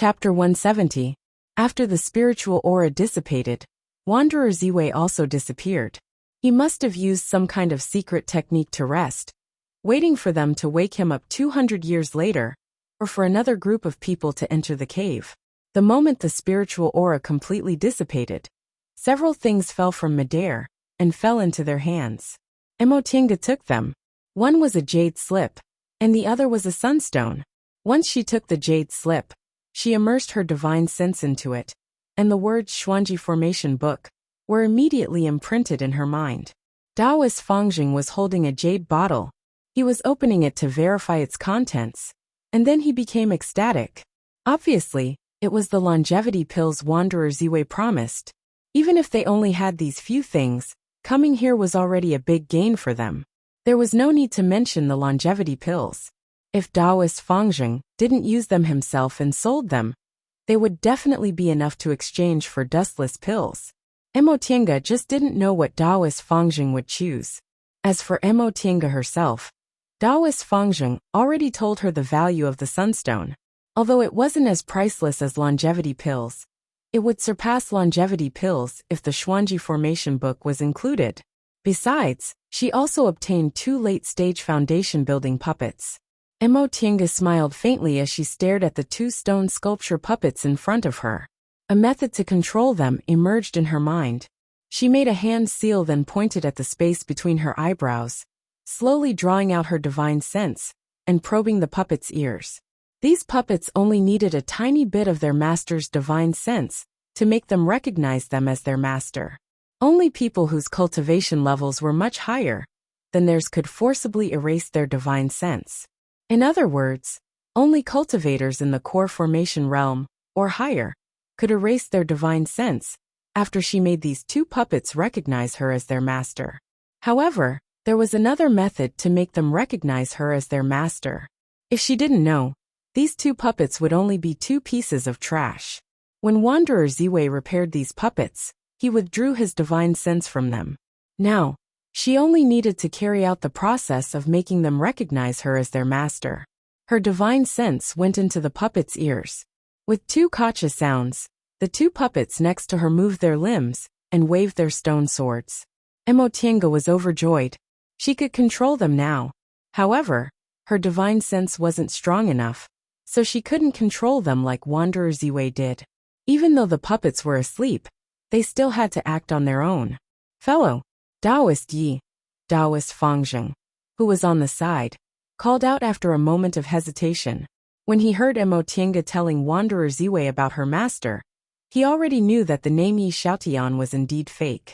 Chapter 170. After the spiritual aura dissipated, Wanderer Ziwei also disappeared. He must have used some kind of secret technique to rest, waiting for them to wake him up 200 years later, or for another group of people to enter the cave. The moment the spiritual aura completely dissipated, several things fell from midair and fell into their hands. Emotinga took them. One was a jade slip, and the other was a sunstone. Once she took the jade slip, she immersed her divine sense into it, and the words Xuanji Formation Book were immediately imprinted in her mind. Taoist Fangjing was holding a jade bottle. He was opening it to verify its contents, and then he became ecstatic. Obviously, it was the longevity pills Wanderer Ziwei promised. Even if they only had these few things, coming here was already a big gain for them. There was no need to mention the longevity pills. If Taoist Fangjing didn't use them himself and sold them, they would definitely be enough to exchange for dustless pills. Emotinga just didn't know what Taoist Fangjing would choose. As for Emotinga herself, Taoist Fangjing already told her the value of the sunstone. Although it wasn't as priceless as longevity pills, it would surpass longevity pills if the Xuanji Formation Book was included. Besides, she also obtained 2 late-stage foundation building puppets. Emotinga smiled faintly as she stared at the 2 stone sculpture puppets in front of her. A method to control them emerged in her mind. She made a hand seal, then pointed at the space between her eyebrows, slowly drawing out her divine sense and probing the puppets' ears. These puppets only needed a tiny bit of their master's divine sense to make them recognize them as their master. Only people whose cultivation levels were much higher than theirs could forcibly erase their divine sense. In other words, only cultivators in the core formation realm, or higher, could erase their divine sense after she made these 2 puppets recognize her as their master. However, there was another method to make them recognize her as their master. If she didn't know, these 2 puppets would only be 2 pieces of trash. When Wanderer Ziwei repaired these puppets, he withdrew his divine sense from them. Now, she only needed to carry out the process of making them recognize her as their master. Her divine sense went into the puppets' ears. With 2 gotcha sounds, the 2 puppets next to her moved their limbs and waved their stone swords. Emotinga was overjoyed. She could control them now. However, her divine sense wasn't strong enough, so she couldn't control them like Wanderer Ziwei did. Even though the puppets were asleep, they still had to act on their own. Fellow Taoist Fangjing, who was on the side, called out after a moment of hesitation. When he heard Emotinga telling Wanderer Ziwei about her master, he already knew that the name Yi Xiaotian was indeed fake.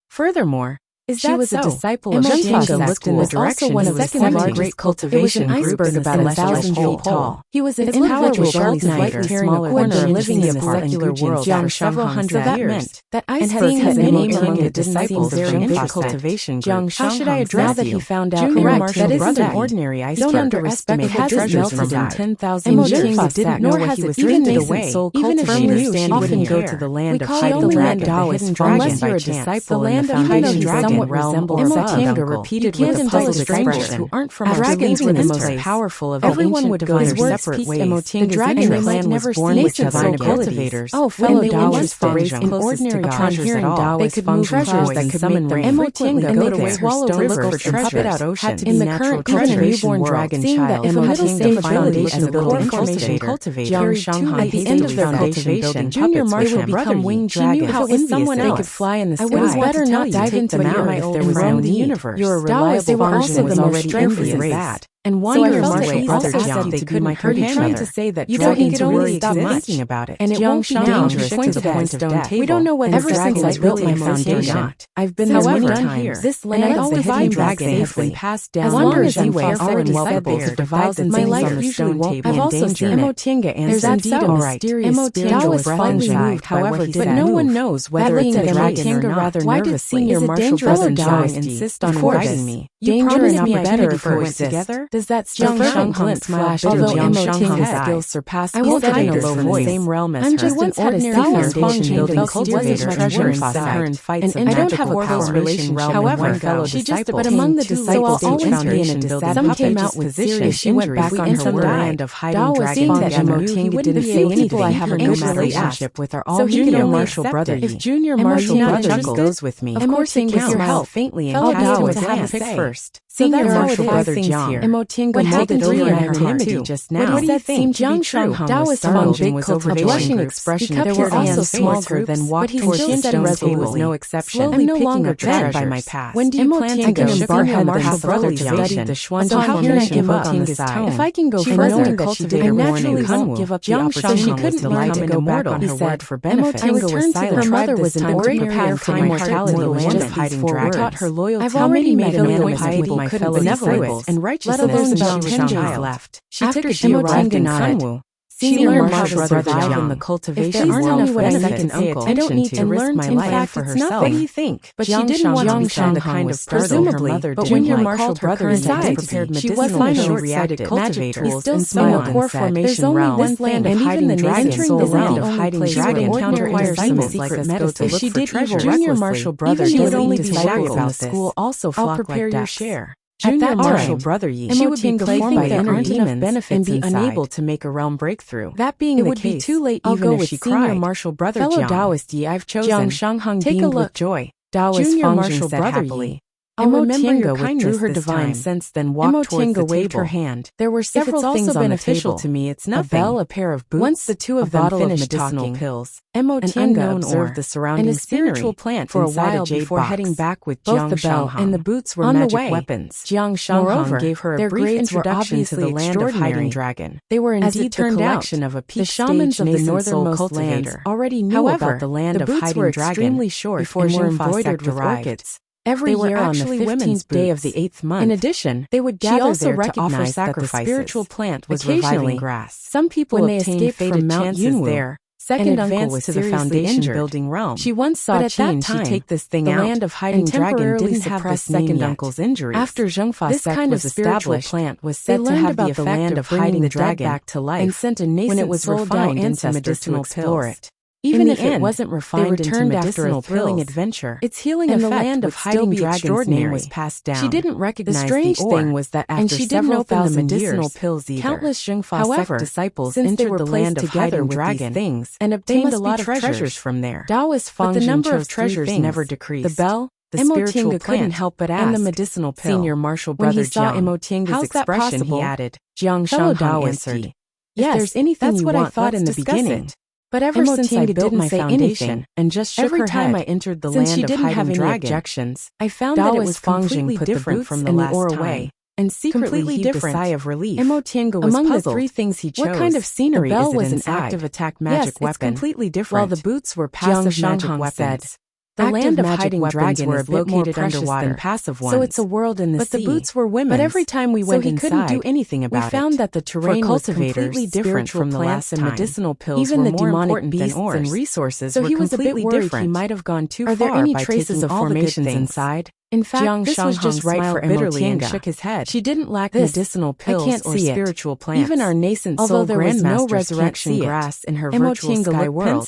Furthermore, she was a disciple of Emotinga looked in the direction one of the 7 great cultivation groups about 1,000 feet tall. He was an individual slightly smaller corner living in the secular world for several hundred years. That iceberg has a name among the disciples of big cultivation group. How should I address that he found out correct that isn't an ordinary iceberg? Don't underestimate the treasures from 10,000 years. Emotinga nor has it drifted away. Even if she knew, she wouldn't go to the land of hiding dragon, unless you're a disciple. The land of hiding dragon resembles Emotinga repeated with a puzzled expression who aren't from dragons were the most powerful of everyone would go their separate ways. The dragon clan was born with divine cultivators. Oh, fellow Taoist Fangjing, in ordinary treasures at all, they could move treasures that could summon rain. Emotinga and they could swallow rivers and puppet out oceans. In the current cultivation dragon child, Emotinga foundation as a core cultivator, at the end of their cultivation, junior Marshall would become winged dragons. She knew how envious they could fly in the sky. I would better not dive into them out if there was no need. You're a reliable Fangjing was already envious of that. And Wanderer Ziwei also said they couldn't hurt each other. To say that you don't think it only stop thinking about it. And it won't be dangerous to the point of death. We don't know whether ever since I built my foundation, I've been there many times. This land of the hidden dragon has been passed down. As long as I'm faithful and well-able to divide the things on the stone table. I've also seen Emotinga and there's indeed a mysterious spiritual Fangjing moved, however, but no one knows whether it's a dragon or not. Why did Senior Marshal Brother Dao insist on inviting me? You promised me better if we went together. Does that Jiang Shanghang flash although Jiang Emoting's skills surpass I won't in a hide low from voice. the same realm as I'm her. just an ordinary foundation building cultivator and treasure inside. And I don't have a close relationship. However, she just but among the disciples so I'll always be in a building. Some came out with serious injuries. Back on her land of hiding dragons. That Emoting didn't say anything. I have a good relationship with are all so Junior Marshall brother. If Junior Marshall brother goes with me, of course it counts. Smiled faintly and cast to have a pick first. Senior Marshall brother Jiang. Emotinga molded over anonymity just now. What do you think? Jiang Shanghang was startled was over blushing expression. There were also smaller than walked towards Stone's table was no exception. I'm no longer threatened by my past. When do you plan to go? Embark Marshall brother studied the Xuan transformation Emotinga's tone. If I can go further, that she did naturally won't give up the opportunity. She couldn't learn to go back on her word for benefit. Emotinga was silent. Her mother was an ordinary for immortality land of hiding dragons. Taught her loyalty. I've already made an appointment with my fellow disciples and righteousness, and about 10 days left. After she arrived in Kunwu, Senior Marshall's brother died in the cultivation world for second uncle. I don't need to risk my life for herself. What do you think? But she didn't want to become the kind of presumably. But when your Marshall brother inside prepared she was finally reacted cultivator tools and so on. Core formation realm. There's one land of hiding dragons. The land of hiding dragon requires some secret medicine. If she did evil, Junior Marshall brother would only be shackles in the school. Also flock like your share. Junior Marshall brother Yi, she would be plagued by inner demons and be unable to make a realm breakthrough. That being the case, it would be too late even if she cried. Senior Marshall brother fellow Taoist Yi, I've chosen. Jiang Shanghang take a look. With joy. Taoist Junior Marshall brother happily. Emotinga withdrew her divine sense, then walked towards the table. Her hand. There were several things beneficial to me. It's nothing. A bell, a pair of boots. Once the two of them finished talking, pills. Emotinga observed the surrounding and a spiritual plant for a while before heading back with both the bell and the boots were magic weapons. Jiang Shanghang gave her a brief introduction to the land of hiding dragon. They were indeed the collection of a peak shamans of the northernmost lands already knew about the land of hiding dragon before were embroidered with orchids. Every year on the 15th day of the 8th month. In addition, they would gather there to offer sacrifices. That the spiritual plant was reviving grass. Some people when they escaped from Mount Yunwu there. Second uncle was to the foundation building realm. She once saw Qin she take this thing out. The land of hiding dragon didn't have the second uncle's injuries. After Zhengfa sect was established, plant was said to have the effect land of hiding the dragon back to life and sent a nascent soul down into medicinal to explore it. Even if it wasn't refined into medicinal thrilling adventure, its healing and the land of hiding dragon's name was passed down. She didn't recognize the strange thing was that after she didn't open the medicinal pills either. Countless Zhengfa disciples entered the land of hiding dragon things and obtained a lot of treasures from there. Taoist Feng, but the number of treasures never decreased. The bell, the spiritual couldn't help but ask, and the medicinal pill. Senior Marshall brother when he saw Emotinga's expression, he added, Jiang Shanghang answered, yes, there's anything that's what I thought in the beginning. But ever since I built my foundation and just shook her head, I entered the land of hiding dragon, objections, I found that it was completely different from the last time. And secretly heaved a sigh of relief. Emotinga was among puzzled. The three things he chose. What kind of scenery the bell is it was inside? An active attack magic weapon. It's completely different. While the boots were passive magic weapons. The land of hiding dragons were located underwater than passive ones. So it's a world in the sea. But the boots were women's. But every time we went inside, he couldn't do anything about it. We found that the terrain was completely different from the last time. And medicinal pills even were the more demonic beasts and resources so were he was a bit worried different. He might have gone too far. Are there any traces of formations inside? In fact, this was just right for bitterly and shook his head. She didn't lack medicinal pills or spiritual plants. Even our nascent soul there was no resurrection grass in her virtual sky world.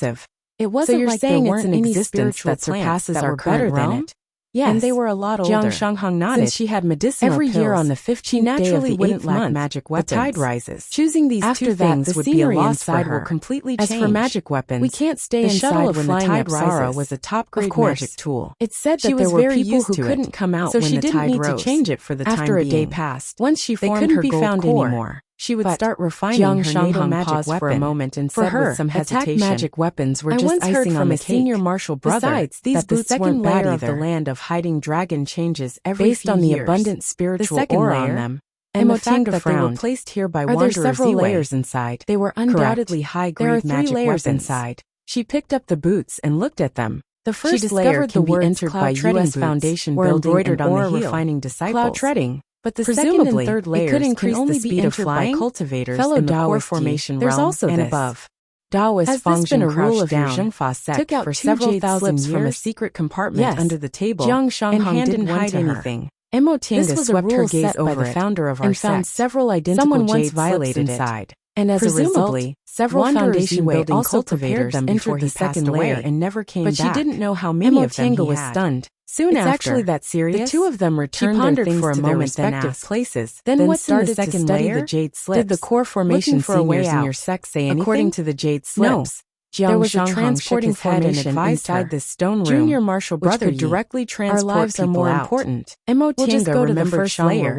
It wasn't so you're like saying there weren't any spiritual that surpasses our better than it. Yes, and they were a lot older. Jiang Shanghang nodded. Since she had medicinal every pills, year on the 15th day of the 8th month, magic weapons. The tide rises. Choosing these after two things the would be a loss for her. Will completely change. As for magic weapons, we can't stay the inside when the tide rises. Was a top-grade magic tool. It said that there were people who couldn't come out when the tide rose. So she didn't need to change it for the time being. After a day passed, once she formed her gold core, she would start refining her natal magic weapon for a moment and said with some hesitation, attack magic weapons were just icing on the cake. Senior Marshall brother. Besides, these boots weren't bad either. Of the land of hiding dragon changes every based on the abundant spiritual aura on them. And the fact that they were placed here by wanderers. There are several layers inside. They were undoubtedly high-grade magic weapons inside. She picked up the boots and looked at them. The first layer can be entered by U.S. Foundation building and aura refining disciples. Cloud treading. But the second and third layers could increase the speed of flying. Cultivators fellow in the core formation realm also and above. Taoist function been a rule of your Zhengfa sect took out for several thousand years from a secret compartment under the table. Jiang Shanghang didn't hide anything. Emotinga swept her gaze over the founder of our sect, and found several identical jade slips inside. And as a result, several foundation building cultivators entered the second layer and never came back. But she didn't know how many of them he had. Was stunned. Soon after, actually that serious? The two of them returned their things for a moment, then asked, places. Then what's in the second layer? The jade slips. Did the core formation seniors in your sect say anything? According to the jade slips, there was a transporting formation inside this stone room. Junior Marshal Brother could directly transport our lives are more important. We'll just go to the first layer.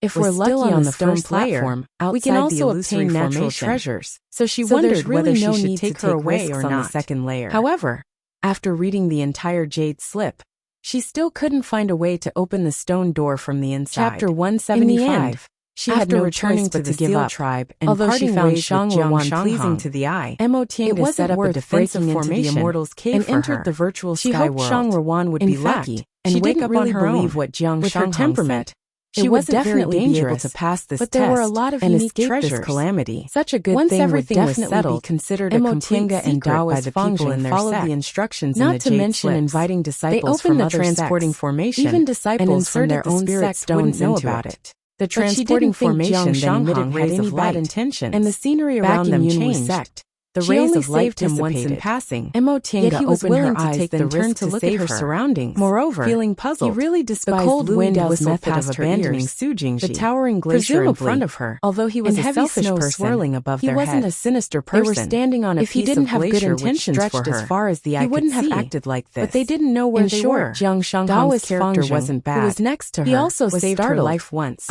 If we're lucky on the first platform, we can also obtain natural treasures. So she wondered whether she should take her away or not. On the second layer. However, after reading the entire jade slip, she still couldn't find a way to open the stone door from the inside. Chapter 175. She had no choice but to give up. Tribe, and although she found Shangwan pleasing to the eye, Emotinga set up a defensive formation and entered the virtual sky world. She hoped Shangwan would be lucky and wake up on her own. What Jiang with her temperament, she would definitely be able to pass this test, but there were a lot of unique treasures. Calamity. Such a good thing would definitely be considered a complete secret by the people in their sect. The instructions not to mention inviting disciples from other transporting formation. Even disciples from their own sect wouldn't know about it. The transporting formation then emitted rays of bad intentions, and the scenery around them changed. The rays of light saved him once in passing. Emotinga he was willing to take the risk to look at her surroundings. Moreover, feeling puzzled, he really despised the cold wind was method of abandoning Sujingji, the towering glacier in front of her. Although he was a selfish person, swirling above their head, he wasn't a sinister person. They were standing on a piece of glacier which stretched as far as the eye could see. He wouldn't have acted like this, but they didn't know where they were. Jiang Shanghang's character wasn't bad. Who was next to her, he also saved her life once.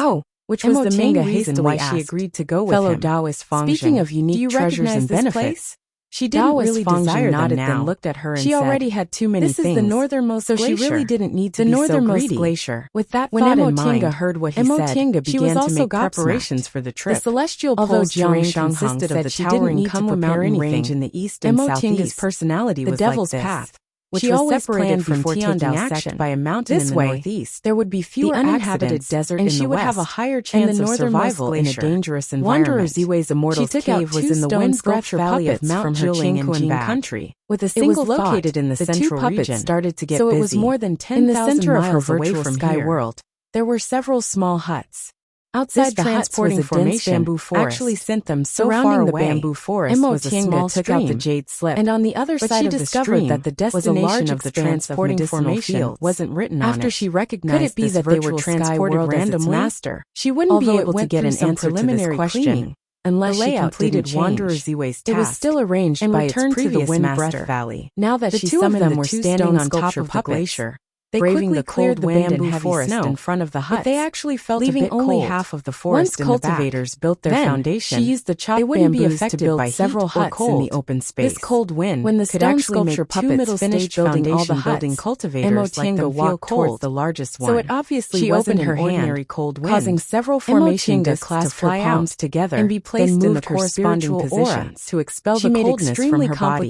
Which was the main reason why she agreed to go with fellow him. Taoist Fangzhen. Speaking of unique treasures and benefits, she didn't really desire them now. Then looked at her and she already had too many things. This is the northernmost glacier, so she really didn't need to be so greedy. Glacier. With that thought in mind, heard what he said, she was also to make preparations for the trip. The celestial pole's terrain consisted of the towering Kunlun mountain range in the east and southeast. Personality was the devil's path, which she was separated from Tiandao sect by a mountain in the northeast. There would be fewer uninhabited desert and she would have a higher chance of survival in a dangerous environment. Wanderer Ziwei's immortal cave was in the wind-sculpture valley of Mount Jiling and Jing country. With a single located in the central region, started to get busy. So it was more than 10,000 miles away from Sky World. There were several small huts. Outside the transporting formation bamboo forest actually sent them so far away. The bamboo forest was a small took out the jade slip, and on the other side of the stream that the destination of the transporting formation wasn't written on it. After she recognized could it be that they were transported randomly? Master, she wouldn't be able to get an answer to this question unless she completed Wanderer Ziwei's task. It was still arranged and by returned its previous to the Wind Valley. Now that she summoned them were standing on top of the glacier. They quickly cleared the bamboo forest in front of the huts, but they actually felt leaving only half of the forest. Once cultivators built their foundation, she used the chopped bamboos to build by several huts in the open space. This cold wind, when the stone sculpture puppets finished building all the huts, cultivators like them walked towards the largest one. So it obviously wasn't her ordinary cold wind, causing several formation discs to fly out together and be placed in the corresponding positions to expel the coldness from her body.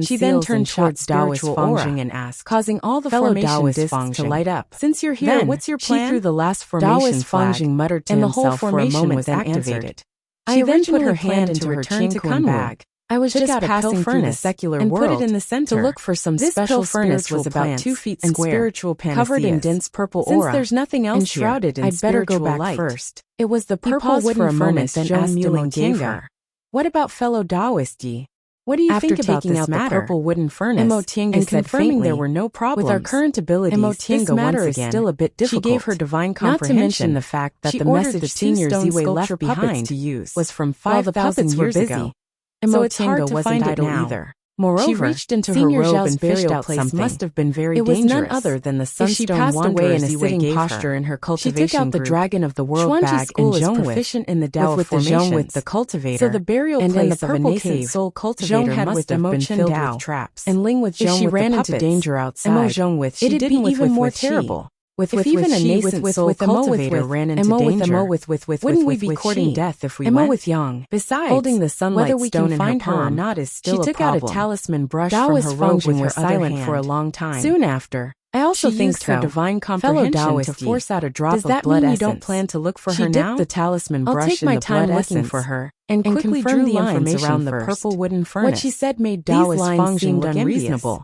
She then turned towards Taoist Fangzhen and asked, causing all the formation discs to light up. Since you're here, then, what's your plan? She threw the last formation flag, muttered to and the whole formation was activated. She then put her hand into her Qingquan bag. I was just passing through the secular and world put it in the center to look for some this special furnace was about 2 feet square, covered in dense purple aura. Since there's nothing else enshrouded in I'd better go back light. First. It was the purple wooden furnace then Zhong gave her. What about fellow Taoist Yi? What do you think about this matter? The purple wooden furnace, and confirming there were no problems. With our current abilities, this matter is still a bit difficult. She gave her divine comprehension, not to mention the fact that the message the senior Ziwei left behind to use was from 5,000 years ago. So it's hard to find it now. Either. Moreover, she reached into her robe and fished out something. Must have been very dangerous. It was none other than the sunstone wanderer in a sitting posture in her cultivation. She took out the dragon of the world bag and Zhong proficient in the Tao of formations. With the cultivator, so the burial place of a nascent soul cultivator had must have been filled with traps. And Ling with Zhong, she ran into danger outside. It'd be even more terrible. If even a nascent soul cultivator ran into danger, wouldn't we be courting death if we went? With Yang. Besides, holding the sunlight stone in her palm or not is still a problem. She took out a talisman brush from her robe with her silent for a long time. Soon after, I also think her divine comprehension to force out a drop of blood essence. Does that mean you don't plan to look for her now? She dipped the talisman brush in the blood essence for her and quickly drew the lines around the purple wooden furnace. What she said made Taoist Fangzhen look unreasonable.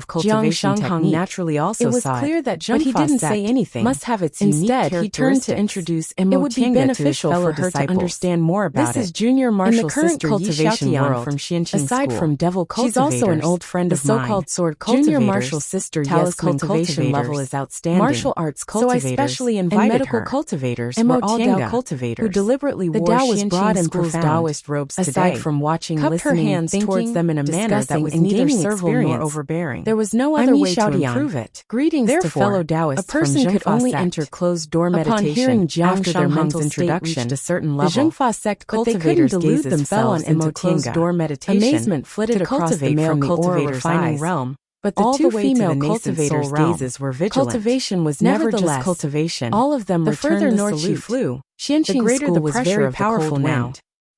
scope of cultivation technique. Naturally also it was saw clear that but he didn't sect say anything. must have its Instead, unique he turned to characteristics. introduce It would be Emotenga beneficial to his fellow for her to disciples. understand more about This is it. junior In martial the current sister cultivation Yi Xiaotian world, from Xianqing aside School. from devil She's also an cultivators, old friend the of mine. so-called sword Junior cultivators, martial sister talisman Yes cultivation level cultivators, is outstanding. martial arts cultivators, So I specially and invited medical her. cultivators Emotenga, were all Dao cultivators who deliberately the wore Dao was broad Xianqing and School's profound. Taoist robes Aside today. from watching, Cupped her listening, hands thinking, towards them in a manner that discussing, was and neither gaining servile nor experience. overbearing. There was no I'm other Yi way to Xiaotian. improve it. Greetings Therefore, to fellow Taoists a person from could Zhengfa only sect. enter closed-door Upon meditation hearing Jiang after their Shanghang's mental state introduction, reached a certain the level. Zhengfa sect But they couldn't cultivators delude gazed themselves into into closed-door Tenga. meditation Amazement flitted to across the cultivate male from the cultivator's aura-refining eyes. realm. But the All two the way to female the nascent cultivators' soul realm. gazes were vigilant. Cultivation was never just Nevertheless, cultivation. all of them the returned further the north she salute. flew, The Xianqing greater School the was pressure very of the powerful cold now. wind.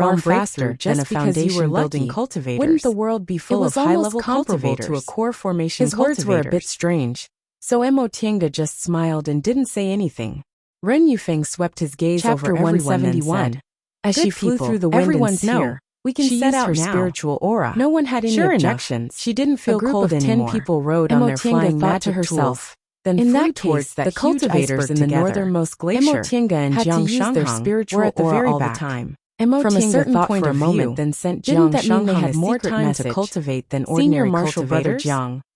realm far faster faster just than a because you were foundation lucky. building cultivators. Wouldn't the world be full of high-level cultivators to a core formation His words were a bit strange, so Mo Tiange just smiled and didn't say anything. Ren Yufeng swept his gaze Chapter over everyone 171. and said, as she flew people, through the wind and everyone's snow, here. we can She set used out her now. spiritual aura. No one had any Sure enough, objections. she didn't feel a group cold of 10 anymore. people rode Mo on their Tiange flying thought magic to herself, then in flew that towards case, that the huge cultivators iceberg in the together. northernmost Mo glacier Tiange and had to Jiang use their Shanghang spiritual were at the aura very all the back. time. Mo From a Tiange certain thought point for a of moment, view, then sent didn't Jiang that mean they Shanghang had a more secret time to message. cultivate than Senior ordinary Marshal Brother cultivators? Jiang,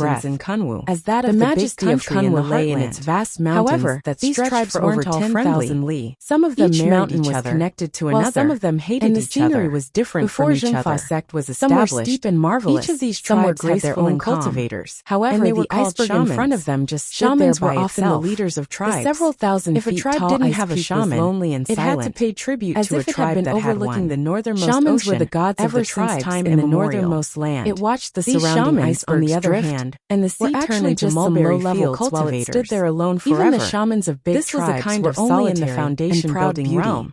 mountains in Kunwu, as that of the majesty big of country in Kunwu the lay in heartland. its vast mountains. However, That these stretched tribes for over weren't all 10,000 li. Some of them Each married mountain each was other, connected to while another, some of them hated and the each other. scenery was different Before from each Zhenfa other. sect was Some were established, steep and marvelous. each of these Some were tribes had their graceful own and calm. cultivators. However, and they were the called iceberg shamans. in front of them just stood Shamans there were by often the itself. leaders of tribes. The several thousand If a feet tribe tall didn't ice have a peak shaman, was lonely and it had to silent, pay tribute as to a if it had tribe been that had overlooking one. the northernmost Shamans were ocean the gods of ever the since tribes time in the immemorial. northernmost land. It watched the These surrounding shamans, on the icebergs other drift, hand, and the sea were turned actually into just some mulberry low-level fields while it stood cultivators. there alone Even forever. the shamans of big This was a tribes kind were of only in the solitary foundation and proud building beauty. realm.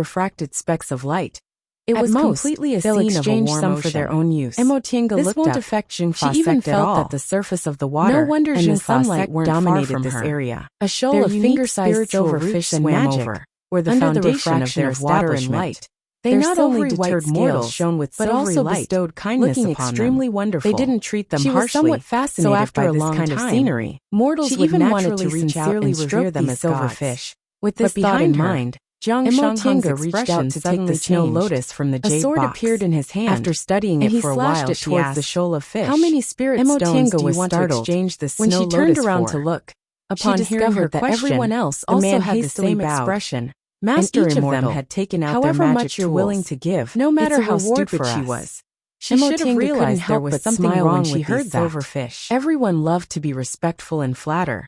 refracted specks of light. It At was most, completely a they'll scene of a exchange warm some ocean. for their own use. Emotienga This looked won't up. affect She Jingfa even sect at felt all. that the surface of the water No wonder and the Jingfa sunlight sect weren't far dominated from this her. area. A shoal Their of unique finger-sized spiritual silver roots fish swam swam over, over, where the under the foundation refraction of their of water and establishment. light. They Their not only silvery white deterred scales mortals, shone with but silvery also light, bestowed kindness looking upon extremely them. wonderful. They didn't treat them She was harshly, somewhat fascinated so after by a this long kind of time, scenery. mortals She would even wanted naturally to reach out sincerely and revere stroke them these as silver gods. fish. With this But thought in behind her, mind, Zhang Emotienga Shanghang's reached expression out to take the suddenly snow changed. lotus from the A jade sword box. appeared in his hand. After studying and it he for a slashed while, it she towards asked, the shoal of fish. "How many spirit stones Emotienga do you was want to startled exchange this when snow she turned lotus around for?" to look. Upon She hearing her discovered that question, everyone else the also man had the hastily same bowed. expression. Master and each of them Immortal, had taken out however their magic much you're tools. willing to give, No matter it's a how reward stupid for she us. was. She should have Emotienga realized couldn't there help was but something smile wrong when she with heard these that. silver fish. Everyone loved to be respectful and flatter.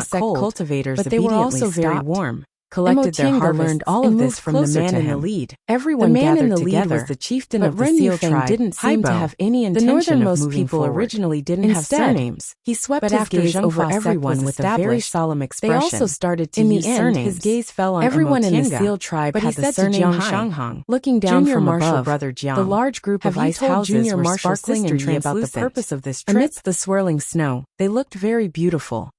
insect cold, cultivators but they were also very stopped. warm. Collected their Emotinga harvests learned all and of this moved from the closer man to in the him. lead. Everyone The man in gathered the lead together, was the chieftain but of the Ren seal Yufeng tribe. didn't seem to Haibo, have any the intention of northernmost moving people forward. originally didn't have Instead, surnames. he swept But his after gaze Zheng over Fa everyone was with a very established, solemn expression. They also started to In the use end, surnames. his gaze fell on Everyone in the Emotinga, seal tribe but had he the said to surname Jiang Hai. Shanghang, Looking down Junior from Marshal above, Brother Jiang, the large group have of you ice told houses Junior were Marshal sparkling and Sister Yi about the translucent. purpose of this trip? Amidst the swirling snow, they looked very beautiful.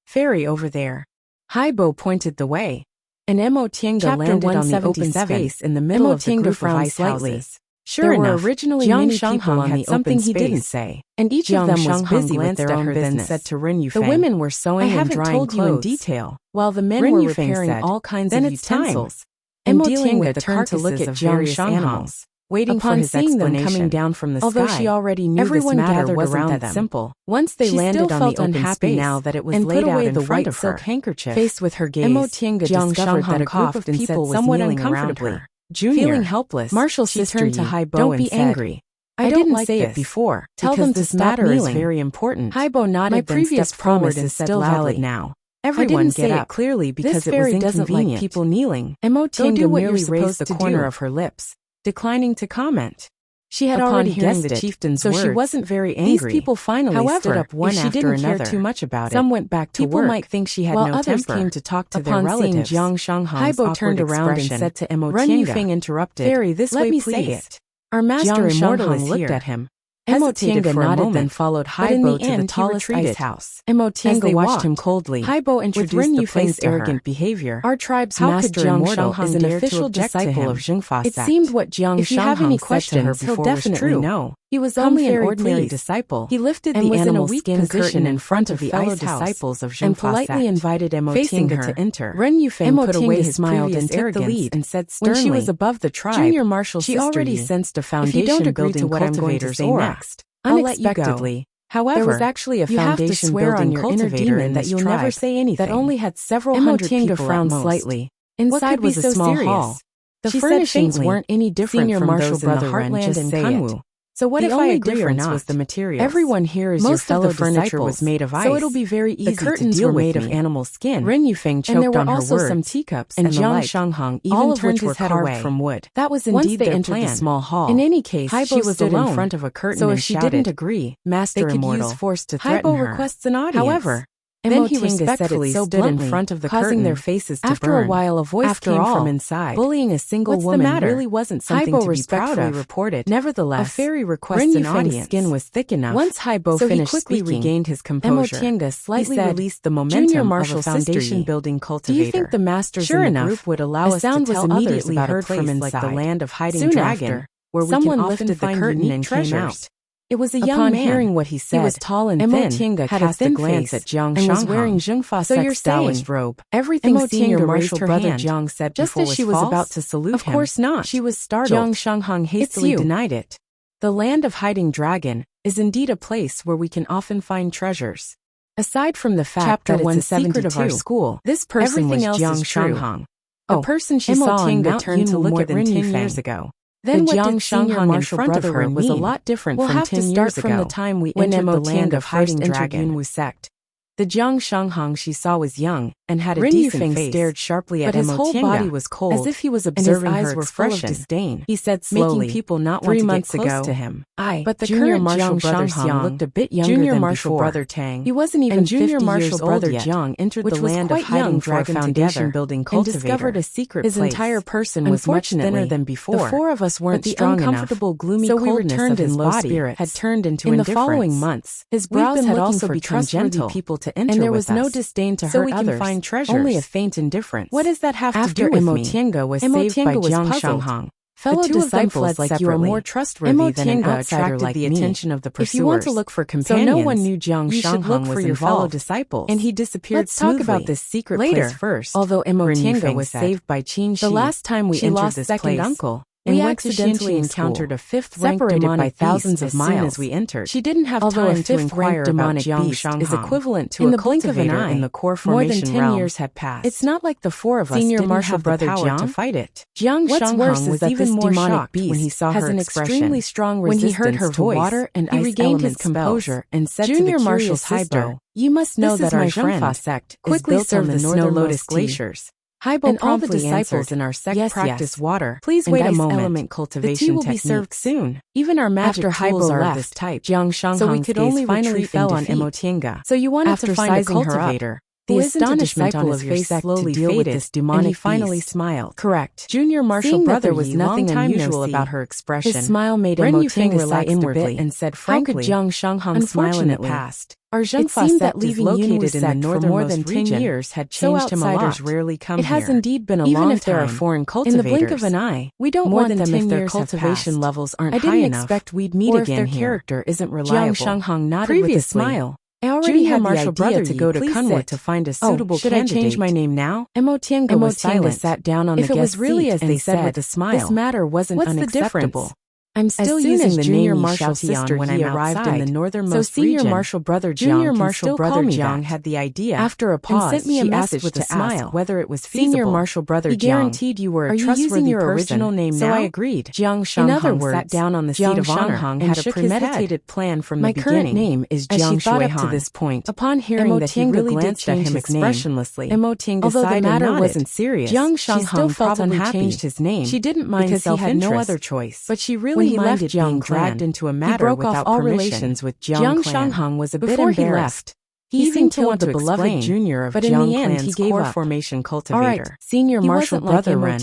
Ferry over there. Haibo pointed the way. And Emotinga Chapter landed on the open 177. space in the middle of the group of frowned ice slightly. houses. Sure There enough, were originally Jiang many people Shanghang on had the something open he didn't space, say, and each Jiang of them was Shanghang busy with glanced their at own her, then business. said to Ren Yufeng, The women were I sewing and haven't drying told you in clothes, detail, while the men Ren were Yufeng repairing said, all kinds then of it's time. utensils And and dealing Emotinga with the turned to look carcasses at of Jiang various Shanghang. animals. waiting for his explanation. Them coming down from the sky, although she already knew everyone this matter wasn't around that them. Simple. Once they landed on the open space, now that it was and laid put away out the white silk handkerchief, faced with her gaze, Emotienga discovered that a group of people was somewhat uncomfortably. Junior, feeling helpless, Marshall turned to Haibo "Don't be angry. I didn't say it before. Tell them this matter is very important." Haibo nodded. My previous promise is still valid now. Everyone get up. Clearly because it was inconvenient. Doesn't like people kneeling. Emotienga merely raised the corner of her lips, declining to comment. She had already guessed the chieftain's words, so she wasn't very angry. These people finally stood up one after another. Too much about it. Some went back to work. People might think she had no temper. Came to talk to their relatives. Jiang Shanghang's Haibo turned around and said to Emotienga, "Run Yufeng interrupted. Fairy, this way, please. Our master immortal is here." Looked at him. Emotienga nodded, then followed Haibo to the tallest ice house. Emotienga watched him coldly. Haibo introduced the place to arrogant behavior. Our tribe's master immortal is an official disciple of Zhengfa sect. It seemed what Jiang Shanghang said to her before was true. No. He was only an ordinary disciple. He lifted the animal skin curtain in front of the ice disciples of Zhengfa and politely invited Emotienga to enter. Ren Yufeng put away his smiled and took the lead and said sternly, when she was above the tribe, Junior Marshall's she already sensed a foundation building cultivator's aura. Unexpectedly, however, there was actually a foundation building cultivator in that you'll never say anything. That only had several hundred people frowned slightly. Inside was a small hall. The furnishings weren't any different from those in the Heartland and Kunwu. So what if I agree or not? Was the materials. Everyone here is your fellow disciples. Most of the furniture was made of ice, so it'll be very easy to deal with. The curtains were made of animal skin. Ren Yufeng choked on her words. And there were also some teacups and Jiang Shanghang even turned his head away from wood. That was indeed their plan. Once they entered the small hall. In any case, she was alone in front of a curtain, so if she didn't agree, Master Immortal, they could use force to threaten her. Haibo requests an audience. However, then he respectfully stood in front of the curtain, their faces to burn. After a while, a voice came from inside. Bullying a single woman really wasn't something to be proud of. Reported. Nevertheless, a fairy requests an audience. Skin was thick enough. Once Haibo finished quickly speaking, regained his composure. Emotienga slightly released the momentum of a foundation building cultivator. Do you think the masters in the group would allow us to tell others about a place like the land of hiding dragon, where someone lifted the curtain and came out? It was a young man. Hearing what he said, he was tall and thin, had a thin glance at Jiang Shanghang, and was wearing Zhengfa sect's Taoist robe. Everything Senior Marshal Brother Jiang said just as she was about to salute him. Of course not. She was startled. Jiang Shanghang hastily denied it. The land of hiding dragon is indeed a place where we can often find treasures. Aside from the fact that it's a secret of our school, this person was Jiang Shanghang, a person she saw on Mount Yunwu more than 10 years ago. Then what Jiang Shanghang in front of her was a lot different from 10 years ago, from the time we entered the land of hiding dragon Yunwu sect. The Jiang Shanghang she saw was young and had a decent face, stared sharply at him. But his whole body was cold, as if he was observing her expression. And his eyes were full of disdain. He said slowly, making people not want to get close to him. But the Junior Marshal Brother Jiang looked a bit younger than before. Brother Tang, he wasn't even 50 years old yet, Jiang entered the land of hiding dragon foundation building cultivator and discovered a secret place. His entire person was much thinner than before. The four of us weren't strong enough, the uncomfortable, gloomy coldness of his body had turned into indifference. In the following months, his brows had also become gentle people to enter, and there was no disdain to hurt others, find treasures. Only a faint indifference. What does that have to do with me? Emotienga was saved by Jiang Shanghang. Fellow disciples like you are more trustworthy than an outsider like the attention of the pursuers. If you want to look for companions, so no one knew Jiang Shanghang was your fellow disciples, and he disappeared. Let's talk about this secret place first. Although Emotienga was saved by Qin Shi, the last time we entered this place, uncle. And we accidentally encountered a fifth-ranked demonic thousands of miles as we entered. She didn't have time to inquire about Jiang Shanghang is equivalent to a cultivator in the core formation realm. More than 10 years had passed. It's not like the four of us didn't have the power to fight it. Jiang Shanghang was even more shocked when he saw her expression. When he heard her voice, water and he regained his composure and said to the curious Haibo, "You must know that our Zhengfa sect quickly served the Snow Lotus glaciers. Haibo and all the disciples in our sect practice water. Please wait a moment. Element cultivation the tea will be served soon. Even our magic tools are of this type. Jiang Shanghang's so we could only finally fell on Emotienga. So you wanted to find a cultivator. The astonishment on his face slowly faded, and he finally smiled. Correct. Junior Marshal Brother was nothing unusual about her expression. His smile made Emotienga relax inwardly and said frankly, "How could Jiang Shanghang smile in the past? Our Zhengfa sect is located in the northernmost region, years had changed him a lot. Rarely come it has indeed been a long time. Even if there are foreign cultivators, in the blink of an eye, we don't want them if their cultivation levels aren't high enough. I didn't expect we'd meet again here. If their character isn't reliable." Jiang Shanghang nodded with a smile. I already had Marshal Brother to go to Kunwu to find a suitable candidate. Should I change my name now? Emotienga was silent. Sat down on the guest seat. If it was really as they said with a smile, this matter wasn't unacceptable. I'm still using the junior marshal sister when I arrived in the northernmost region. So senior marshal brother Junior marshal brother Jiang had the idea. After a pause, sent me a message with a smile whether it was feasible. Senior marshal brother Jiang, he guaranteed you were a trustworthy person. Are you using your original name now? So I agreed. Jiang Shanghang, in other words, sat down on the seat of honor and had a premeditated plan from the beginning. My current name is Jiang Shuihan. Up to this point, upon hearing that he really glanced at him expressionlessly, although the matter wasn't serious, Jiang Shanghang still felt unhappy. Changed his name. She didn't mind because he had no other choice. But she really minded being dragged into a matter he broke off all relations with Jiang Shanghang was a bit embarrassed. He even killed the beloved junior of Jiang Clan's core formation cultivator. All right, senior marshal brother Ren,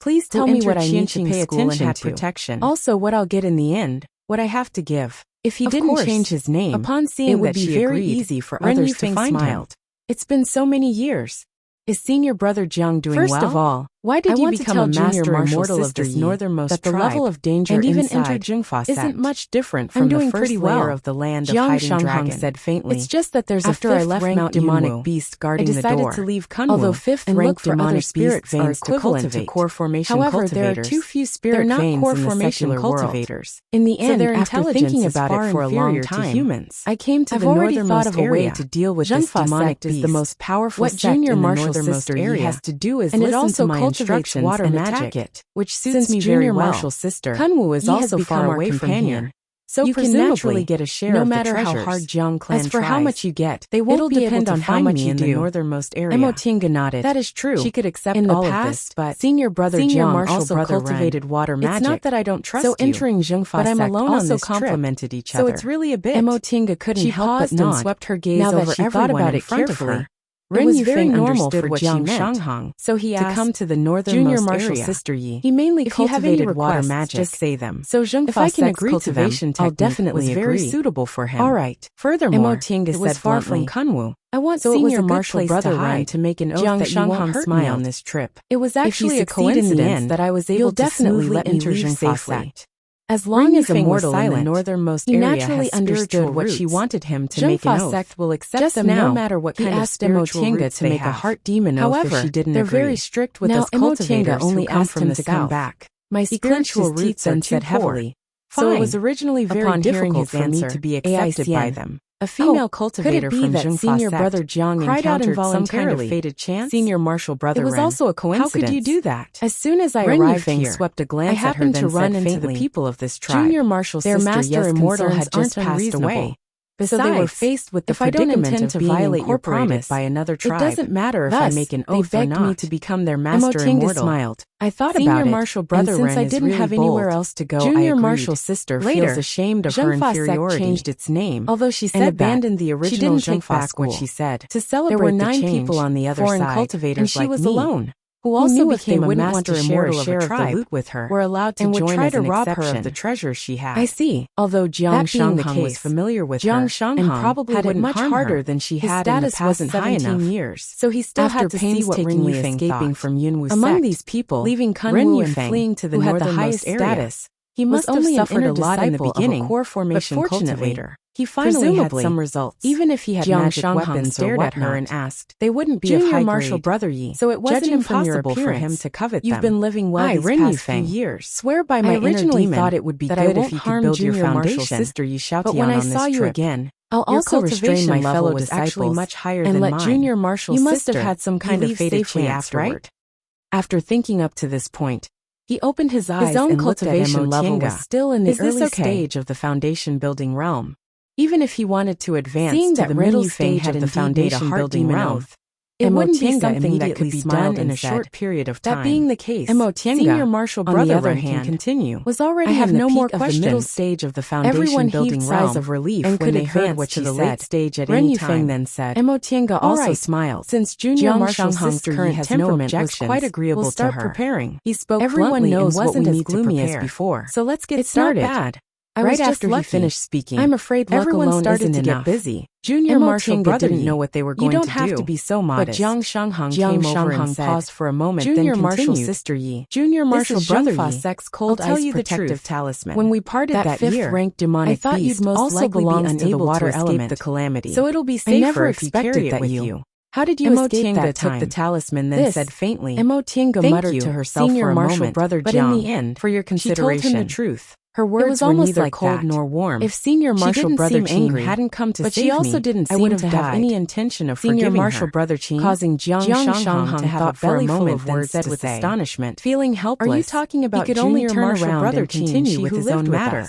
please tell me what I need to pay attention to. Also, what I'll get in the end, what I have to give. If he didn't change his name, upon seeing it would be very easy for others to find him. It's been so many years. Is senior brother Jiang doing well? First of all, why did you become a master immortal of this northernmost that the level of danger and even enter Jingfa isn't much different from the first layer of the land of hiding dragon? Said faintly. It's just that there's a fifth-ranked demonic beast guarding the door. I decided to leave Kunwu, although fifth-ranked demonic spirit veins are equivalent to core formation cultivators. However, there are too few spirit veins in the secular cultivators. In the end, after thinking about it for a long time, humans, I came to the northernmost area to deal with this demonic beast. Is the most powerful sect in the northernmost area has to do is listen to my instructions water and attack it, which suits me very well. Marshal sister Kunwu is also far away from here, so you can naturally get a share no of the treasures. No matter how hard Jiang Clan tries. As for how much you get, they won't be able to on how much you do. In the northernmost area. Emotinga nodded. That is true. She could accept in the all past, of this, but senior brother Jiang also cultivated water magic. It's not that I don't trust you. So entering Jingfa but I'm alone on this complemented each other. So it's really a bit. Emotinga couldn't help but nod. And swept her gaze over everyone in front of her. It was very normal for Jiang Shanghang, so he asked to come to the northernmost junior marshal sister Yi. He mainly cultivated water magic. Just say them. So if I can agree to them, I'll definitely was very suitable for him. All right. Furthermore, it was far from Kunwu. I want senior marshal brother Ren to make an oath that you won't hurt me on this trip. It was actually a coincidence that I was able to smoothly enter Jingfa safely. As long as immortal in the northernmost area naturally understood what she wanted him to make an oath. Sect will accept just them now, no matter what kind of spiritual roots to make a heart demon oath. However, if she didn't they're agree. Very strict with us cultivators only asked him to come back. My spiritual roots are too heavily. So it was originally very difficult for me to be accepted by them. A female cultivator from Jingfa senior brother Jiang cried out involuntarily. Some kind of fated chance? Senior marshal brother Ren. It was also a coincidence. How could you do that? As soon as I arrived here, swept a glance I happened at her, to run into the people of this tribe. Junior marshal their sister master immortal had just passed away. Besides, so they were faced with the predicament of being violate your promise by another tribe. It doesn't matter if I make an oath or not. They begged me to become their master immortal. Smiled. I thought about it, marshal brother and since I didn't have anywhere else to go, junior marshal sister feels ashamed of her inferiority. Changed its name, although she said abandoned the original Jingfa school. What she said to celebrate there were 9 people on the other side, cultivators and she was alone. Who also became a master immortal of a tribe loot with her, were allowed to join try to rob her of the treasure she had. I see. Although Jiang Shanghang was familiar with her, and probably had it much harder than she had in the past 17 years. So he still had to see what Ren Yufeng escaping from Yunwu sect. Among these people, leaving Kunwu and fleeing to the northernmost status, he must have suffered a lot in the beginning, core formation cultivator. He finally had some results. Even if he had magic weapons stared at her and asked, they wouldn't be of high marshal grade. Brother Yi. So it wasn't impossible for him to covet them. You've been living well these past few years. Swear by my originally thought it would be good if you could build your foundation. Sister Yi but when I saw you again, I'll also restrain my fellow disciples much higher and let junior marshal you must have had some kind of fated chance, right? After thinking up to this point, he opened his eyes. His own cultivation level was still in the early stage of the foundation building realm. Even if he wanted to advance to the middle stage of the foundation building realm, it wouldn't be something that could be done in a short period of time. That being the case, senior marshal brother on the other hand continue was already in the peak of the middle stage of the foundation building realm. Sighs of relief and could advance what she said. Stage at any time. Then said, Emotienga also smiled. Since junior marshal sister current has no objections, quite agreeable we'll start to her. Preparing. He spoke bluntly and wasn't as gloomy as before. So let's get started. Not bad. Right after he finished speaking, I'm afraid luck alone started to get busy. Junior marshal brother didn't know what they were going to do. You don't have to be so modest. But Jiang Shanghang came over and said, paused for a moment, Junior marshal sister Yi, Junior marshal brother Yi, sex cold ice protective talisman. When we parted that year, fifth-ranked demonic I thought you'd most likely be unable to escape the calamity. So it'll be safer if you carry it with you. How did you escape that time? Took the talisman, then said faintly. Emotinga muttered to herself for a moment, brother but in the end, for your consideration, she told him the truth. Her words were neither like cold nor warm. If Senior Marshal Brother Qing hadn't come to save me, but she also didn't seem to have any intention of forgiving Senior Marshal Brother Qing, causing Jiang Shanghang to have a belly full of words said with astonishment, feeling helpless. Are you talking about he could only turn around Brother and continue with his own matter?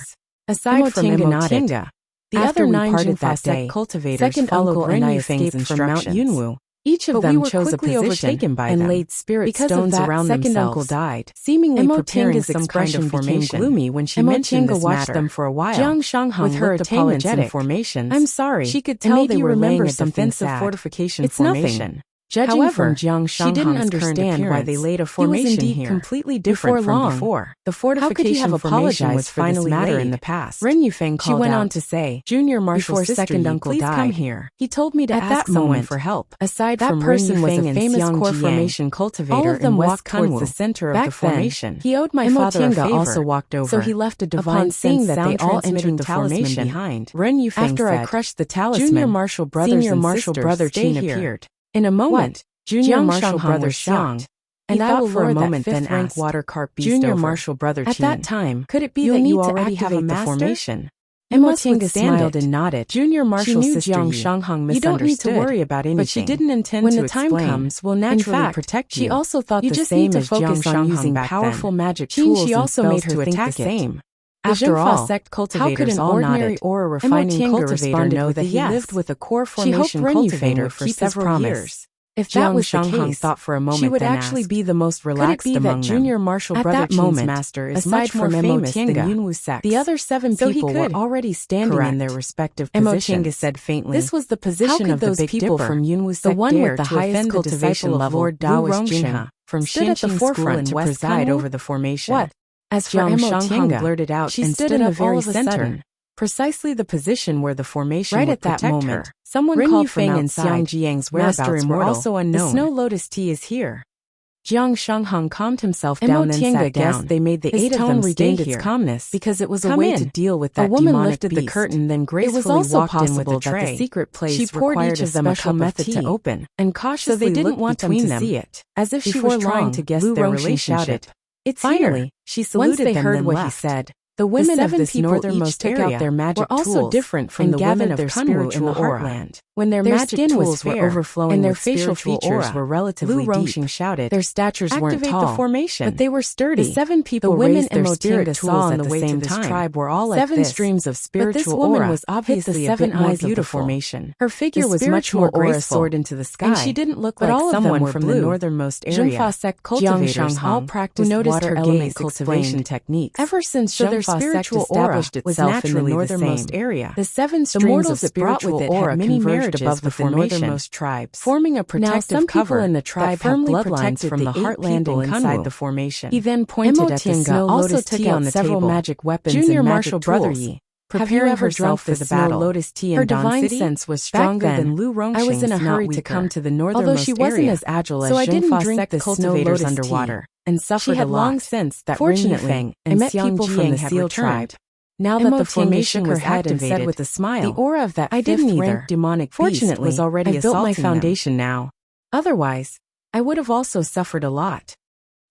Aside from Emotinga, the other 9 Junfa cultivators second followed Ren Yufeng's instructions from Mount Yunwu. Each of them chose a position and laid spirit stones around themselves. Second uncle died, seemingly preparing some kind of formation. Gloomy when she mentioned this watched matter. Them for a while. Jiang Shanghang with her attainments and formations. I'm sorry, she could tell they were laying a defensive fortification formation. Nothing. Judging from Jiang Shanghang's she didn't understand why they laid a formation he was indeed here. Completely different from before. The fortification formation was finally laid in the past. Ren Yufeng called She went on to say, Junior Marshal's second uncle died. Come here. He told me to ask someone for help. Aside that from person was a famous core formation cultivator. All of them walked towards the center of the formation. He owed my father a favor, also walked over. So he left a divine seeing that they all entered the formation behind. Ren Yufeng after I crushed the talisman, Junior Marshal brothers and sisters, Brother Qin appeared. In a moment, Junior Marshal Brother shocked, and I will for a moment then rank water carp beast Junior Marshal Brother At that time, could it be that you already have a formation? Emotinga smiled and nodded. Junior Marshal sister Jiang Shanghang misunderstood. You don't need to worry about anything. But she didn't intend to explain. When the time comes, we'll naturally protect you. She also thought the same as Jiang Shanghang using powerful magic tools she also made her think the same. After all, how could an ordinary aura refining cultivator know that he lived with a core formation cultivator for several years? If that was the case, thought for a moment, she would actually be the most relaxed among them. Junior Marshal Brother Qin's master is much more famous than Yunwu sect. The other 7 people were already standing in their respective positions. Emotinga said faintly. This was the position of the big people from Yunwu sect, the one with the highest cultivation level, Lord Daoist Jinha, from stood at the forefront to preside over the formation. What? As for Emotinga blurted out, she stood in the very center. Precisely the position where the formation right would protect at that moment, her. Someone Ren called from outside. And Xiang Jiang's whereabouts were also unknown. The Snow Lotus tea is here. Jiang Shanghang calmed himself down and sat down. They made the 8 of them regained its calmness because it was a way to deal with that demonic beast. A woman lifted the curtain, then gracefully walked in with a tray. That the secret place she poured each of them a cup of tea to open, and cautiously so they didn't want them to see it, as if she was trying to guess their relationship. It's finally, she saluted them. Once they heard what he said. The women of this northernmost area their magic were also different from the women of Kunwu in the heartland. When their magic tools were overflowing and their facial features were relatively deep, shouted, their statures weren't tall, the formation, but they were sturdy. The 7 people, the women and Emotinga saw on the way to this tribe were all like 7 streams of spiritual aura. But this woman was obviously the 7 eyes of the formation. Her figure was much more graceful, soared into the sky, and she didn't look like someone from the northernmost area. Junfa sect cultivators all practiced water element cultivation techniques. Ever since their spiritual aura was naturally the northernmost area. The 7 streams of spiritual aura converged above the northernmost tribes, forming a protective cover in the tribe firmly protected from the heartland and inside the formation. He then pointed at the Snow Lotus tea on the several magic weapons Junior Marshal Brother Yi, preparing herself for the battle. Lotus tea her divine sense was stronger than Lu Rongxing's. I was in a hurry to come to the northernmost area, although she wasn't as agile as Junfa sect cultivators underwater, and suffered a long since that fortunately I met people from the Seal tribe. Now that the formation was activated with a smile, the aura of that I didn't rank demonic beast was already assaulting built my foundation now. Otherwise, I would have also suffered a lot.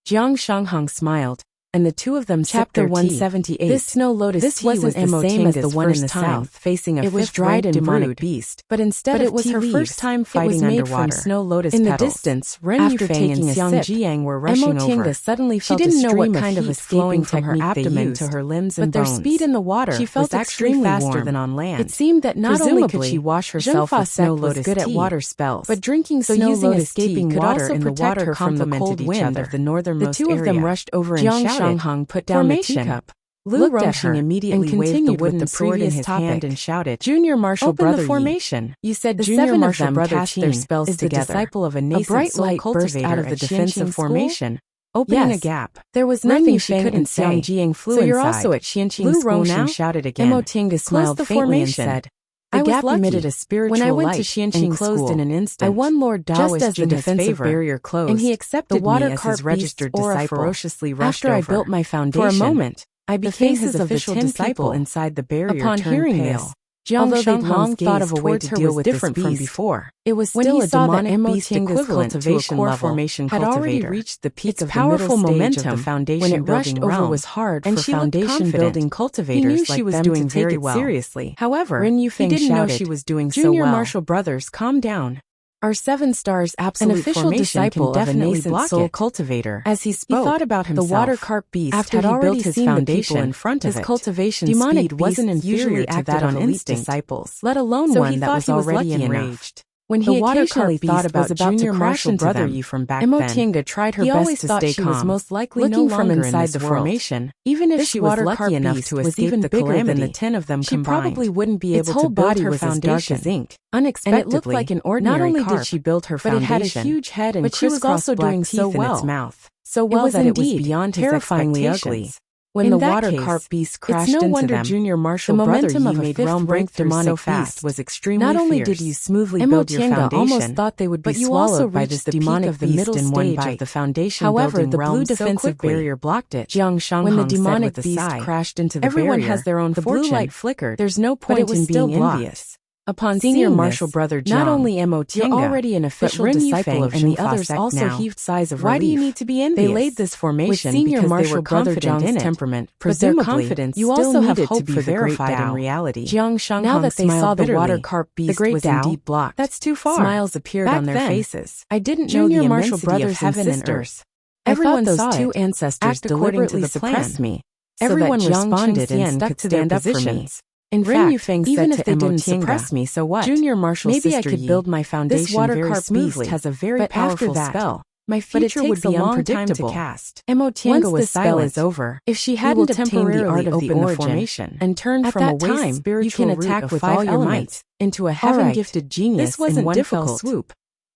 Jiang Shanghang smiled, and the 2 of them Chapter 178. This Snow Lotus tea wasn't the same as the one in the south, facing a fifth dried and demonic beast, but instead it was her first time fighting underwater. Snow Lotus in the distance, Ren Yufeng and Xiang Jiang were rushing over. Suddenly felt she didn't know what kind of flowing from her abdomen to her limbs and bones. But their speed in the water she felt extremely faster than on land. It seemed that not only could she wash herself with Snow Lotus good at water spells, but drinking Snow Lotus tea could also protect her from the cold wind of the northernmost area. The 2 of them rushed over and shouted. Shanghang put down the teacup, Lu Rongxing immediately continued with the sword in his hand and shouted, Junior Marshal Brother formation. You said the Junior Marshal Brother cast their spells is together. The disciple of a nascent bright light burst out of the defensive formation, opening a gap. There was nothing she couldn't say. Jiang flew so you're also at Xianqing school now? Shouted again. Emotinga smiled faintly and said, the gap emitted a spiritual light. When I went to Xianqing closed in an instant. I won Lord Daoist just as the defensive barrier closed, and he accepted the water me as his registered disciple. Ferociously rushed after over. I built my foundation, for a moment, I became his official disciple inside the barrier. Upon hearing this, Although they'd long thought of a way to deal with different from before, it was still a demonic beast equivalent to a core formation had already reached the peak of powerful momentum of the foundation when it rushed over was hard and for foundation building cultivators. He knew she was doing very well. Seriously. However, he didn't know she was doing so well. Junior Martial Brothers, calm down. Our 7 stars absolute an official disciple of a nascent soul cultivator. As he spoke, he thought about himself. The water carp beast after had already built his foundation in front of his cultivation demonic speed wasn't inferior to that on instinct disciples, let alone so one that was already enraged. When he occasionally thought about Junior Martial Brother Yi from back then, tried her best to stay calm. Was most likely looking no from inside the formation, even if she was lucky enough to escape the calamity than the 10 of them combined. She probably wouldn't be able to build her foundation as ink. Unexpectedly, and it looked like an ordinary not only did she build her foundation, but it had a huge head and she was also doing so well in its mouth, so well that it was beyond his terrifyingly ugly. When the water carp beast crashed into them, Junior Martial the momentum of a realm breakthrough so fast was extremely fierce. Not only did you smoothly build your foundation, almost thought they would be swallowed by this demonic beast in one bite of the foundation. However, the blue defensive barrier blocked it. When the demonic beast crashed into the barrier, everyone has their own fortune. The blue light flickered. There's no point in being envious. Upon Senior Martial Brother Jiang, not only Mo Tiange, already an official disciple of and the others also heaved sighs of relief. Why do you need to be envious? They laid this formation with Senior Martial Brother Jiang's temperament, presumably you also have hope for the verified in reality. Now that they saw the water carp beast was indeed blocked, that's too far. Smiles appeared on their faces. I didn't know the immensity of heaven and earth. Everyone those 2 ancestors deliberately suppressed me. Everyone responded and stuck to their positions. In fact, even if they didn't suppress me, so what? Junior Martial maybe I could build my foundation this water very smoothly. Has a very powerful spell. My future would be unpredictable. Once the spell is over, if she hadn't obtained the art of the origin and turned from a waste spiritual you can attack with all your might into a heaven-gifted genius in one fell swoop.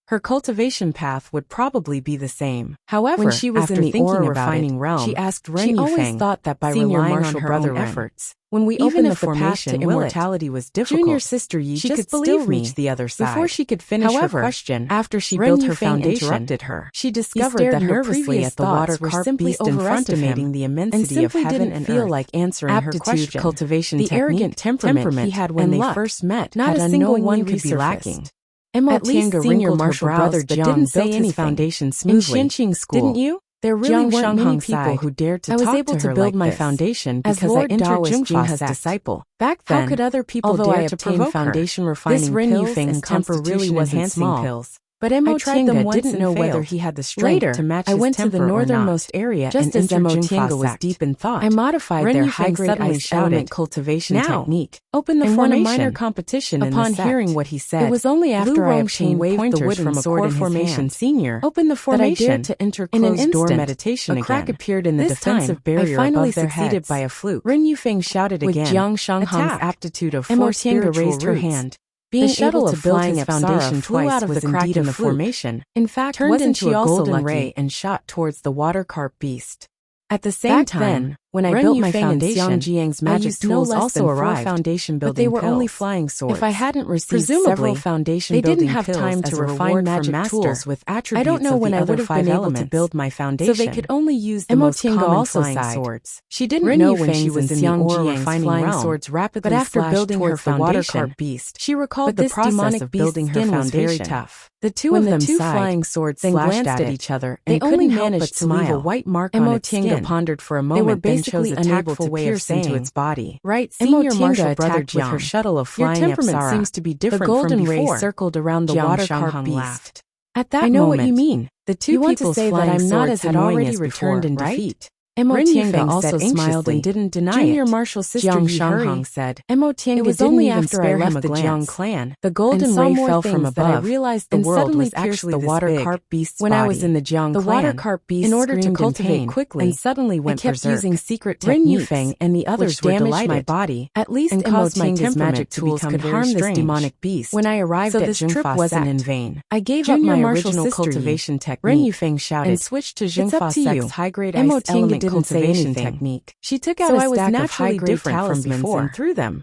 Her cultivation path would probably be the same. However, when she was in the aura refining realm, she asked Ren Yufeng, always thought that by relying on her own efforts, when we opened the formation, immortality was difficult. Junior sister Yi she could still reach the other side. Before she could finish her question, after she built her foundation, interrupted her. She discovered that her previous thoughts were simply overestimating the immensity of heaven and feel like answering her question. Cultivation the arrogant temperament he had when they first met, not a single one could be lacking. At least Senior Martial Brother Jiang built his foundation smoothly. In Xinqing School, didn't you? There really weren't many people who dared to talk to her like this. I was able to build my foundation because I entered Jingfa's disciple. Back then, how could other people dare to obtain foundation refining pills and temper really wasn't small. Pills. But Mo Tiange didn't know whether he had the strength to match his temper or not. I went to the northernmost area just as Mo Tiange was deep in thought. I modified their high-grade ice element cultivation technique. Open the formation. Won a minor competition upon hearing what he said. It was only after I obtained pointers from a core formation senior open the formation that I dared to enter closed door meditation again. A crack appeared in the defensive barrier above their heads. Succeeded by a fluke. Ren Yufeng shouted again. With Jiang Shanghang's aptitude of force spiritual raised her hand. Being the shuttle of flying foundation flew out of the crack in the formation. In fact, turned into a golden ray and shot towards the water carp beast. At the same time, when I built my foundation, Jiang's magic tools also arrived, foundation building but they were pills. Only flying swords. If I hadn't received several foundation building pills, they didn't have time to refine magic tools with attributes. I don't know when I would have been able to build my foundation, so they could only use the most common flying swords. She didn't know when she was in the aura refining flying swords rapidly, but after building her foundation, beast, she recalled the process of building her foundation. Very tough. The two of them flying swords then glanced at each other, and they only managed to leave a white mark on its skin. Pondered for a moment, then chose a tactful way of saying into its body. Right, Senior Martial Brother Jiang, with her shuttle of flying your temperament seems to be different. The golden ray circled around the water carp beast. At that moment, I know what you mean. The two people say that I'm not as annoying as returned in defeat. Mo Tiange also smiled and didn't deny it. Junior Martial sister Jiang Shanghang said, Mo Tiange it was only after I left the Jiang clan. The golden ray fell from above. I realized the world was actually the water carp beast's body. When I was in the Jiang clan, the water carp beast in order to cultivate quickly and suddenly went berserk. Using secret techniques. Ren Yufeng and the others damaged my body, at least and caused my magic tools could harm this demonic beast. When I arrived at Jingfa, trip wasn't in vain. I gave up my original cultivation technique. Ren Yufeng shouted and switched to Jingfa Sect's high-grade ice element cultivation technique. She took out a stack of high-grade talismans and threw them.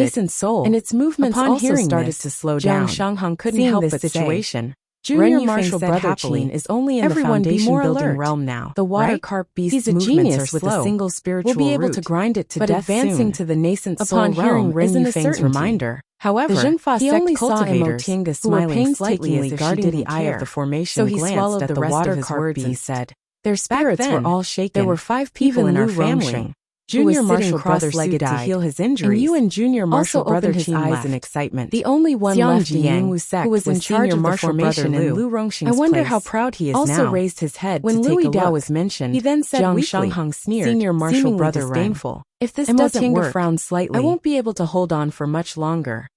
nascent soul, and its movements Upon also hearing started this, to slow Jiang down. Shangheng couldn't Seeing help this but situation, Junior Ren Marshal Yufeng Brother happily, Qin is only in everyone the be more foundation-building alert. realm now. The water right? carp beast's He's a movements genius are with slow. a single spiritual We'll be able root, to grind it to but death advancing soon. to the nascent Upon soul hearing realm Ren isn't a Yufeng's certainty. reminder, However, the Zhengfa he sect only saw cultivators Emotinga who were smiling painstakingly slightly as if she guarding the didn't eye of care. the formation So he glanced swallowed at the the rest water of his carp words and beast. said, Their spirits then, were all shaken. there were 5 people Even in our Lu family. Rongsheng, Junior who was sitting Marshal Brother Su cross-legged to died, heal his and injuries, you and Junior Marshal also Brother opened his Qin eyes left. in excitement. The only one Xiang left in Jiang, Yingwu sect who was in charge Senior of the Marshal formation Brother in Lu. Lu Rongsheng's I wonder place, how proud he is also now. raised his head When to Louis take a Dao look. was mentioned, He then said Jiang weakly, Shangheng sneered, Senior Marshal seemingly Brother disdainful. If this Emotinga doesn't work, frowned slightly. I won't be able to hold on for much longer.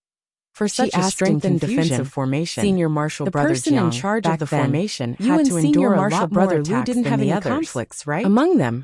For She such a asked in strengthened confusion. defensive formation, Senior Marshal the Brother person in Jiang, charge back of the then, formation you had and to Senior endure a Marshal lot more Brother Lu attacks didn't than have the any others. conflicts, right? Among them,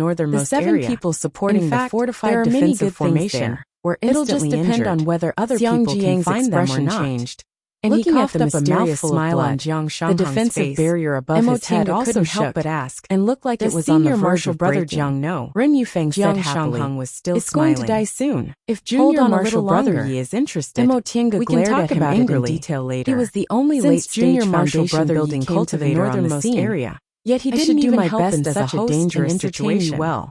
northernmost the area. 7 people supporting In fact, the fortified there are many defensive good things formation there. were It'll just instantly depend injured. on whether other Xiang people can Jiang's find them or expression not. changed, and Looking he at coughed the up a mysterious mouthful smile of on blood. Jiang The Shanghang's defensive face, barrier above his head Emotinga also couldn't help shook but ask, and looked like "Does it was on the senior verge martial of brother breaking?" Jiang know? Ren Yufeng said Jiang happily. Shanghang was still "It's smiling. going to die soon. If Hold Junior on a Marshal little Brother longer. Yi is interested, Emotinga we can glared talk at him about angrily. it in detail later. He was the only Since late-stage Junior Marshal foundation Brother building Yi came to the cultivator on the northernmost scene, area, yet he I didn't should do even my help best in as a such a host dangerous and entertain you situation. well.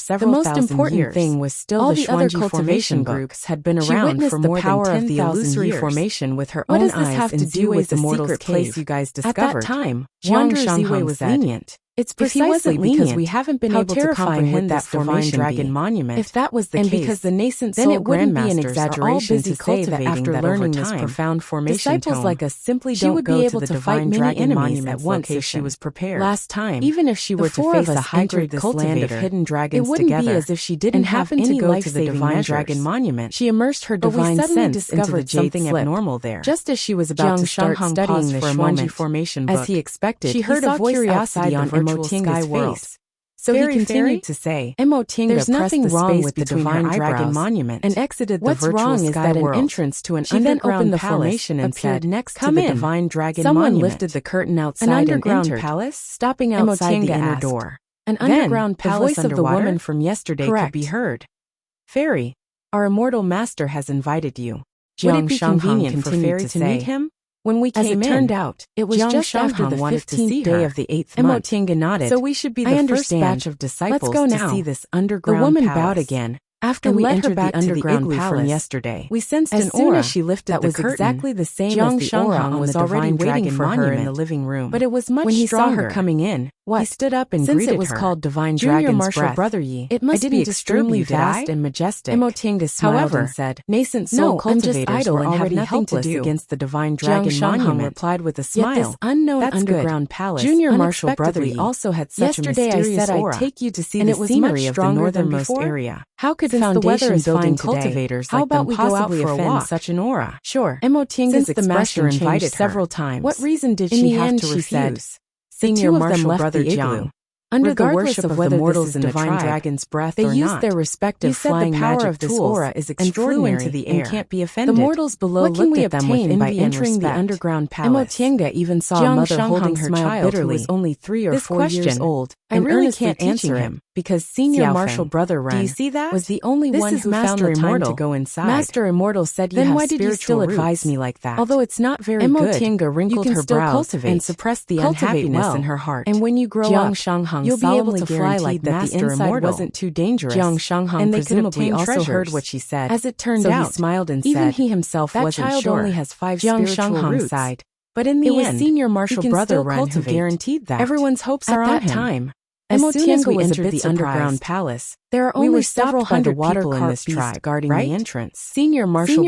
several thousand years. The most important thing was still all the other Shuanji cultivation formation groups books. had been She around witnessed for the more power than of the 10,000 illusory years. formation with her What own does this eyes have in to do with Ziwei's the immortal's secret cave. place you guys discovered? At that time, Wanderer Zhuang Ziwei Shanghang was said, lenient. It's If he precisely wasn't because lenient, we haven't been how able to terrifying comprehend would that this divine formation dragon be? monument? If that was the and case, because the nascent then soul it wouldn't be an grandmasters are all exaggeration busy to say that cultivating after that learning over this time, profound formation disciples tome, like us simply she don't would go be able to the to fight divine many dragon enemies monument at once if location. she was prepared. Last time, Even if she the were to four face of a us entered hybrid this cultivator, land of hidden dragons it wouldn't together, be as if she didn't and have happened any to go to the life-saving divine measures. dragon monument. She immersed her But we divine suddenly sense into the discovered jade something flip. abnormal there. Just as she was about to Jiang start Shanghang studying paused the for a Shuanji moment. formation As book, he expected, she heard he saw a voice curiosity outside on the virtual Emotinga's sky world. face. So he continued to say, there's nothing wrong with the divine dragon monument, and exited the virtual sky world. What's wrong is that an entrance to an underground formation appeared next to the divine dragon monument. Someone lifted the curtain outside and entered, stopping outside the inner door. An underground palace underwater? The voice of the woman from yesterday could be heard. Fairy, our immortal master has invited you. Would it be convenient for Fairy to meet him? When we came in, turned out, it was just after the 15th day of the 8th month. Emotinga nodded. So we should be the first batch of disciples to see this underground palace. The woman bowed again. After we entered the underground palace from yesterday, we sensed an aura as she lifted that was exactly the same as the aura on was already waiting for her in the living room. But it was much stronger. When he saw her coming in, he stood up and greeted her. Since it was called Divine Dragon's Breath, Brother Yi, it must be extremely vast and majestic. Emotinga smiled and said, nascent soul cultivators I'm just idle and have nothing to do against the Divine Dragon Monument. Replied with a smile. Yet this unknown underground palace, Junior Marshal Brother Yi also had such a mysterious aura. I'd take you to see the scenery of the northernmost area. How could foundation building cultivators like them possibly offend such an aura? Sure. Emotinga's expression changed several times. What reason did she have to refuse? Senior Marshal Brother Jiang. Under the worship of whether mortals in the Divine Dragon's Breath or not, they used their respective flying magic tools aura is extraordinary into the air and can't be offended. The mortals below looked at them with envy by entering the underground palace. Emotinga even saw a mother holding her child who was only 3 or 4 years old. I really can't answer him because Senior Marshal Brother Ren, do you see that? Was the only one who found the time to go inside. Master Immortal said you have spiritual roots. Then why did you still advise me like that? Although it's not very good, Emotinga wrinkled her brows and suppressed the unhappiness in her heart. And when you grow up, you'll be able to fly like that. The inside wasn't too dangerous. And they presumably also heard what she said. As it turned out, he smiled and said, even he himself wasn't sure. That child only has 5 spiritual roots. But in the end, Senior Marshal Brother Ren who guaranteed that. Everyone's hopes are on him. As soon as we entered the underground palace, there are only several hundred water in this tribe guarding the entrance. Senior Marshal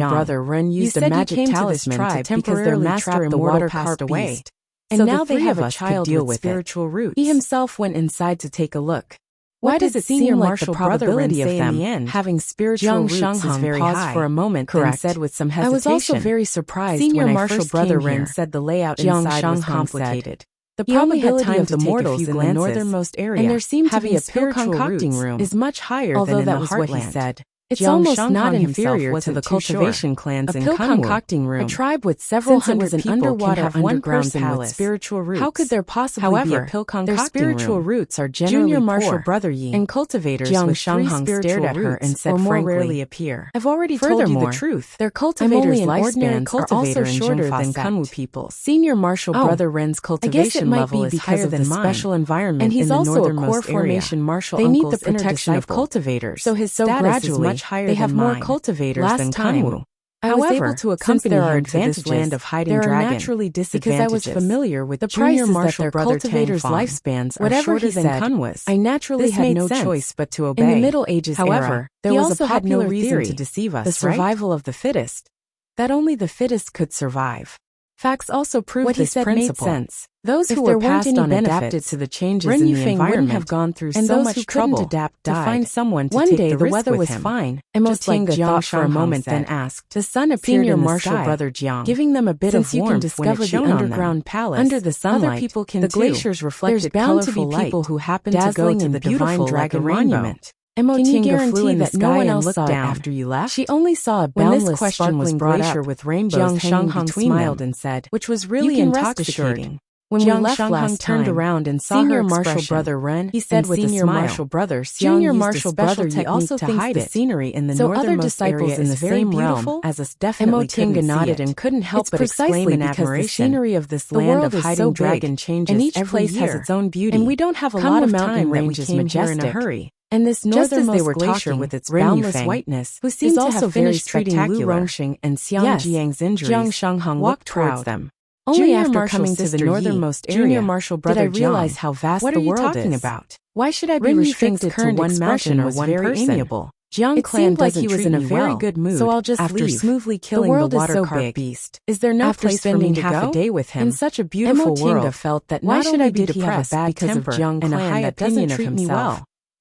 Brother Ren used a magic talisman to temporarily trap the water passed away. And now they have a child with spiritual roots. He himself went inside to take a look. Why does it seem like the probability of them having spiritual roots is very high? For a moment, then said with some hesitation. I was also very surprised when Marshal Brother Ren said the layout inside was complicated. The probability of the mortals in the northernmost area and there seemed to be a pill concocting room is much higher than in the heartland. It's almost not inferior to the cultivation clans in Kunwu. A pill concocting room, a tribe with several hundred people underwater can have underground palace with spiritual roots. How could there possibly be a pill concocting room? Their spiritual roots are generally Junior Marshal Brother Yi and cultivators with 3 stared at her and said more rarely appear. I've already told you the truth. Their cultivators' lifespans are also shorter than Kunwu people's. Senior Marshal Brother Ren's cultivation level is higher than mine. Special environment and he's also a core formation martial. They need the protection of cultivators, so his status is much higher. They have more cultivators than Kunwu. I was able to accompany him to this land of hiding dragon because I was familiar with the prices that their cultivators' lifespans are shorter than Kunwu's. I naturally had no choice but to obey. In the Middle Ages era, there was a popular reason to deceive us, the survival of the fittest, that only the fittest could survive. Facts also prove this principle. Made sense. Those who were passed on adapted to the changes in the environment have gone through so much trouble to find someone to take the risk with him. One day the weather was fine. Emotinga thought for a moment, then asked. The sun appeared in the sky, Brother Jiang, giving them a bit of warmth. Since you can discover the underground palace under the sunlight, other people can too. The glaciers reflected colorful light, people who happened to go to the Divine Dragon Monument. Emotinga flew in that no one else saw it after you left? She only saw a boundless sparkling glacier with rainbows hanging between smiled and said, which was really intoxicating. When we left last time, turned around and saw Senior Marshal Brother Ren, he said with Senior Marshal Brother, Junior Marshal Brother, he also thinks the scenery in the northernmost area in the same realm as us definitely Emotinga nodded and couldn't help but exclaim in admiration. The scenery of this land of hiding dragon changes and each place has its own beauty, and we don't have a lot of time that we came here in a hurry. And this northernmost glacier with its boundless whiteness, who seems to have finished treating Lu Rongxing and Xiang Jiang's injuries, Jiang Shanghang walked towards them. Only after coming to the northernmost area, Junior Marshal Brother did I realize how vast the world is. What are you talking about? Why should I be restricted to one mountain or one person? Amiable. Jiang Clan like he was in a very good mood, so I'll just after smoothly killing the water carp beast. Is there no place for me to go? Half a day with him in such a beautiful world, felt that not only did he have a bad temper and a high opinion of himself,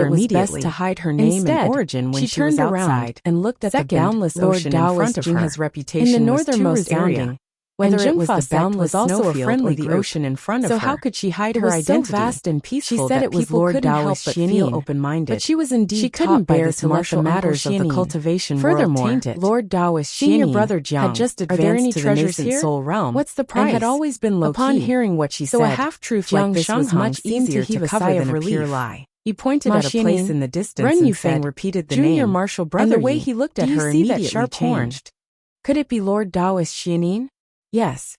her it was immediately. best to hide her name Instead, and origin when she was turned around outside and looked at Second, the boundless Lord ocean in front of her. Dao's reputation In the was too northernmost area, resounding. whether And it was the Jungfa boundless was also a snowfield friendly or the group. ocean in front of So her. how could she hide It her was identity? so vast and peaceful She said that it was people Lord couldn't help Dao's but Xiaoning, feel open-minded. but she was indeed She taught couldn't by bear this to let the martial matters uncle of the Xiaoning. cultivation Furthermore, world taint it. Lord Dao's Senior Xiaoning brother Jiang had just are there advanced any to the treasures nascent here? soul realm. What's the price? And had always been low-key. Upon hearing what she So a said, half-truth Jiang like this was Shanghang much seemed easier to heave to a cover sigh than of a pure relief. lie. He pointed Ma at a place Xiaoning, in the distance Ren and Yufeng said, repeated the Junior name, Marshal and Brother the way Yi. he looked at Do you her see that immediately sharp horn? changed. Could it be Lord Dao's Xiaoning? Yes.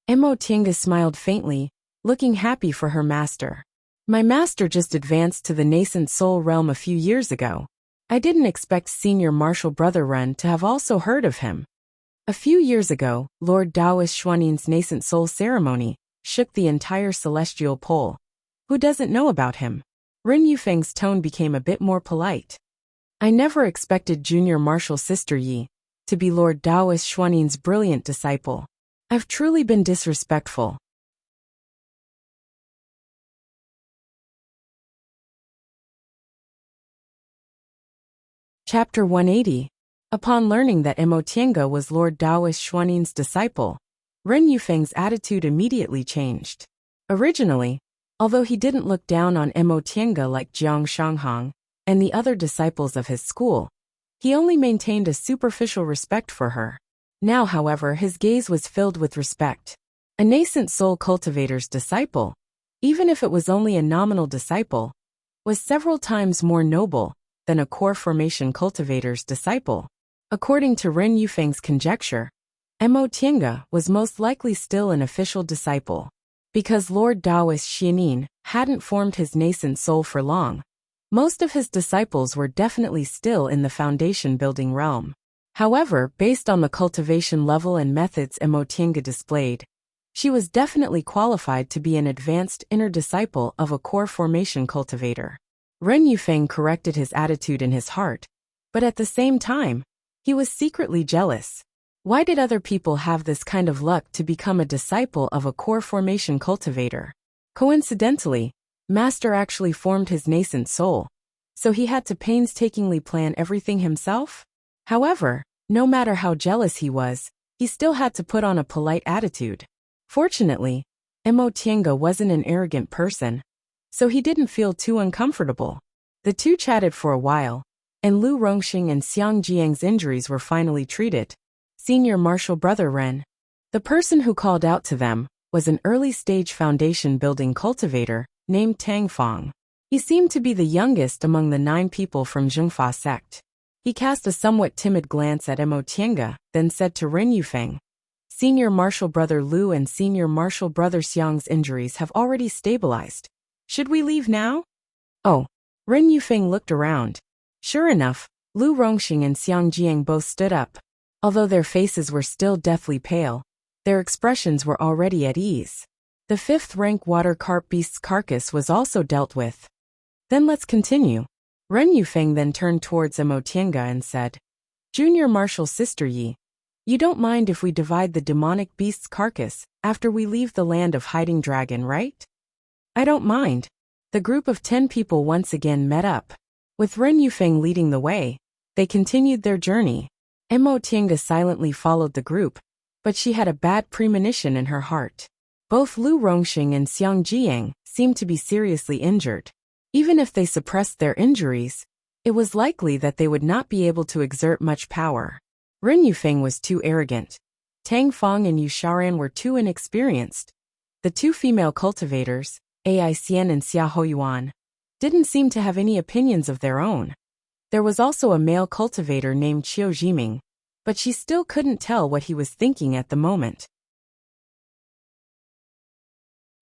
Mo Tinga smiled faintly, looking happy for her master. My master just advanced to the nascent soul realm a few years ago. I didn't expect Senior Marshal Brother Ren to have also heard of him. A few years ago, Lord Daoist Xuanin's nascent soul ceremony shook the entire celestial pole. Who doesn't know about him? Ren Yufeng's tone became a bit more polite. I never expected Junior Marshal Sister Yi to be Lord Daoist Xuanin's brilliant disciple. I've truly been disrespectful. Chapter 180. Upon learning that Mo Tiange was Lord Daoist Xuanin's disciple, Ren Yufeng's attitude immediately changed. Originally, although he didn't look down on Mo Tiange like Jiang Shanghang and the other disciples of his school, he only maintained a superficial respect for her. Now, however, his gaze was filled with respect. A nascent soul cultivator's disciple, even if it was only a nominal disciple, was several times more noble than a core formation cultivator's disciple. According to Ren Yufeng's conjecture, Mo Tiange was most likely still an official disciple. Because Lord Daoist Xuanin hadn't formed his nascent soul for long, most of his disciples were definitely still in the foundation-building realm. However, based on the cultivation level and methods Mo Tiange displayed, she was definitely qualified to be an advanced inner disciple of a core formation cultivator. Ren Yufeng corrected his attitude in his heart, but at the same time, he was secretly jealous. Why did other people have this kind of luck to become a disciple of a core formation cultivator? Coincidentally, Master actually formed his nascent soul, so he had to painstakingly plan everything himself? However, no matter how jealous he was, he still had to put on a polite attitude. Fortunately, Mo Tiange wasn't an arrogant person, so he didn't feel too uncomfortable. The two chatted for a while, and Lu Rongxing and Xiang Jiang's injuries were finally treated. Senior Marshal Brother Ren, the person who called out to them, was an early-stage foundation-building cultivator named Tang Fong. He seemed to be the youngest among the 9 people from Zhengfa sect. He cast a somewhat timid glance at Mo Tiange, then said to Ren Yufeng, Senior Marshal Brother Lu and Senior Marshal Brother Xiang's injuries have already stabilized. Should we leave now? Oh. Ren Yufeng looked around. Sure enough, Lu Rongxing and Xiang Jiang both stood up. Although their faces were still deathly pale, their expressions were already at ease. The 5th-rank water carp beast's carcass was also dealt with. Then let's continue. Ren Yufeng then turned towards Mo Tiange and said, Junior Marshal Sister Yi, you don't mind if we divide the demonic beast's carcass after we leave the land of Hiding Dragon, right? I don't mind. The group of 10 people once again met up. With Ren Yufeng leading the way, they continued their journey. Mo Tiange silently followed the group, but she had a bad premonition in her heart. Both Lu Rongxing and Xiang Jiang seemed to be seriously injured. Even if they suppressed their injuries, it was likely that they would not be able to exert much power. Ren Yufeng was too arrogant. Tang Fong and Yu Shaoran were too inexperienced. The 2 female cultivators, Ai Xian and Xia Hoyuan, didn't seem to have any opinions of their own. There was also a male cultivator named Qiu Jiming, but she still couldn't tell what he was thinking at the moment.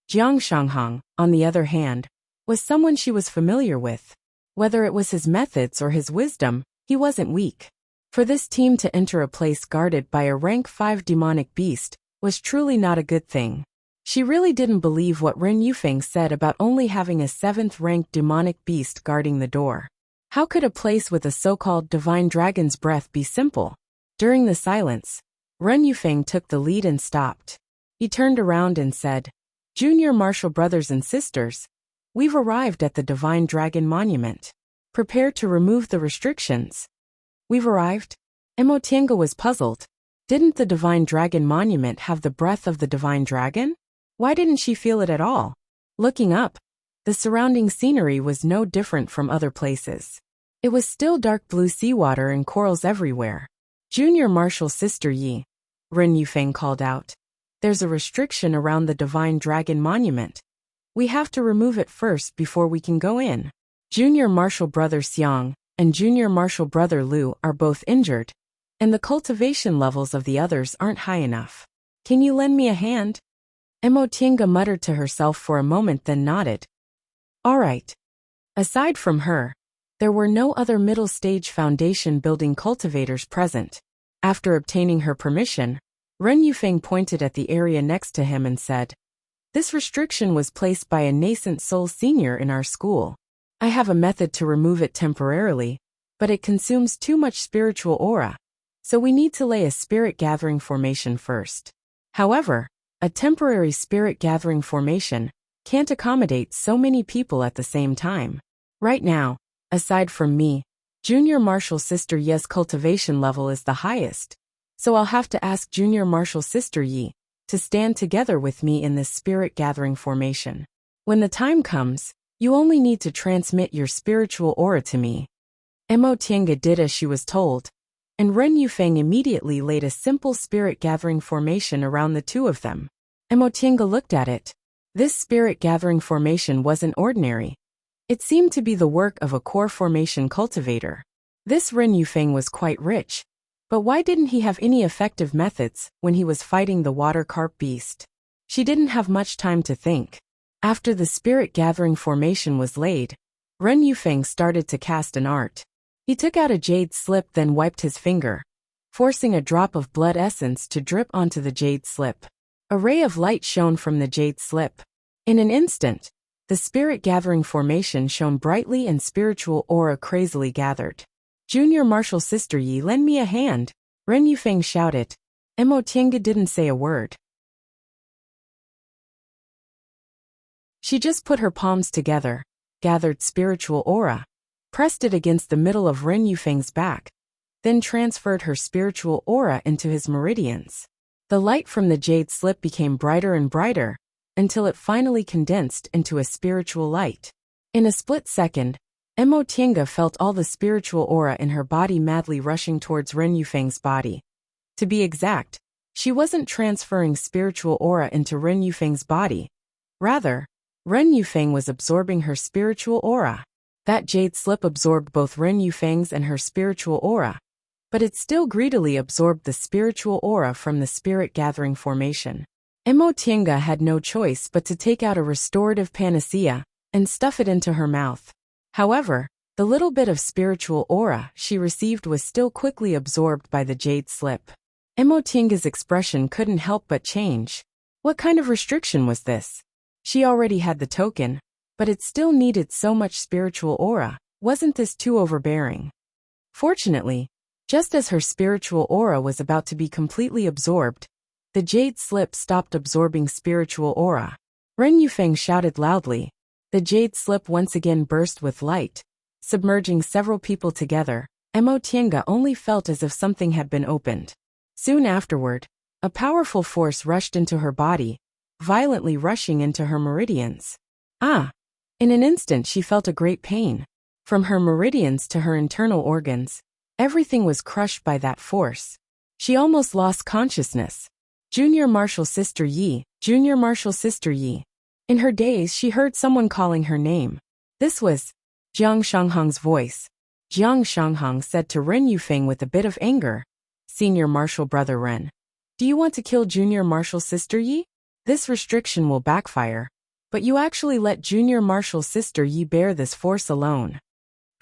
Jiang Shanghang, on the other hand, was someone she was familiar with. Whether it was his methods or his wisdom, he wasn't weak. For this team to enter a place guarded by a rank 5 demonic beast was truly not a good thing. She really didn't believe what Ren Yufeng said about only having a 7th-ranked demonic beast guarding the door. How could a place with a so-called divine dragon's breath be simple? During the silence, Ren Yufeng took the lead and stopped. He turned around and said, Junior Marshal brothers and sisters, we've arrived at the Divine Dragon Monument. Prepare to remove the restrictions. We've arrived? Mo Tiange was puzzled. Didn't the Divine Dragon Monument have the breath of the Divine Dragon? Why didn't she feel it at all? Looking up, the surrounding scenery was no different from other places. It was still dark blue seawater and corals everywhere. Junior Marshal Sister Yi, Ren Yufeng called out. There's a restriction around the Divine Dragon Monument. We have to remove it first before we can go in. Junior Marshal Brother Xiang and Junior Marshal Brother Lu are both injured, and the cultivation levels of the others aren't high enough. Can you lend me a hand? Mo Tiange muttered to herself for a moment then nodded. All right. Aside from her, There were no other middle-stage foundation-building cultivators present. After obtaining her permission, Ren Yufeng pointed at the area next to him and said, "This restriction was placed by a nascent soul senior in our school. I have a method to remove it temporarily, but it consumes too much spiritual aura, so we need to lay a spirit gathering formation first. However, a temporary spirit gathering formation can't accommodate so many people at the same time. Right now, aside from me, Junior Martial Sister Ye's cultivation level is the highest, so I'll have to ask Junior Martial Sister Yi to stand together with me in this spirit gathering formation. When the time comes, you only need to transmit your spiritual aura to me." Mo Tiange did as she was told, and Ren Yufeng immediately laid a simple spirit gathering formation around the two of them. Mo Tiange looked at it. This spirit gathering formation wasn't ordinary. It seemed to be the work of a core formation cultivator. This Ren Yufeng was quite rich, but why didn't he have any effective methods when he was fighting the water carp beast? She didn't have much time to think. After the spirit gathering formation was laid, Ren Yufeng started to cast an art. He took out a jade slip, then wiped his finger, forcing a drop of blood essence to drip onto the jade slip. A ray of light shone from the jade slip. In an instant, the spirit gathering formation shone brightly and spiritual aura crazily gathered. "Junior Martial Sister Yi, lend me a hand," Ren Yufeng shouted. Mo Tiange didn't say a word. She just put her palms together, gathered spiritual aura, pressed it against the middle of Ren Yufeng's back, then transferred her spiritual aura into his meridians. The light from the jade slip became brighter and brighter, until it finally condensed into a spiritual light. In a split second, Mo Tiange felt all the spiritual aura in her body madly rushing towards Ren Yufeng's body. To be exact, she wasn't transferring spiritual aura into Ren Yufeng's body. Rather, Ren Yufeng was absorbing her spiritual aura. That jade slip absorbed both Ren Yufeng's and her spiritual aura, but it still greedily absorbed the spiritual aura from the spirit gathering formation. Mo Tiange had no choice but to take out a restorative panacea and stuff it into her mouth. However, the little bit of spiritual aura she received was still quickly absorbed by the jade slip. Mo Tiange's expression couldn't help but change. What kind of restriction was this? She already had the token, but it still needed so much spiritual aura. Wasn't this too overbearing? Fortunately, just as her spiritual aura was about to be completely absorbed, the jade slip stopped absorbing spiritual aura. Ren Yufeng shouted loudly. The jade slip once again burst with light, submerging several people together. Mo Tiange only felt as if something had been opened. Soon afterward, a powerful force rushed into her body, violently rushing into her meridians. In an instant she felt a great pain. From her meridians to her internal organs, everything was crushed by that force. She almost lost consciousness. Junior Martial Sister Yi, Junior Martial Sister Yi. In her daze she heard someone calling her name. This was Jiang Shanghang's voice. Jiang Shanghang said to Ren Yufeng with a bit of anger, "Senior Martial Brother Ren, do you want to kill Junior Martial Sister Yi? This restriction will backfire, but you actually let Junior Martial Sister Yi bear this force alone."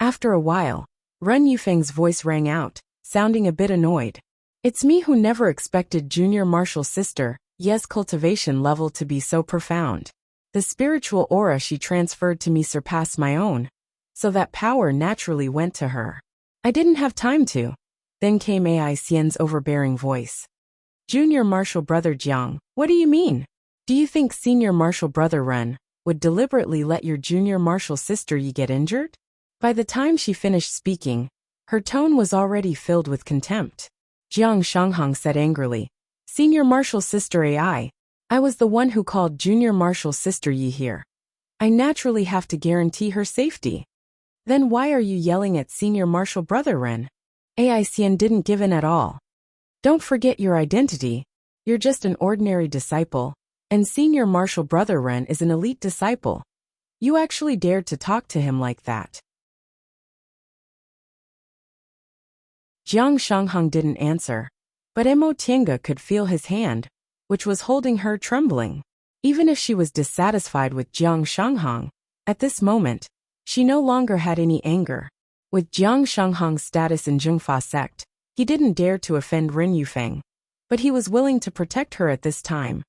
After a while, Ren Yufeng's voice rang out, sounding a bit annoyed. "It's me who never expected Junior Martial Sister Yi's cultivation level to be so profound. The spiritual aura she transferred to me surpassed my own, so that power naturally went to her. I didn't have time to." Then came Ai Xian's overbearing voice. "Junior Martial Brother Jiang, what do you mean? Do you think Senior Martial Brother Ren would deliberately let your Junior Martial Sister Yi get injured?" By the time she finished speaking, her tone was already filled with contempt. Jiang Shanghang said angrily, "Senior Martial Sister Ai, I was the one who called Junior Martial Sister Yi here. I naturally have to guarantee her safety. Then why are you yelling at Senior Martial Brother Ren?" Ai Xian didn't give in at all. "Don't forget your identity. You're just an ordinary disciple, and Senior Martial Brother Ren is an elite disciple. You actually dared to talk to him like that." Jiang Shanghang didn't answer, but Mo Tiange could feel his hand, which was holding her, trembling. Even if she was dissatisfied with Jiang Shanghang, at this moment, she no longer had any anger. With Jiang Shanghang's status in Zhengfa sect, he didn't dare to offend Ren Yufeng, but he was willing to protect her at this time.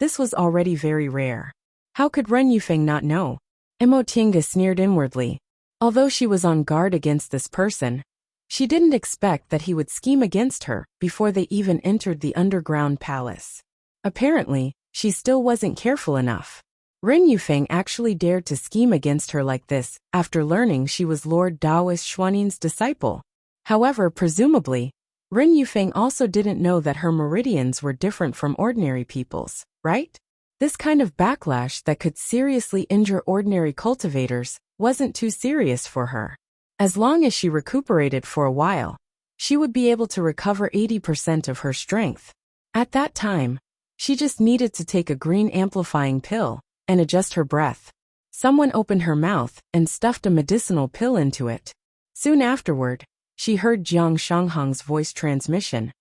This was already very rare. How could Ren Yufeng not know? Mo Tiange sneered inwardly. Although she was on guard against this person, she didn't expect that he would scheme against her before they even entered the underground palace. Apparently, she still wasn't careful enough. Ren Yufeng actually dared to scheme against her like this after learning she was Lord Daoist Xuanin's disciple. However, presumably, Ren Yufeng also didn't know that her meridians were different from ordinary people's, right? This kind of backlash that could seriously injure ordinary cultivators wasn't too serious for her. As long as she recuperated for a while, she would be able to recover 80% of her strength. At that time, she just needed to take a green amplifying pill and adjust her breath. Someone opened her mouth and stuffed a medicinal pill into it. Soon afterward, she heard Jiang Shanghang's voice transmission.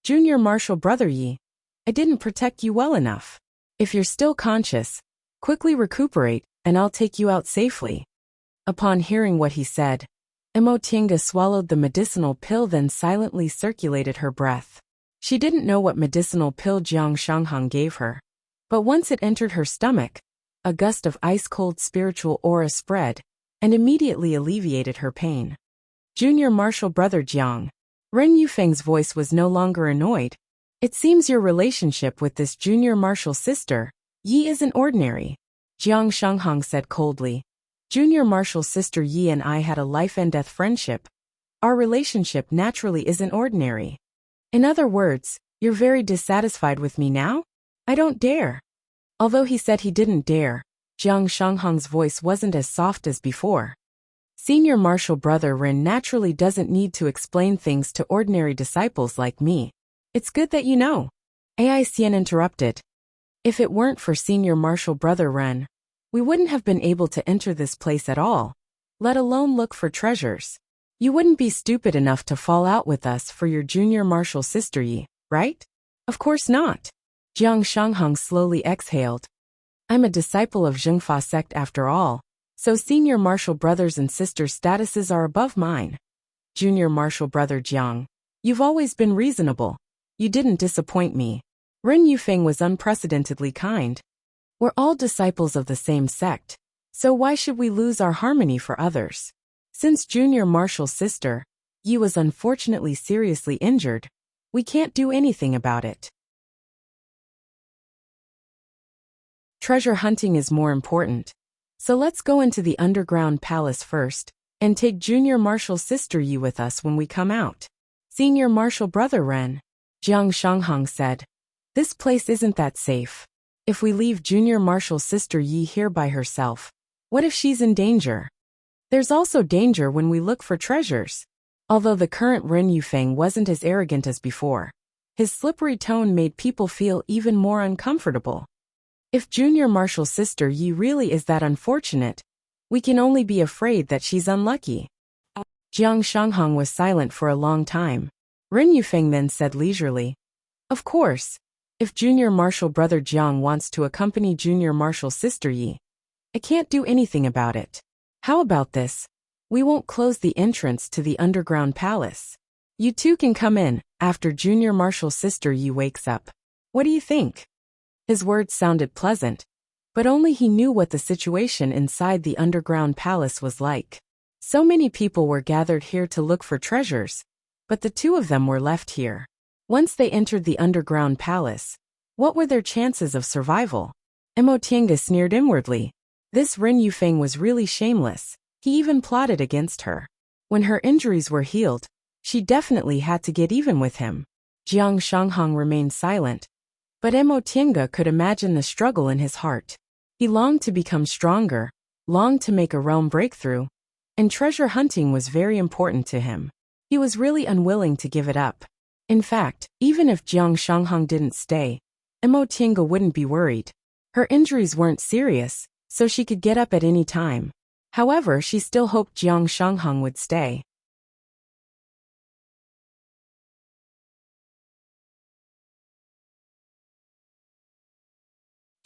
Junior Marshal Brother Yi, I didn't protect you well enough. If you're still conscious, quickly recuperate and I'll take you out safely. Upon hearing what he said, Mo Tiange swallowed the medicinal pill, then silently circulated her breath. She didn't know what medicinal pill Jiang Shanghang gave her, but once it entered her stomach, a gust of ice-cold spiritual aura spread and immediately alleviated her pain. Junior Marshal Brother Jiang. Ren Yufeng's voice was no longer annoyed. It seems your relationship with this junior marshal sister, Yi, isn't ordinary. Jiang Shanghang said coldly. Junior marshal sister Yi and I had a life-and-death friendship. Our relationship naturally isn't ordinary. In other words, you're very dissatisfied with me now? I don't dare. Although he said he didn't dare, Jiang Shanghang's voice wasn't as soft as before. Senior Marshal Brother Ren naturally doesn't need to explain things to ordinary disciples like me. It's good that you know. Ai Xian interrupted. If it weren't for Senior Marshal Brother Ren, we wouldn't have been able to enter this place at all, let alone look for treasures. You wouldn't be stupid enough to fall out with us for your junior marshal sister Yi, right? Of course not. Jiang Shanghang slowly exhaled. I'm a disciple of Zhengfa sect after all, so Senior Marshal brothers and sisters' statuses are above mine. Junior Marshal Brother Jiang, you've always been reasonable. You didn't disappoint me. Ren Yufeng was unprecedentedly kind. We're all disciples of the same sect, so why should we lose our harmony for others? Since Junior Marshal's sister, Yi, was unfortunately seriously injured, we can't do anything about it. Treasure hunting is more important, so let's go into the underground palace first, and take Junior Marshal's sister Yi with us when we come out. Senior Marshal Brother Ren, Jiang Shanghang said. This place isn't that safe. If we leave Junior Marshal's sister Yi here by herself, what if she's in danger? There's also danger when we look for treasures. Although the current Ren Yufeng wasn't as arrogant as before, his slippery tone made people feel even more uncomfortable. If Junior Marshal's sister Yi really is that unfortunate, we can only be afraid that she's unlucky. Jiang Shanghang was silent for a long time. Ren Yufeng then said leisurely, Of course, if Junior Marshal Brother Jiang wants to accompany Junior Marshal's sister Yi, I can't do anything about it. How about this? We won't close the entrance to the underground palace. You two can come in after Junior Marshal's sister Yi wakes up. What do you think? His words sounded pleasant, but only he knew what the situation inside the underground palace was like. So many people were gathered here to look for treasures, but the two of them were left here. Once they entered the underground palace, what were their chances of survival? Mo Tiange sneered inwardly. This Ren Yufeng was really shameless. He even plotted against her. When her injuries were healed, she definitely had to get even with him. Jiang Shanghang remained silent, but Mo Tiange could imagine the struggle in his heart. He longed to become stronger, longed to make a realm breakthrough, and treasure hunting was very important to him. He was really unwilling to give it up. In fact, even if Jiang Shanghang didn't stay, Mo Tiange wouldn't be worried. Her injuries weren't serious, so she could get up at any time. However, she still hoped Jiang Shanghang would stay.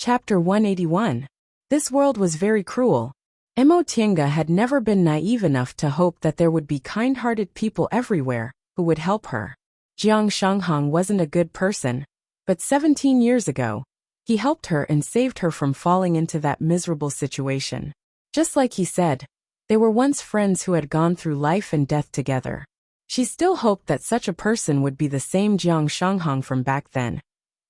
Chapter 181. This world was very cruel. Mo Tiange had never been naive enough to hope that there would be kind-hearted people everywhere who would help her. Jiang Shanghang wasn't a good person, but 17 years ago, he helped her and saved her from falling into that miserable situation. Just like he said, they were once friends who had gone through life and death together. She still hoped that such a person would be the same Jiang Shanghang from back then,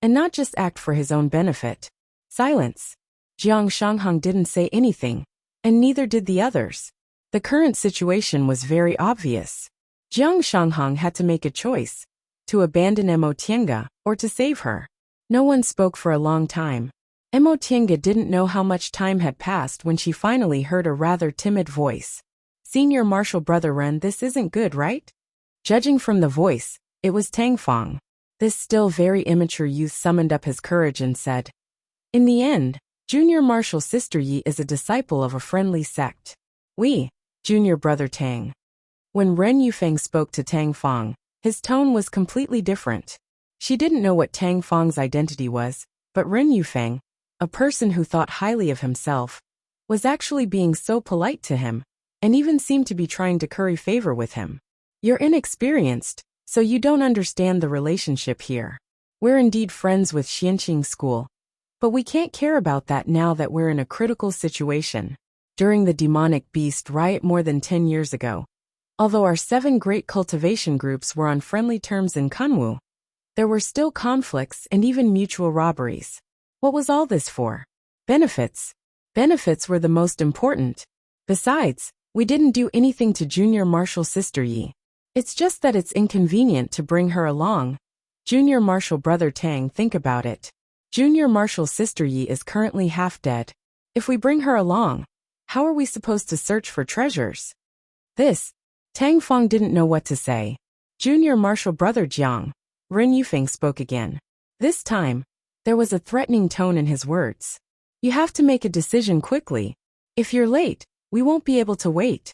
and not just act for his own benefit. Silence. Jiang Shanghang didn't say anything, and neither did the others. The current situation was very obvious. Jiang Shanghang had to make a choice, to abandon Mo Tiange or to save her. No one spoke for a long time. Mo Tiange didn't know how much time had passed when she finally heard a rather timid voice. Senior Marshal Brother Ren, this isn't good, right? Judging from the voice, it was Tang Fong. This still very immature youth summoned up his courage and said, "In the end, Junior Marshal Sister Yi is a disciple of a friendly sect. We, Junior Brother Tang." When Ren Yufeng spoke to Tang Fong, his tone was completely different. She didn't know what Tang Fong's identity was, but Ren Yufeng, a person who thought highly of himself, was actually being so polite to him, and even seemed to be trying to curry favor with him. "You're inexperienced, so you don't understand the relationship here. We're indeed friends with Xianqing School, but we can't care about that now that we're in a critical situation. During the demonic beast riot more than 10 years ago, although our 7 great cultivation groups were on friendly terms in Kunwu, there were still conflicts and even mutual robberies. What was all this for? Benefits. Benefits were the most important. Besides, we didn't do anything to Junior Marshal Sister Yi. It's just that it's inconvenient to bring her along. Junior Marshal Brother Tang, think about it. Junior Marshal Sister Yi is currently half dead. If we bring her along, how are we supposed to search for treasures?" Tang Fong didn't know what to say. "Junior Marshal Brother Jiang," Ren Yufeng spoke again. This time, there was a threatening tone in his words. "You have to make a decision quickly. If you're late, we won't be able to wait."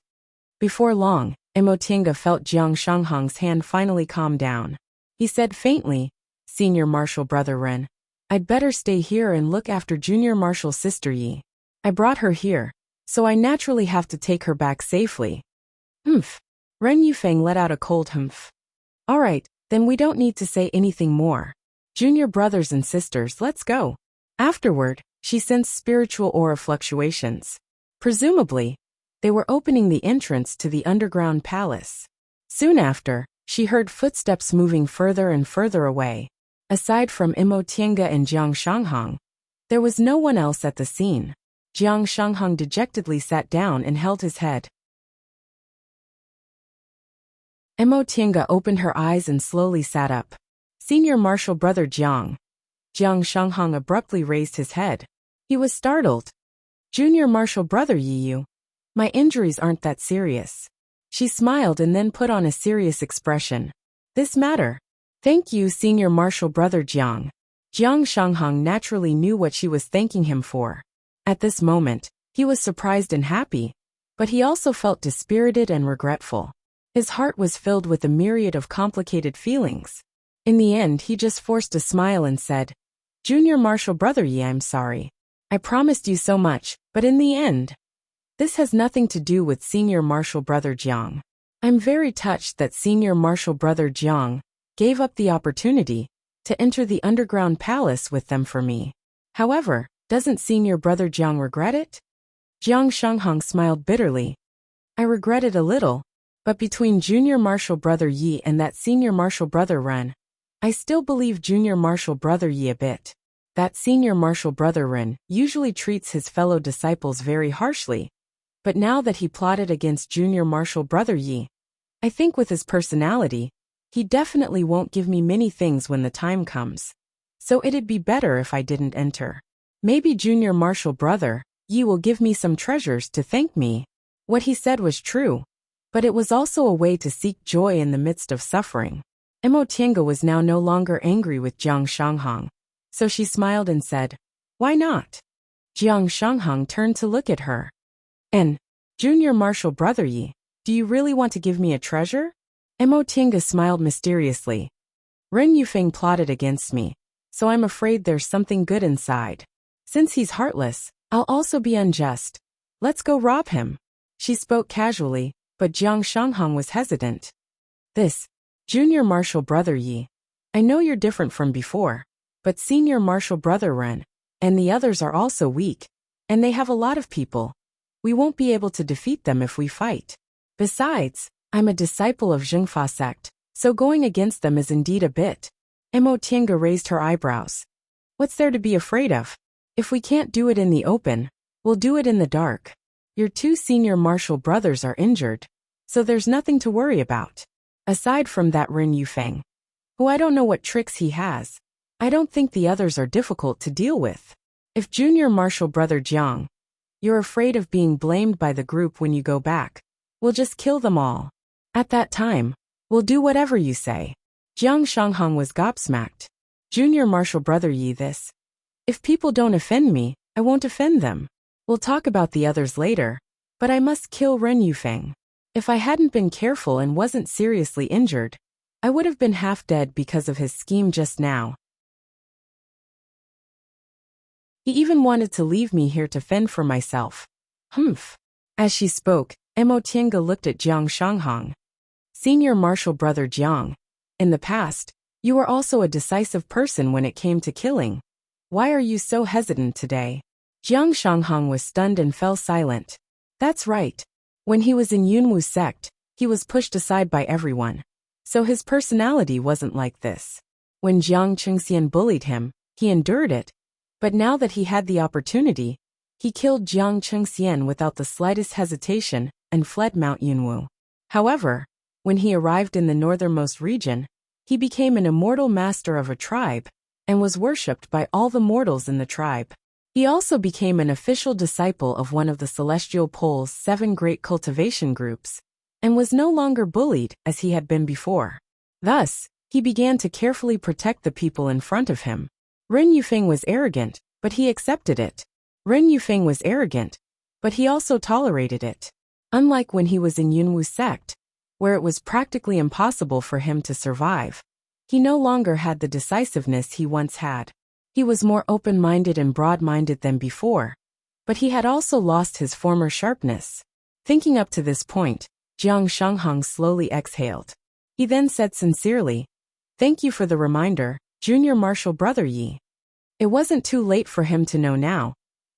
Before long, Mo Tiange felt Jiang Shanghang's hand finally calm down. He said faintly, "Senior Marshal Brother Ren, I'd better stay here and look after Junior Marshal Sister Yi. I brought her here, so I naturally have to take her back safely." "Humph." Ren Yufeng let out a cold humph. "All right, then we don't need to say anything more. Junior brothers and sisters, let's go." Afterward, she sensed spiritual aura fluctuations. Presumably, they were opening the entrance to the underground palace. Soon after, she heard footsteps moving further and further away. Aside from Mo Tiange and Jiang Shanghang, there was no one else at the scene. Jiang Shanghang dejectedly sat down and held his head. Mo Tiange opened her eyes and slowly sat up. "Senior Marshal Brother Jiang." Jiang Shanghang abruptly raised his head. He was startled. "Junior Marshal Brother Yiyu, my injuries aren't that serious." She smiled and then put on a serious expression. "This matter." "Thank you, Senior Marshal Brother Jiang." Jiang Shanghang naturally knew what she was thanking him for. At this moment, he was surprised and happy, but he also felt dispirited and regretful. His heart was filled with a myriad of complicated feelings. In the end, he just forced a smile and said, "Junior Marshal Brother Yi, I'm sorry. I promised you so much, but in the end, this has nothing to do with Senior Marshal Brother Jiang. I'm very touched that Senior Marshal Brother Jiang gave up the opportunity to enter the underground palace with them for me. However, doesn't Senior Brother Jiang regret it?" Jiang Shanghang smiled bitterly. "I regret it a little, but between Junior Marshal Brother Yi and that Senior Marshal Brother Ren, I still believe Junior Marshal Brother Yi a bit. That Senior Marshal Brother Ren usually treats his fellow disciples very harshly, but now that he plotted against Junior Marshal Brother Yi, I think with his personality, he definitely won't give me many things when the time comes. So it'd be better if I didn't enter. Maybe Junior Marshal Brother Yi will give me some treasures to thank me." What he said was true, but it was also a way to seek joy in the midst of suffering. Mo Tiange was now no longer angry with Jiang Shanghang, so she smiled and said, "Why not?" Jiang Shanghang turned to look at her. "And, Junior Marshal Brother Yi, do you really want to give me a treasure?" Mo Tiange smiled mysteriously. "Ren Yufeng plotted against me, so I'm afraid there's something good inside. Since he's heartless, I'll also be unjust. Let's go rob him. She spoke casually, but Jiang Shanghang was hesitant. This, Junior Marshal Brother Yi. I know you're different from before, but Senior Marshal Brother Ren, and the others are also weak, and they have a lot of people. We won't be able to defeat them if we fight. Besides, I'm a disciple of Zhengfa sect, so going against them is indeed a bit. Mo Tiange raised her eyebrows. What's there to be afraid of? If we can't do it in the open, we'll do it in the dark. Your two senior marshal brothers are injured, so there's nothing to worry about. Aside from that Ren Yufeng, who I don't know what tricks he has, I don't think the others are difficult to deal with. If Junior Marshal Brother Jiang, you're afraid of being blamed by the group when you go back, we'll just kill them all. At that time, we'll do whatever you say. Jiang Shanghang was gobsmacked. Junior Marshal Brother Yi, this. If people don't offend me, I won't offend them. We'll talk about the others later, but I must kill Ren Yufeng. If I hadn't been careful and wasn't seriously injured, I would have been half dead because of his scheme just now. He even wanted to leave me here to fend for myself. Humph. As she spoke, Mo Tiange looked at Jiang Shanghang. Senior Marshal Brother Jiang, in the past, you were also a decisive person when it came to killing. Why are you so hesitant today? Jiang Shanghang was stunned and fell silent. That's right. When he was in Yunwu sect, he was pushed aside by everyone. So his personality wasn't like this. When Jiang Chengxian bullied him, he endured it. But now that he had the opportunity, he killed Jiang Chengxian without the slightest hesitation and fled Mount Yunwu. However, when he arrived in the northernmost region, he became an immortal master of a tribe and was worshipped by all the mortals in the tribe. He also became an official disciple of one of the Celestial Pole's 7 great cultivation groups, and was no longer bullied as he had been before. Thus, he began to carefully protect the people in front of him. Ren Yufeng was arrogant, but he accepted it. Ren Yufeng was arrogant, but he also tolerated it. Unlike when he was in Yunwu sect, where it was practically impossible for him to survive, he no longer had the decisiveness he once had. He was more open-minded and broad-minded than before, but he had also lost his former sharpness. Thinking up to this point, Jiang Shanghang slowly exhaled. He then said sincerely, "Thank you for the reminder, Junior Marshal Brother Yi." It wasn't too late for him to know now.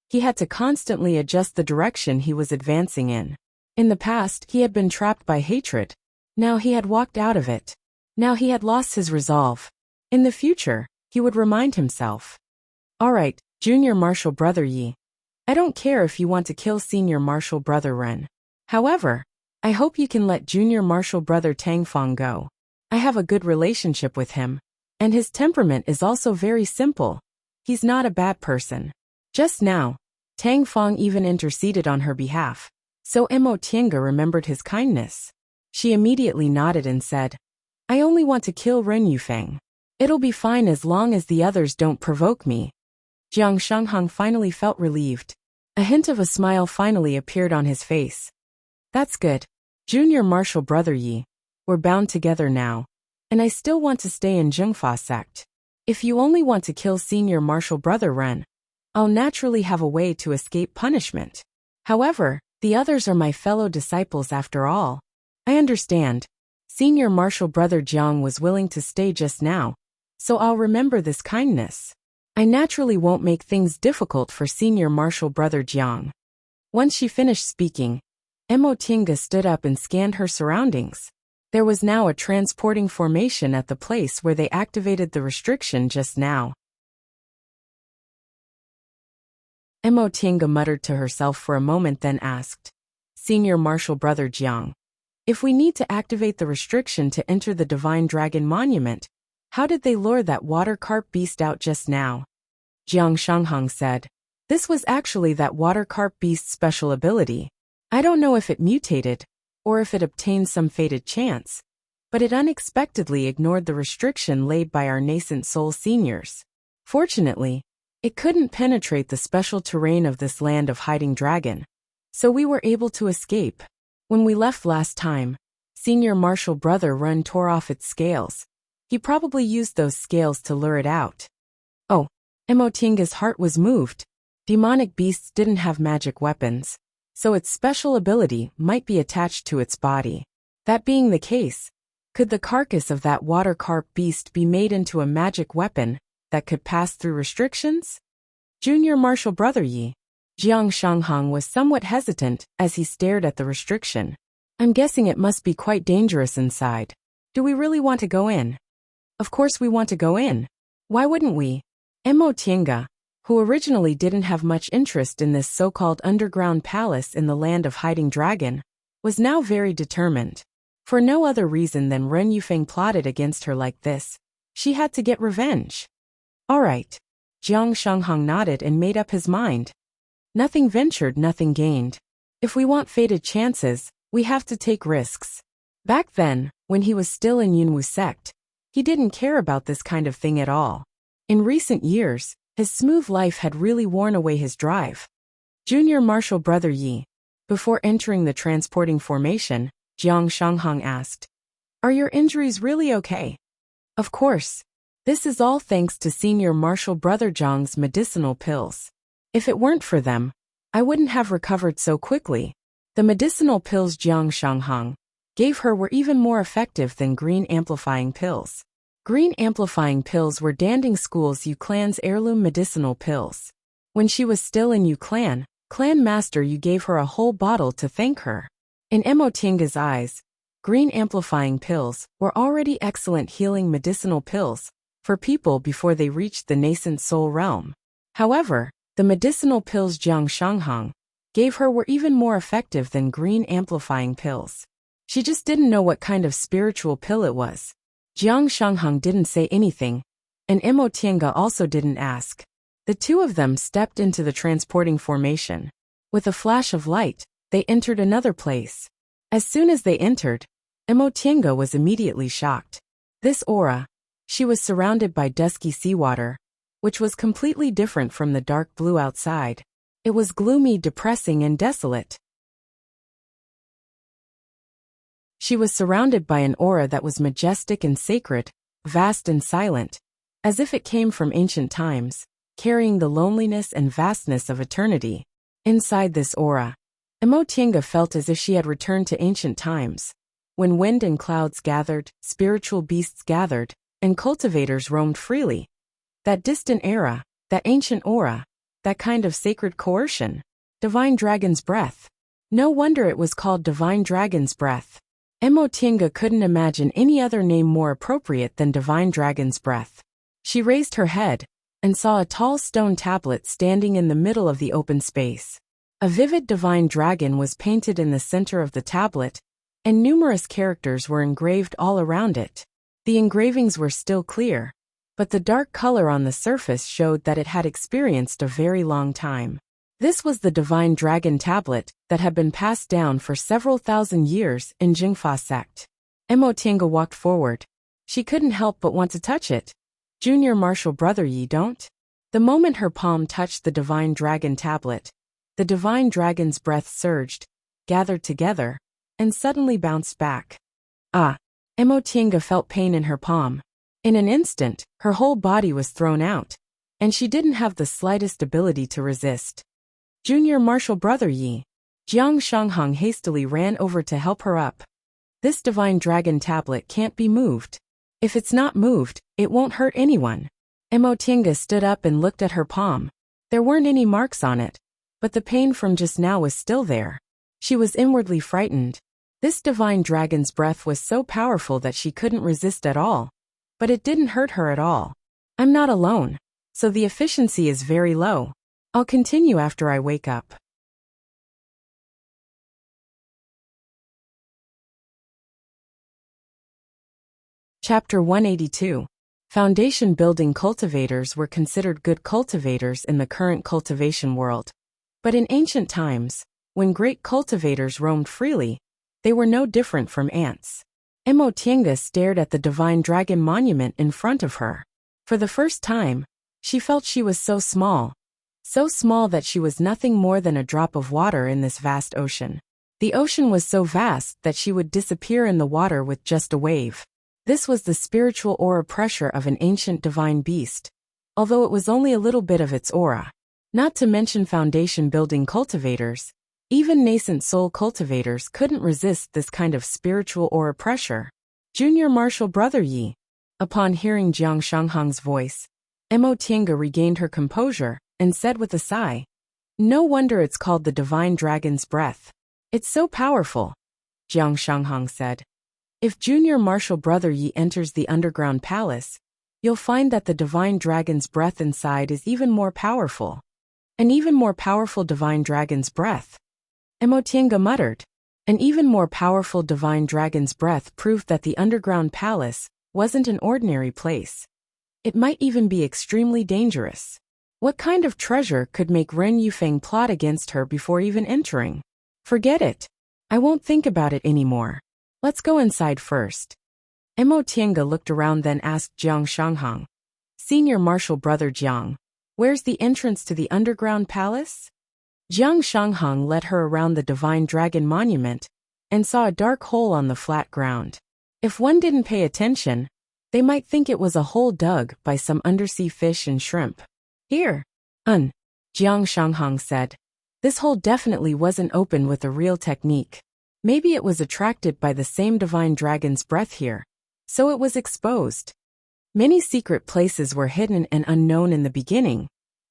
He had to constantly adjust the direction he was advancing in. In the past, he had been trapped by hatred. Now he had walked out of it. Now he had lost his resolve. In the future, he would remind himself. All right, Junior Marshal Brother Yi. I don't care if you want to kill Senior Marshal Brother Ren. However, I hope you can let Junior Marshal Brother Tang Fong go. I have a good relationship with him, and his temperament is also very simple. He's not a bad person. Just now, Tang Fong even interceded on her behalf, so Mo Tiange remembered his kindness. She immediately nodded and said, I only want to kill Ren Yufeng. It'll be fine as long as the others don't provoke me. Jiang Shanghang finally felt relieved. A hint of a smile finally appeared on his face. That's good. Junior Marshal Brother Yi. We're bound together now. And I still want to stay in Zhengfa sect. If you only want to kill Senior Marshal Brother Ren, I'll naturally have a way to escape punishment. However, the others are my fellow disciples after all. I understand. Senior Marshal Brother Jiang was willing to stay just now, so I'll remember this kindness. I naturally won't make things difficult for Senior Marshal Brother Jiang. Once she finished speaking, Mo Tiange stood up and scanned her surroundings. There was now a transporting formation at the place where they activated the restriction just now. Mo Tiange muttered to herself for a moment, then asked, Senior Marshal Brother Jiang, if we need to activate the restriction to enter the Divine Dragon Monument, how did they lure that water carp beast out just now? Jiang Shanghang said, this was actually that water carp beast's special ability. I don't know if it mutated, or if it obtained some fated chance, but it unexpectedly ignored the restriction laid by our nascent soul seniors. Fortunately, it couldn't penetrate the special terrain of this land of hiding dragon, so we were able to escape. When we left last time, Senior Marshal Brother Ren tore off its scales. He probably used those scales to lure it out. Oh, Mo Tiange's heart was moved. Demonic beasts didn't have magic weapons, so its special ability might be attached to its body. That being the case, could the carcass of that water carp beast be made into a magic weapon that could pass through restrictions? Junior Marshal Brother Yi, Jiang Shanghang, was somewhat hesitant as he stared at the restriction. I'm guessing it must be quite dangerous inside. Do we really want to go in? Of course we want to go in. Why wouldn't we? Mo Tiange, who originally didn't have much interest in this so-called underground palace in the land of hiding dragon, was now very determined. For no other reason than Ren Yufeng plotted against her like this. She had to get revenge. All right. Jiang Shanghang nodded and made up his mind. Nothing ventured, nothing gained. If we want fated chances, we have to take risks. Back then, when he was still in Yunwu sect, he didn't care about this kind of thing at all. In recent years, his smooth life had really worn away his drive. Junior Marshal Brother Yi, before entering the transporting formation, Jiang Shanghang asked, "Are your injuries really okay?" Of course. This is all thanks to Senior Marshal Brother Zhang's medicinal pills. If it weren't for them, I wouldn't have recovered so quickly. The medicinal pills Jiang Shanghang gave her were even more effective than green amplifying pills. Green amplifying pills were Danding School's Yu Clan's heirloom medicinal pills. When she was still in Yu Clan, Clan Master Yu gave her a whole bottle to thank her. In Mo Tiange's eyes, green amplifying pills were already excellent healing medicinal pills for people before they reached the nascent soul realm. However, the medicinal pills Jiang Shanghang gave her were even more effective than green amplifying pills. She just didn't know what kind of spiritual pill it was. Jiang Shanghang didn't say anything, and Mo Tiange also didn't ask. The two of them stepped into the transporting formation. With a flash of light, they entered another place. As soon as they entered, Mo Tiange was immediately shocked. This aura, she was surrounded by dusky seawater, which was completely different from the dark blue outside. It was gloomy, depressing, and desolate. She was surrounded by an aura that was majestic and sacred, vast and silent, as if it came from ancient times, carrying the loneliness and vastness of eternity. Inside this aura, Mo Tiange felt as if she had returned to ancient times, when wind and clouds gathered, spiritual beasts gathered, and cultivators roamed freely. That distant era, that ancient aura, that kind of sacred coercion. Divine Dragon's Breath. No wonder it was called Divine Dragon's Breath. Mo Tiange couldn't imagine any other name more appropriate than Divine Dragon's Breath. She raised her head and saw a tall stone tablet standing in the middle of the open space. A vivid divine dragon was painted in the center of the tablet, and numerous characters were engraved all around it. The engravings were still clear, but the dark color on the surface showed that it had experienced a very long time. This was the Divine Dragon Tablet that had been passed down for several thousand years in Jingfa sect. Mo Tiange walked forward. She couldn't help but want to touch it. Junior Marshal Brother Yi, don't? The moment her palm touched the Divine Dragon Tablet, the Divine Dragon's breath surged, gathered together, and suddenly bounced back. Ah! Mo Tiange felt pain in her palm. In an instant, her whole body was thrown out, and she didn't have the slightest ability to resist. Junior Marshal Brother Yi. Jiang Shanghang hastily ran over to help her up. This Divine Dragon Tablet can't be moved. If it's not moved, it won't hurt anyone. Mo Tiange stood up and looked at her palm. There weren't any marks on it, but the pain from just now was still there. She was inwardly frightened. This Divine Dragon's breath was so powerful that she couldn't resist at all. But it didn't hurt her at all. I'm not alone, so the efficiency is very low. I'll continue after I wake up. Chapter 182. Foundation building cultivators were considered good cultivators in the current cultivation world. But in ancient times, when great cultivators roamed freely, they were no different from ants. Mo Tiange stared at the Divine Dragon monument in front of her. For the first time, she felt she was so small that she was nothing more than a drop of water in this vast ocean. The ocean was so vast that she would disappear in the water with just a wave. This was the spiritual aura pressure of an ancient divine beast, although it was only a little bit of its aura. Not to mention foundation building cultivators, Even nascent soul cultivators couldn't resist this kind of spiritual aura pressure. Junior martial brother Yi. Upon hearing Jiang Shanghang's voice, Mo Tiange regained her composure and said with a sigh, "No wonder it's called the Divine Dragon's Breath. It's so powerful." Jiang Shanghang said, "If junior martial brother Yi enters the underground palace, you'll find that the Divine Dragon's breath inside is even more powerful." "An even more powerful Divine Dragon's breath?" Mo Tiange muttered. An even more powerful Divine Dragon's breath proved that the underground palace wasn't an ordinary place. It might even be extremely dangerous. What kind of treasure could make Ren Yufeng plot against her before even entering? "Forget it. I won't think about it anymore. Let's go inside first." Mo Tiange looked around, then asked Jiang Shanghang, "Senior martial brother Jiang, where's the entrance to the underground palace?" Jiang Shanghang led her around the Divine Dragon Monument and saw a dark hole on the flat ground. If one didn't pay attention, they might think it was a hole dug by some undersea fish and shrimp. "Here." Jiang Shanghang said. This hole definitely wasn't open with a real technique. Maybe it was attracted by the same Divine Dragon's breath here, so it was exposed. Many secret places were hidden and unknown in the beginning,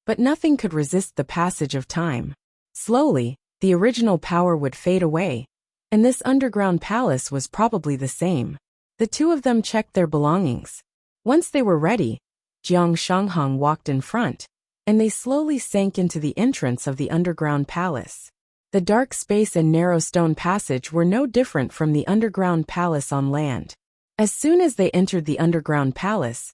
but nothing could resist the passage of time. Slowly, the original power would fade away, and this underground palace was probably the same. The two of them checked their belongings. Once they were ready, Jiang Shanghang walked in front, and they slowly sank into the entrance of the underground palace. The dark space and narrow stone passage were no different from the underground palace on land. As soon as they entered the underground palace,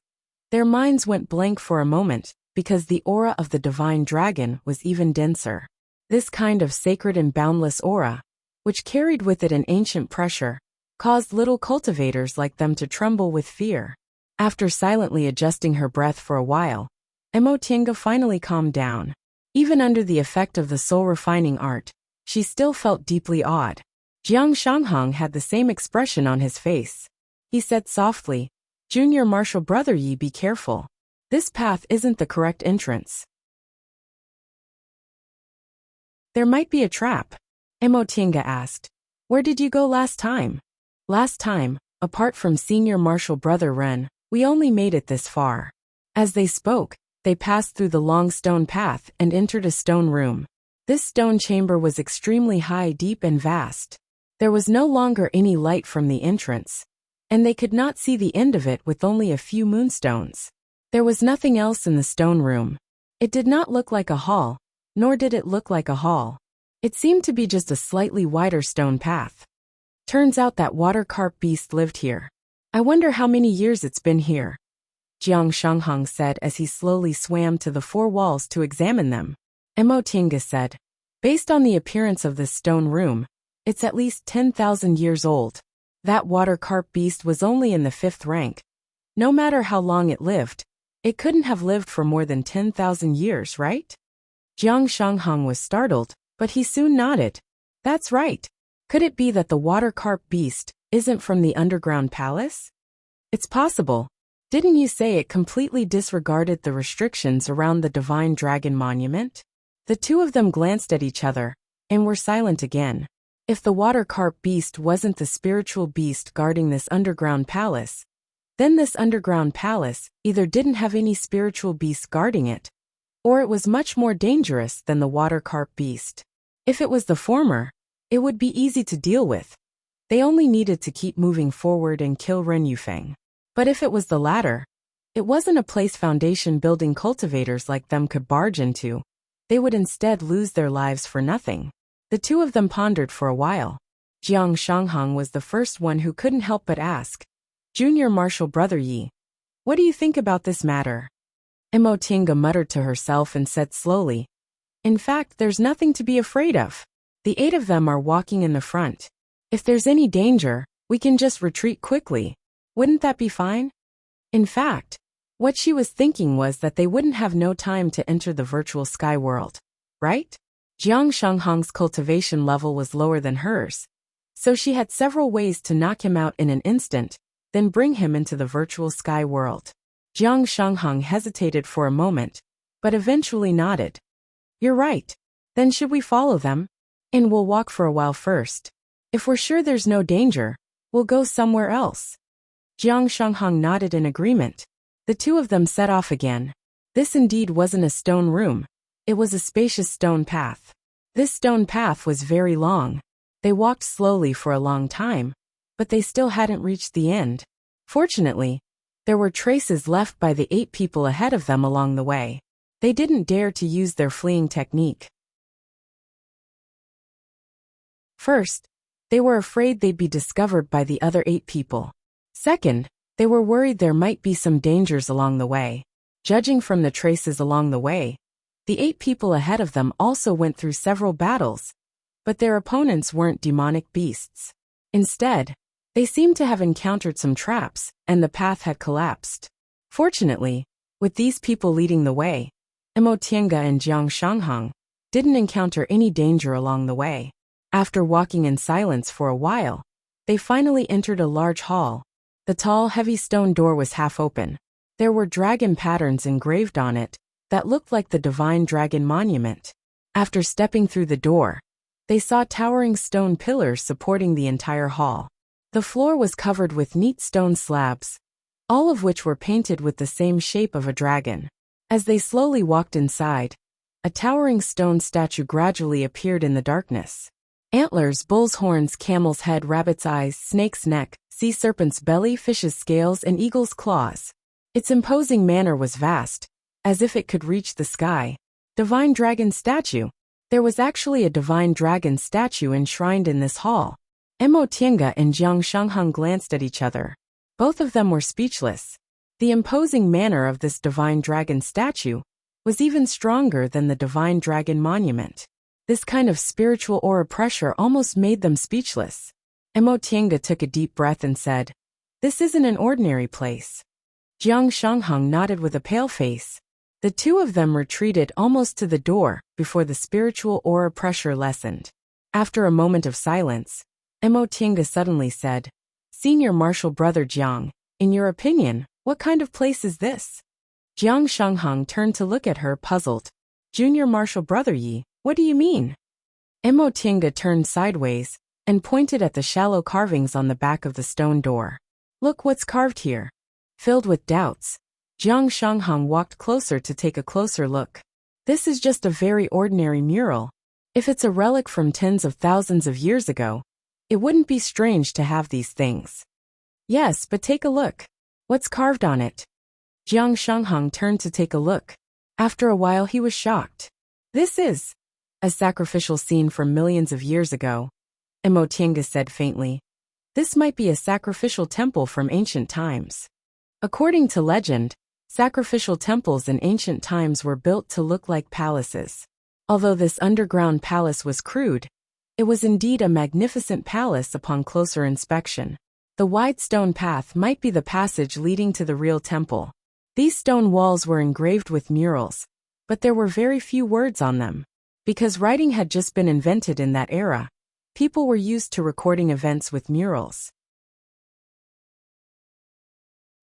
their minds went blank for a moment, because the aura of the Divine Dragon was even denser. This kind of sacred and boundless aura, which carried with it an ancient pressure, caused little cultivators like them to tremble with fear. After silently adjusting her breath for a while, Mo Tiange finally calmed down. Even under the effect of the soul-refining art, she still felt deeply awed. Jiang Shanghang had the same expression on his face. He said softly, "Junior martial brother Yi, be careful. This path isn't the correct entrance. There might be a trap." Mo Tiange asked, "Where did you go last time?" "Last time, apart from senior martial brother Ren, we only made it this far." As they spoke, they passed through the long stone path and entered a stone room. This stone chamber was extremely high, deep, and vast. There was no longer any light from the entrance, and they could not see the end of it with only a few moonstones. There was nothing else in the stone room. It did not look like a hall, nor did it look like a hall. It seemed to be just a slightly wider stone path. "Turns out that water carp beast lived here. I wonder how many years it's been here," Jiang Shanghang said as he slowly swam to the four walls to examine them. Mo Tiange said, "Based on the appearance of this stone room, it's at least 10,000 years old. That water carp beast was only in the 5th rank. No matter how long it lived, it couldn't have lived for more than 10,000 years, right?" Jiang Shanghang was startled, but he soon nodded. "That's right. Could it be that the water carp beast isn't from the underground palace?" "It's possible. Didn't you say it completely disregarded the restrictions around the Divine Dragon Monument?" The two of them glanced at each other, and were silent again. If the water carp beast wasn't the spiritual beast guarding this underground palace, then this underground palace either didn't have any spiritual beasts guarding it, or it was much more dangerous than the water carp beast. If it was the former, it would be easy to deal with. They only needed to keep moving forward and kill Ren Yufeng. But if it was the latter, it wasn't a place foundation building cultivators like them could barge into. They would instead lose their lives for nothing. The two of them pondered for a while. Jiang Shanghang was the first one who couldn't help but ask, "Junior martial brother Yi, what do you think about this matter?" Mo Tiange muttered to herself and said slowly, "In fact, there's nothing to be afraid of. The 8 of them are walking in the front. If there's any danger, we can just retreat quickly. Wouldn't that be fine?" In fact, what she was thinking was that they wouldn't have no time to enter the virtual sky world, right? Jiang Shanghang's cultivation level was lower than hers, so she had several ways to knock him out in an instant, then bring him into the virtual sky world. Jiang Shanghang hesitated for a moment, but eventually nodded. "You're right. Then should we follow them?" And we'll walk for a while first. If we're sure there's no danger, we'll go somewhere else. Jiang Shanghang nodded in agreement. The two of them set off again. This indeed wasn't a stone room. It was a spacious stone path. This stone path was very long. They walked slowly for a long time, but they still hadn't reached the end. Fortunately, there were traces left by the 8 people ahead of them along the way. They didn't dare to use their fleeing technique. First, they were afraid they'd be discovered by the other 8 people. Second, they were worried there might be some dangers along the way. Judging from the traces along the way, the 8 people ahead of them also went through several battles, but their opponents weren't demonic beasts. Instead, they seemed to have encountered some traps, and the path had collapsed. Fortunately, with these people leading the way, Emo Tiange and Jiang Shanghang didn't encounter any danger along the way. After walking in silence for a while, they finally entered a large hall. The tall, heavy stone door was half open. There were dragon patterns engraved on it that looked like the divine dragon monument. After stepping through the door, they saw towering stone pillars supporting the entire hall. The floor was covered with neat stone slabs, all of which were painted with the same shape of a dragon. As they slowly walked inside, a towering stone statue gradually appeared in the darkness. Antlers, bull's horns, camel's head, rabbit's eyes, snake's neck, sea serpent's belly, fish's scales, and eagle's claws. Its imposing manner was vast, as if it could reach the sky. Divine dragon statue. There was actually a divine dragon statue enshrined in this hall. Emo Tiange and Jiang Shanghang glanced at each other. Both of them were speechless. The imposing manner of this divine dragon statue was even stronger than the divine dragon monument. This kind of spiritual aura pressure almost made them speechless. Emo Tiange took a deep breath and said, "This isn't an ordinary place." Jiang Shanghang nodded with a pale face. The two of them retreated almost to the door before the spiritual aura pressure lessened. After a moment of silence, Emo Tiange suddenly said, "Senior Martial Brother Jiang, in your opinion, what kind of place is this?" Jiang Shanghang turned to look at her, puzzled. "Junior Martial Brother Yi, what do you mean?" Emo Tiange turned sideways and pointed at the shallow carvings on the back of the stone door. "Look what's carved here." Filled with doubts, Jiang Shanghang walked closer to take a closer look. This is just a very ordinary mural. If it's a relic from tens of thousands of years ago, it wouldn't be strange to have these things. "Yes, but take a look. What's carved on it?" Jiang Shanghang turned to take a look. After a while he was shocked. "This is a sacrificial scene from millions of years ago," Emo Tiange said faintly. "This might be a sacrificial temple from ancient times." According to legend, sacrificial temples in ancient times were built to look like palaces. Although this underground palace was crude, it was indeed a magnificent palace upon closer inspection. The wide stone path might be the passage leading to the real temple. These stone walls were engraved with murals, but there were very few words on them. Because writing had just been invented in that era, people were used to recording events with murals.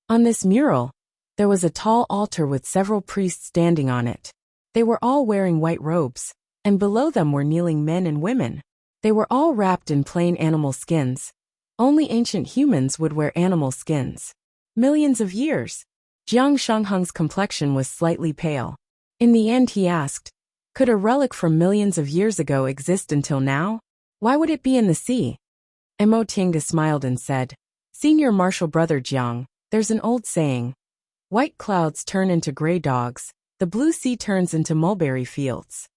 On this mural, there was a tall altar with several priests standing on it. They were all wearing white robes, and below them were kneeling men and women. They were all wrapped in plain animal skins. Only ancient humans would wear animal skins. Millions of years. Jiang Shanghang's complexion was slightly pale. In the end he asked, "Could a relic from millions of years ago exist until now? Why would it be in the sea?" Emo Tiange smiled and said, "Senior Martial Brother Jiang, there's an old saying. White clouds turn into gray dogs, the blue sea turns into mulberry fields.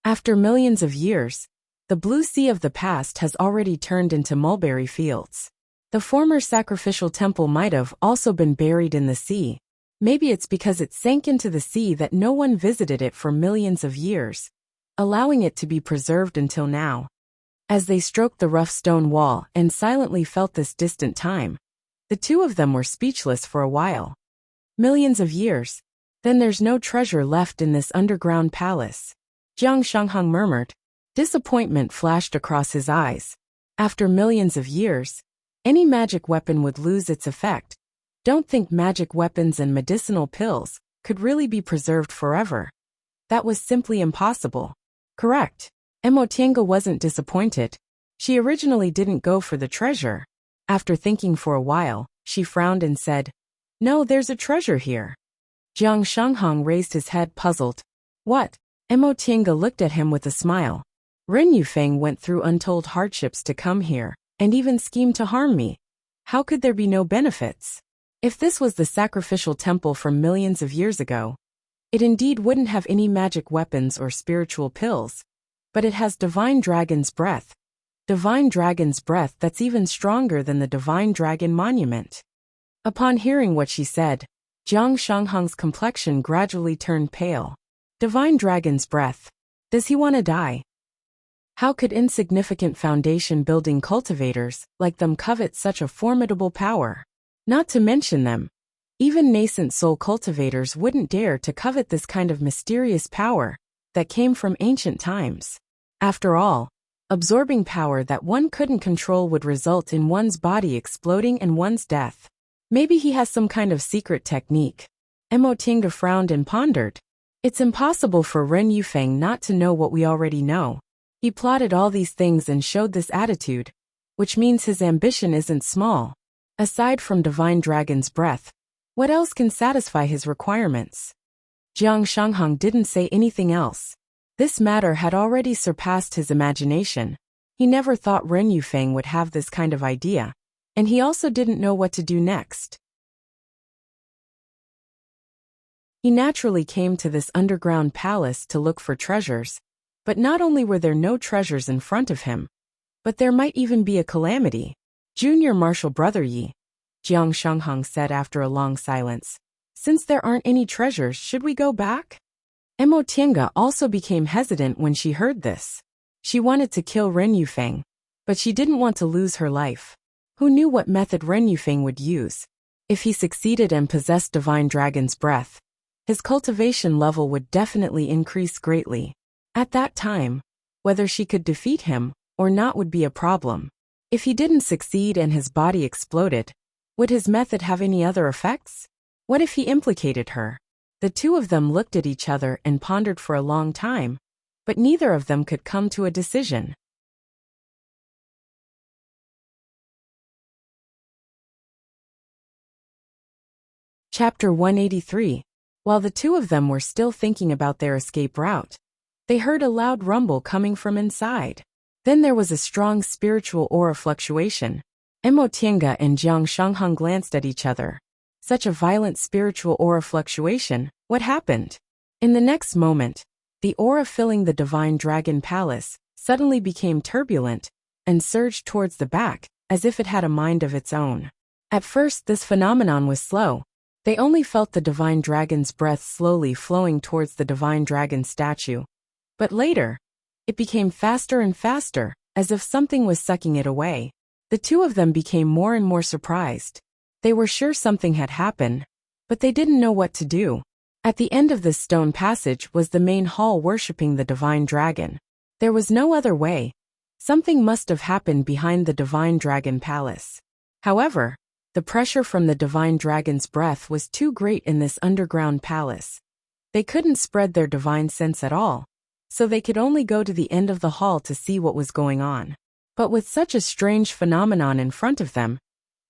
After millions of years, the blue sea of the past has already turned into mulberry fields. The former sacrificial temple might have also been buried in the sea. Maybe it's because it sank into the sea that no one visited it for millions of years, allowing it to be preserved until now." As they stroked the rough stone wall and silently felt this distant time, the two of them were speechless for a while. Millions of years. Then there's no treasure left in this underground palace. Jiang Shanghang murmured. Disappointment flashed across his eyes. After millions of years, any magic weapon would lose its effect. Don't think magic weapons and medicinal pills could really be preserved forever. That was simply impossible. Correct. Emotianga wasn't disappointed. She originally didn't go for the treasure. After thinking for a while, she frowned and said, "No, there's a treasure here." Jiang Shanghang raised his head, puzzled. "What?" Emotianga looked at him with a smile. "Ren Yufeng went through untold hardships to come here, and even schemed to harm me. How could there be no benefits? If this was the sacrificial temple from millions of years ago, it indeed wouldn't have any magic weapons or spiritual pills. But it has divine dragon's breath. Divine dragon's breath that's even stronger than the divine dragon monument." Upon hearing what she said, Jiang Shanghang's complexion gradually turned pale. Divine dragon's breath. Does he want to die? How could insignificant foundation-building cultivators like them covet such a formidable power? Not to mention them, even nascent soul cultivators wouldn't dare to covet this kind of mysterious power that came from ancient times. After all, absorbing power that one couldn't control would result in one's body exploding and one's death. Maybe he has some kind of secret technique. Emotianga frowned and pondered. It's impossible for Ren Yufeng not to know what we already know. He plotted all these things and showed this attitude, which means his ambition isn't small. Aside from divine dragon's breath, what else can satisfy his requirements? Jiang Shanghang didn't say anything else. This matter had already surpassed his imagination. He never thought Ren Yufeng would have this kind of idea, and he also didn't know what to do next. He naturally came to this underground palace to look for treasures, but not only were there no treasures in front of him, but there might even be a calamity. "Junior Marshal Brother Yi," Jiang Shanghang said after a long silence, "since there aren't any treasures, should we go back?" Emotianga also became hesitant when she heard this. She wanted to kill Ren Yufeng, but she didn't want to lose her life. Who knew what method Ren Yufeng would use? If he succeeded and possessed divine dragon's breath, his cultivation level would definitely increase greatly. At that time, whether she could defeat him or not would be a problem. If he didn't succeed and his body exploded, would his method have any other effects? What if he implicated her? The two of them looked at each other and pondered for a long time, but neither of them could come to a decision. Chapter 183. While the two of them were still thinking about their escape route, they heard a loud rumble coming from inside. Then there was a strong spiritual aura fluctuation. Emotianga and Jiang Shanghang glanced at each other. Such a violent spiritual aura fluctuation, what happened? In the next moment, the aura filling the divine dragon palace suddenly became turbulent and surged towards the back, as if it had a mind of its own. At first this phenomenon was slow. They only felt the divine dragon's breath slowly flowing towards the divine dragon statue. But later, it became faster and faster, as if something was sucking it away. The two of them became more and more surprised. They were sure something had happened, but they didn't know what to do. At the end of this stone passage was the main hall worshipping the divine dragon. There was no other way. Something must have happened behind the divine dragon palace. However, the pressure from the divine dragon's breath was too great in this underground palace. They couldn't spread their divine sense at all, so they could only go to the end of the hall to see what was going on. But with such a strange phenomenon in front of them,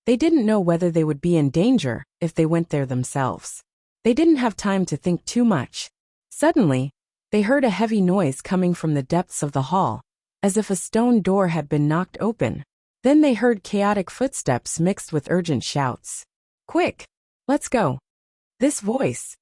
they didn't know whether they would be in danger if they went there themselves. They didn't have time to think too much. Suddenly, they heard a heavy noise coming from the depths of the hall, as if a stone door had been knocked open. Then they heard chaotic footsteps mixed with urgent shouts. "Quick! Let's go!" This voice.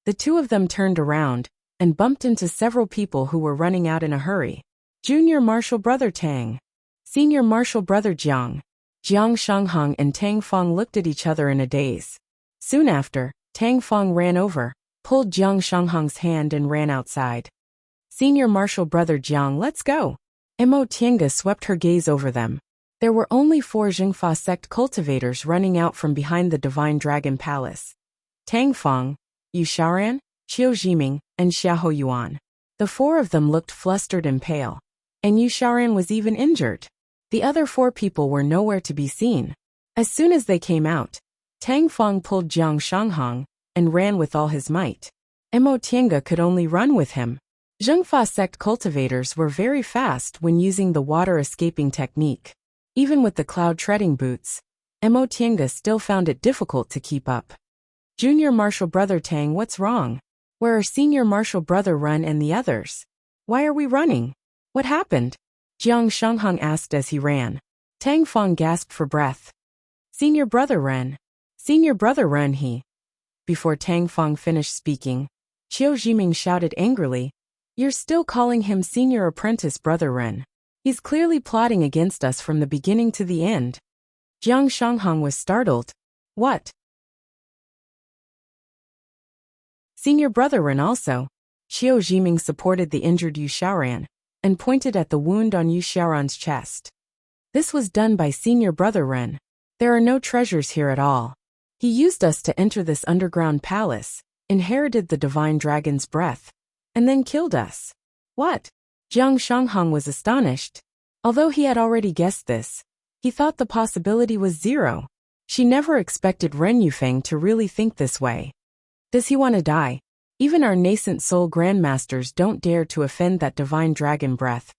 The two of them turned around and bumped into several people who were running out in a hurry. Junior Marshal Brother Tang. Senior Marshal Brother Jiang. Jiang Shanghang and Tang Fong looked at each other in a daze. Soon after, Tang Fong ran over, pulled Jiang Shanghang's hand and ran outside. Senior Marshal Brother Jiang, let's go. Emotianga swept her gaze over them. There were only 4 Jingfa sect cultivators running out from behind the Divine Dragon Palace. Tang Fong, Yu Xiaoran, Qiu Jiming, and Xiahou Yuan. The 4 of them looked flustered and pale, and Yu Xiaoran was even injured. The other 4 people were nowhere to be seen. As soon as they came out, Tang Fong pulled Jiang Shanghang and ran with all his might. Emotianga could only run with him. Zhengfa sect cultivators were very fast when using the water-escaping technique. Even with the cloud-treading boots, Mo Tiange still found it difficult to keep up. Junior Marshal Brother Tang, what's wrong? Where are Senior Marshal Brother Ren and the others? Why are we running? What happened? Jiang Shanghang asked as he ran. Tang Feng gasped for breath. Senior Brother Ren. Senior Brother Ren he. Before Tang Feng finished speaking, Qiu Zhiming shouted angrily, You're still calling him Senior Apprentice Brother Ren. He's clearly plotting against us from the beginning to the end. Jiang Shanghang was startled. What? Senior Brother Ren also. Qiu Zhiming supported the injured Yu Xiaoran and pointed at the wound on Yu Xiaoran's chest. This was done by Senior Brother Ren. There are no treasures here at all. He used us to enter this underground palace, inherited the divine dragon's breath, and then killed us. What? Jiang Shanghang was astonished. Although he had already guessed this, he thought the possibility was zero. She never expected Ren Yufeng to really think this way. Does he want to die? Even our nascent soul grandmasters don't dare to offend that divine dragon breath.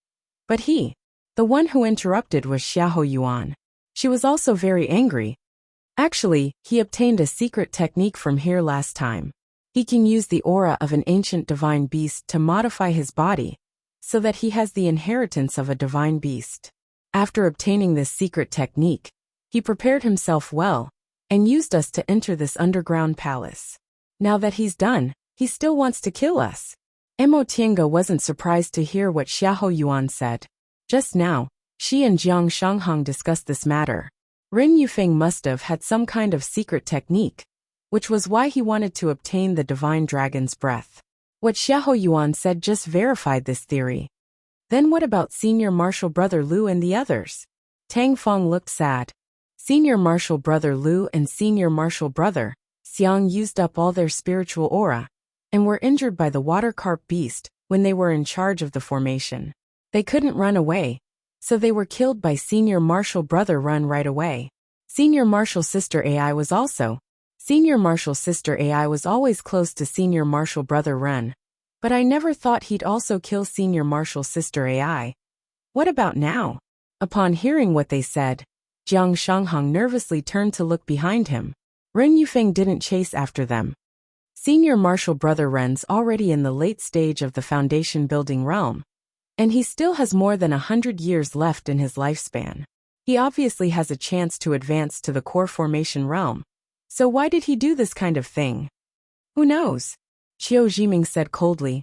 But he, the one who interrupted, was Xiahou Yuan. She was also very angry. Actually, he obtained a secret technique from here last time. He can use the aura of an ancient divine beast to modify his body, so that he has the inheritance of a divine beast. After obtaining this secret technique, he prepared himself well, and used us to enter this underground palace. Now that he's done, he still wants to kill us. Mo Tiange wasn't surprised to hear what Xiahou Yuan said. Just now, she and Jiang Shanghang discussed this matter. Ren Yufeng must have had some kind of secret technique, which was why he wanted to obtain the divine dragon's breath. What Xiahou Yuan said just verified this theory. Then what about Senior Marshal Brother Lu and the others? Tang Feng looked sad. Senior Marshal Brother Lu and Senior Marshal Brother Xiang used up all their spiritual aura, and were injured by the water carp beast when they were in charge of the formation. They couldn't run away, so they were killed by Senior Marshal Brother Ren right away. Senior Marshal Sister Ai was also. Senior Marshal Sister Ai was always close to Senior Marshal Brother Ren, but I never thought he'd also kill Senior Marshal Sister Ai. What about now? Upon hearing what they said, Jiang Shanghang nervously turned to look behind him. Ren Yufeng didn't chase after them. Senior Marshal Brother Ren's already in the late stage of the foundation building realm, and he still has more than 100 years left in his lifespan. He obviously has a chance to advance to the core formation realm. So why did he do this kind of thing? Who knows? Qiu Zhiming said coldly.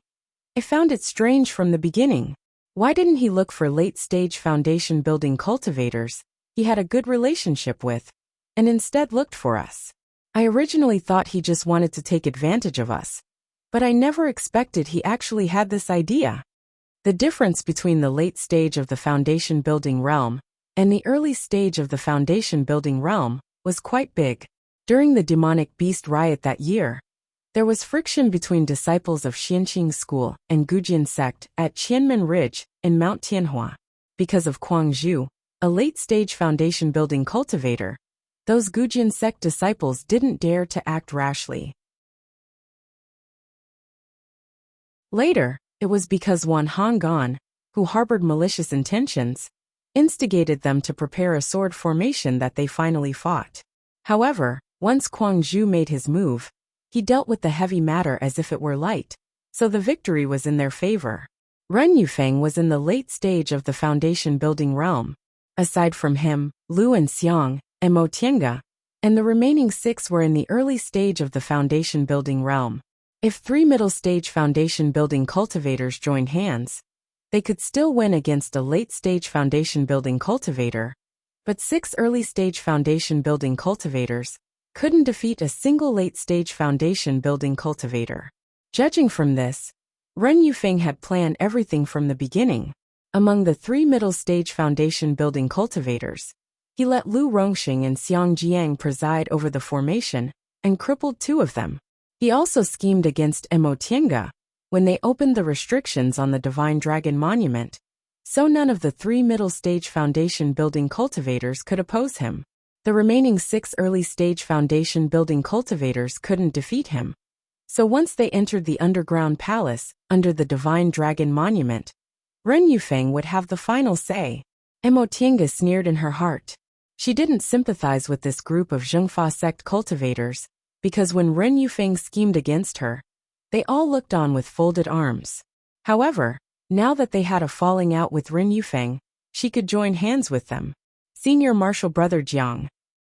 I found it strange from the beginning. Why didn't he look for late-stage foundation building cultivators he had a good relationship with, and instead looked for us? I originally thought he just wanted to take advantage of us, but I never expected he actually had this idea. The difference between the late stage of the foundation building realm and the early stage of the foundation building realm was quite big. During the demonic beast riot that year, there was friction between disciples of Xianqing School and Gujian sect at Qianmen Ridge in Mount Tianhua. Because of Kuang Zhu, a late-stage foundation building cultivator, those Gujian sect disciples didn't dare to act rashly. Later, it was because Wan Honggan, who harbored malicious intentions, instigated them to prepare a sword formation that they finally fought. However, once Kuang Zhu made his move, he dealt with the heavy matter as if it were light, so the victory was in their favor. Ren Yufeng was in the late stage of the foundation building realm. Aside from him, Lu and Xiang, and Mo Tiange, and the remaining 6 were in the early stage of the foundation building realm. If 3 middle stage foundation building cultivators joined hands, they could still win against a late stage foundation building cultivator, but 6 early stage foundation building cultivators couldn't defeat a single late stage foundation building cultivator. Judging from this, Ren Yufeng had planned everything from the beginning. Among the 3 middle stage foundation building cultivators, he let Lu Rongxing and Xiang Jiang preside over the formation and crippled 2 of them. He also schemed against Mo Tiange when they opened the restrictions on the Divine Dragon Monument, so none of the 3 middle stage foundation building cultivators could oppose him. The remaining 6 early stage foundation building cultivators couldn't defeat him, So once they entered the underground palace, under the Divine Dragon Monument, Ren Yufeng would have the final say. Mo Tiange sneered in her heart. She didn't sympathize with this group of Zhengfa sect cultivators, because when Ren Yufeng schemed against her, they all looked on with folded arms. However, now that they had a falling out with Ren Yufeng, she could join hands with them. Senior Marshal Brother Jiang.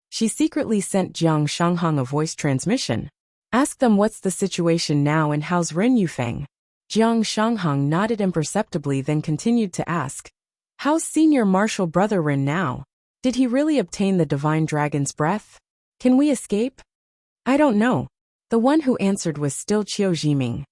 She secretly sent Jiang Shanghang a voice transmission. Ask them what's the situation now and how's Ren Yufeng. Jiang Shanghang nodded imperceptibly, then continued to ask, how's Senior Marshal Brother Ren now? Did he really obtain the Divine Dragon's breath? Can we escape? I don't know. The one who answered was still Qiu Jiming.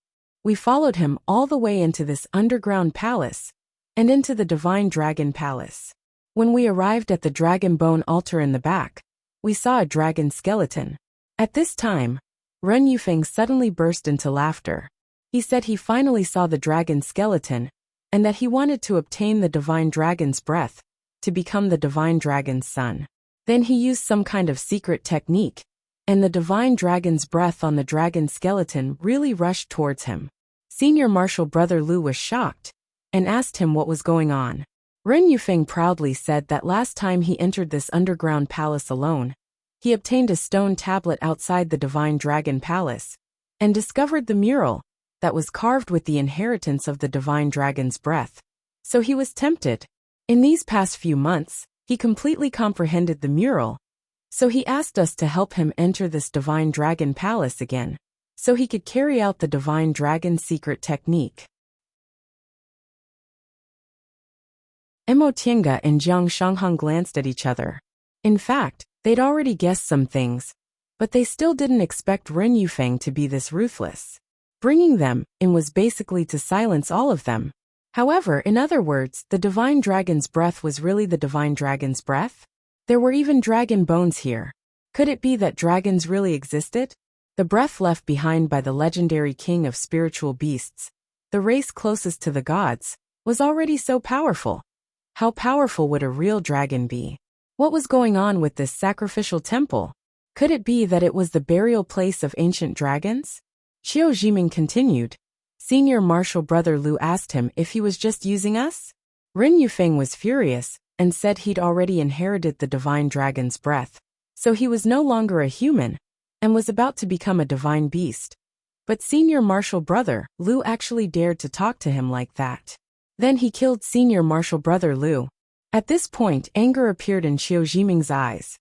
We followed him all the way into this underground palace, and into the Divine Dragon Palace. When we arrived at the Dragon Bone altar in the back, we saw a dragon skeleton. At this time, Ren Yufeng suddenly burst into laughter. He said he finally saw the dragon skeleton, and that he wanted to obtain the Divine Dragon's breath, to become the Divine Dragon's son. Then he used some kind of secret technique, and the Divine Dragon's breath on the dragon skeleton really rushed towards him. Senior Marshal Brother Lu was shocked, and asked him what was going on. Ren Yufeng proudly said that last time he entered this underground palace alone, he obtained a stone tablet outside the Divine Dragon Palace, and discovered the mural that was carved with the inheritance of the Divine Dragon's breath. So he was tempted. In these past few months, he completely comprehended the mural, so he asked us to help him enter this Divine Dragon Palace again, so he could carry out the Divine Dragon's secret technique. Mo Tiange and Jiang Shanghang glanced at each other. In fact, they'd already guessed some things, but they still didn't expect Ren Yufeng to be this ruthless. Bringing them in was basically to silence all of them. However, in other words, the Divine Dragon's breath was really the Divine Dragon's breath? There were even dragon bones here. Could it be that dragons really existed? The breath left behind by the legendary king of spiritual beasts, the race closest to the gods, was already so powerful. How powerful would a real dragon be? What was going on with this sacrificial temple? Could it be that it was the burial place of ancient dragons? Qiu Jiming continued. Senior Marshal Brother Lu asked him if he was just using us. Ren Yufeng was furious, and said he'd already inherited the Divine Dragon's breath, so he was no longer a human, and was about to become a divine beast. But Senior Marshal Brother Lu actually dared to talk to him like that. Then he killed Senior Marshal Brother Lu. At this point, anger appeared in Qiu Jiming's eyes.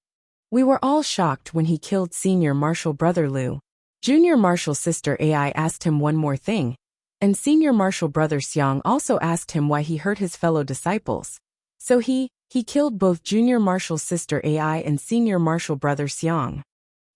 We were all shocked when he killed Senior Marshal Brother Lu. Junior Marshal Sister Ai asked him one more thing, and Senior Marshal Brother Xiang also asked him why he hurt his fellow disciples. So he killed both Junior Marshal Sister Ai and Senior Marshal Brother Xiang.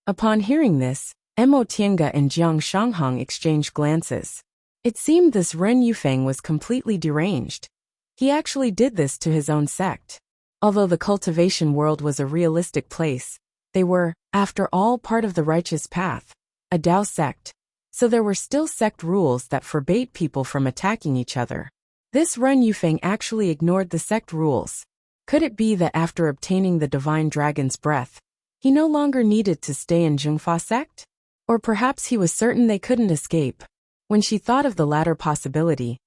Upon hearing this, Mo Tiange and Jiang Shanghang exchanged glances. It seemed this Ren Yufeng was completely deranged. He actually did this to his own sect. Although the cultivation world was a realistic place, they were, after all, part of the righteous path, a Dao sect. So there were still sect rules that forbade people from attacking each other. This Ren Yufeng actually ignored the sect rules. Could it be that after obtaining the Divine Dragon's breath, he no longer needed to stay in Zhengfa sect? Or perhaps he was certain they couldn't escape. When she thought of the latter possibility,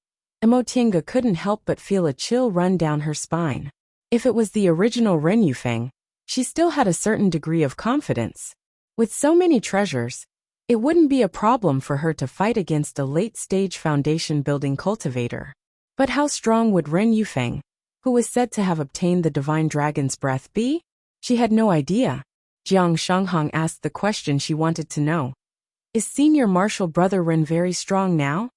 Mo Tiange couldn't help but feel a chill run down her spine. If it was the original Ren Yufeng, she still had a certain degree of confidence. With so many treasures, it wouldn't be a problem for her to fight against a late-stage foundation-building cultivator. But how strong would Ren Yufeng, who was said to have obtained the Divine Dragon's breath, be? She had no idea. Jiang Shanghang asked the question she wanted to know. Is Senior Marshal Brother Ren very strong now?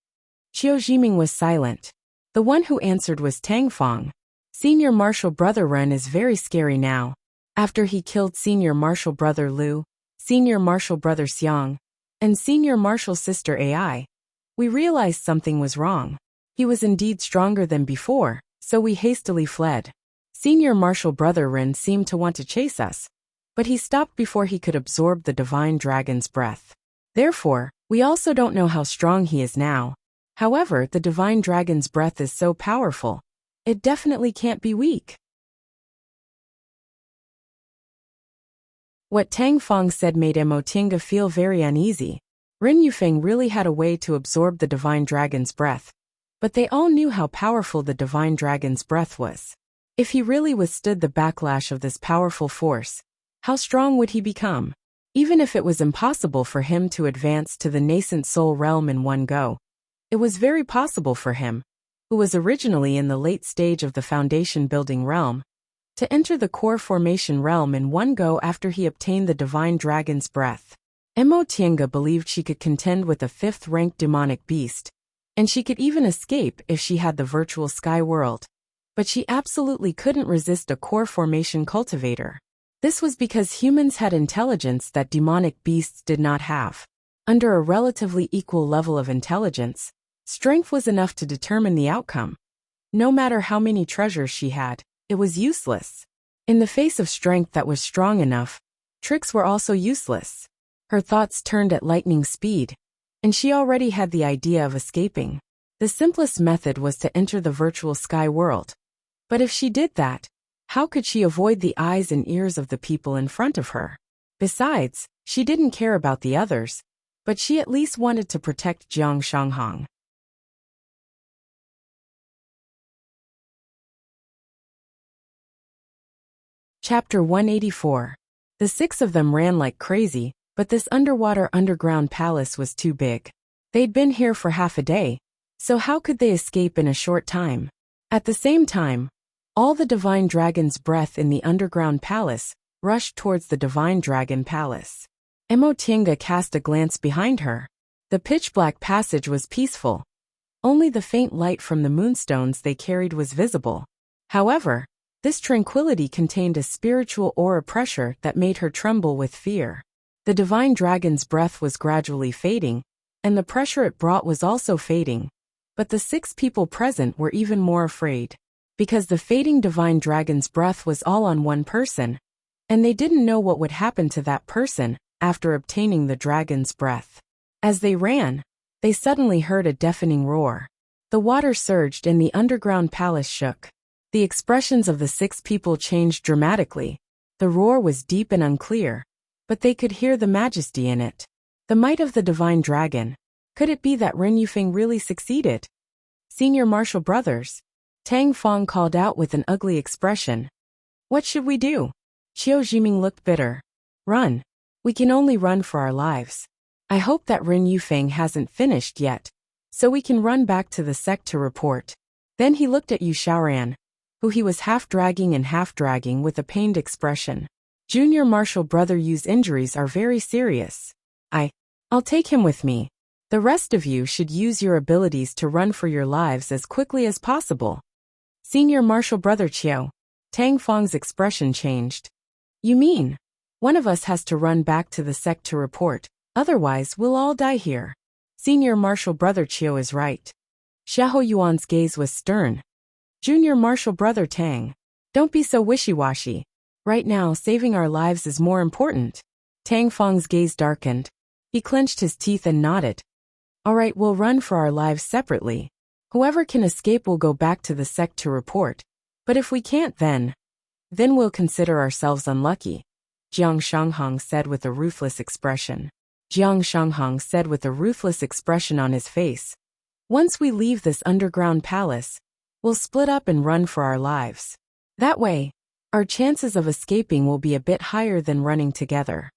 Qiu Jiming was silent. The one who answered was Tang Fong. Senior Marshal Brother Ren is very scary now. After he killed Senior Marshal Brother Lu, Senior Marshal Brother Xiang, and Senior Marshal Sister Ai, we realized something was wrong. He was indeed stronger than before, so we hastily fled. Senior Marshal Brother Ren seemed to want to chase us, but he stopped before he could absorb the Divine Dragon's breath. Therefore, we also don't know how strong he is now. However, the Divine Dragon's breath is so powerful, it definitely can't be weak. What Tang Fong said made Mo Tiange feel very uneasy. Ren Yufeng really had a way to absorb the divine dragon's breath, but they all knew how powerful the divine dragon's breath was. If he really withstood the backlash of this powerful force, how strong would he become? Even if it was impossible for him to advance to the nascent soul realm in one go, it was very possible for him, who was originally in the late stage of the foundation building realm, to enter the core formation realm in one go after he obtained the divine dragon's breath. Mo Tiange believed she could contend with a 5th-ranked demonic beast, and she could even escape if she had the virtual sky world. But she absolutely couldn't resist a core formation cultivator. This was because humans had intelligence that demonic beasts did not have. Under a relatively equal level of intelligence, strength was enough to determine the outcome. No matter how many treasures she had, it was useless. In the face of strength that was strong enough, tricks were also useless. Her thoughts turned at lightning speed, and she already had the idea of escaping. The simplest method was to enter the virtual sky world. But if she did that, how could she avoid the eyes and ears of the people in front of her? Besides, she didn't care about the others, but she at least wanted to protect Jiang Shanghang. Chapter 184. The 6 of them ran like crazy, but this underground palace was too big. They'd been here for half a day, so how could they escape in a short time? At the same time, all the divine dragon's breath in the underground palace rushed towards the divine dragon palace. Mo Tiange cast a glance behind her. The pitch-black passage was peaceful. Only the faint light from the moonstones they carried was visible. However, this tranquility contained a spiritual aura pressure that made her tremble with fear. The divine dragon's breath was gradually fading, and the pressure it brought was also fading. But the 6 people present were even more afraid, because the fading divine dragon's breath was all on one person, and they didn't know what would happen to that person after obtaining the dragon's breath. As they ran, they suddenly heard a deafening roar. The water surged and the underground palace shook. The expressions of the 6 people changed dramatically. The roar was deep and unclear, but they could hear the majesty in it. The might of the divine dragon. Could it be that Ren Yufeng really succeeded? Senior Martial Brothers. Tang Fong called out with an ugly expression. What should we do? Qiu Jiming looked bitter. Run. We can only run for our lives. I hope that Ren Yufeng hasn't finished yet, so we can run back to the sect to report. Then he looked at Yu Xiaoran, who he was half-dragging with a pained expression. Junior Martial Brother Yu's injuries are very serious. I'll take him with me. The rest of you should use your abilities to run for your lives as quickly as possible. Senior Martial Brother Qiu. Tang Fong's expression changed. You mean, one of us has to run back to the sect to report, otherwise we'll all die here. Senior Martial Brother Qiu is right. Xiahou Yuan's gaze was stern. Junior Martial Brother Tang. Don't be so wishy-washy. Right now, saving our lives is more important. Tang Fong's gaze darkened. He clenched his teeth and nodded. All right, we'll run for our lives separately. Whoever can escape will go back to the sect to report. But if we can't then we'll consider ourselves unlucky. Jiang Shanghang said with a ruthless expression. Jiang Shanghang said with a ruthless expression on his face. Once we leave this underground palace, we'll split up and run for our lives. That way, our chances of escaping will be a bit higher than running together.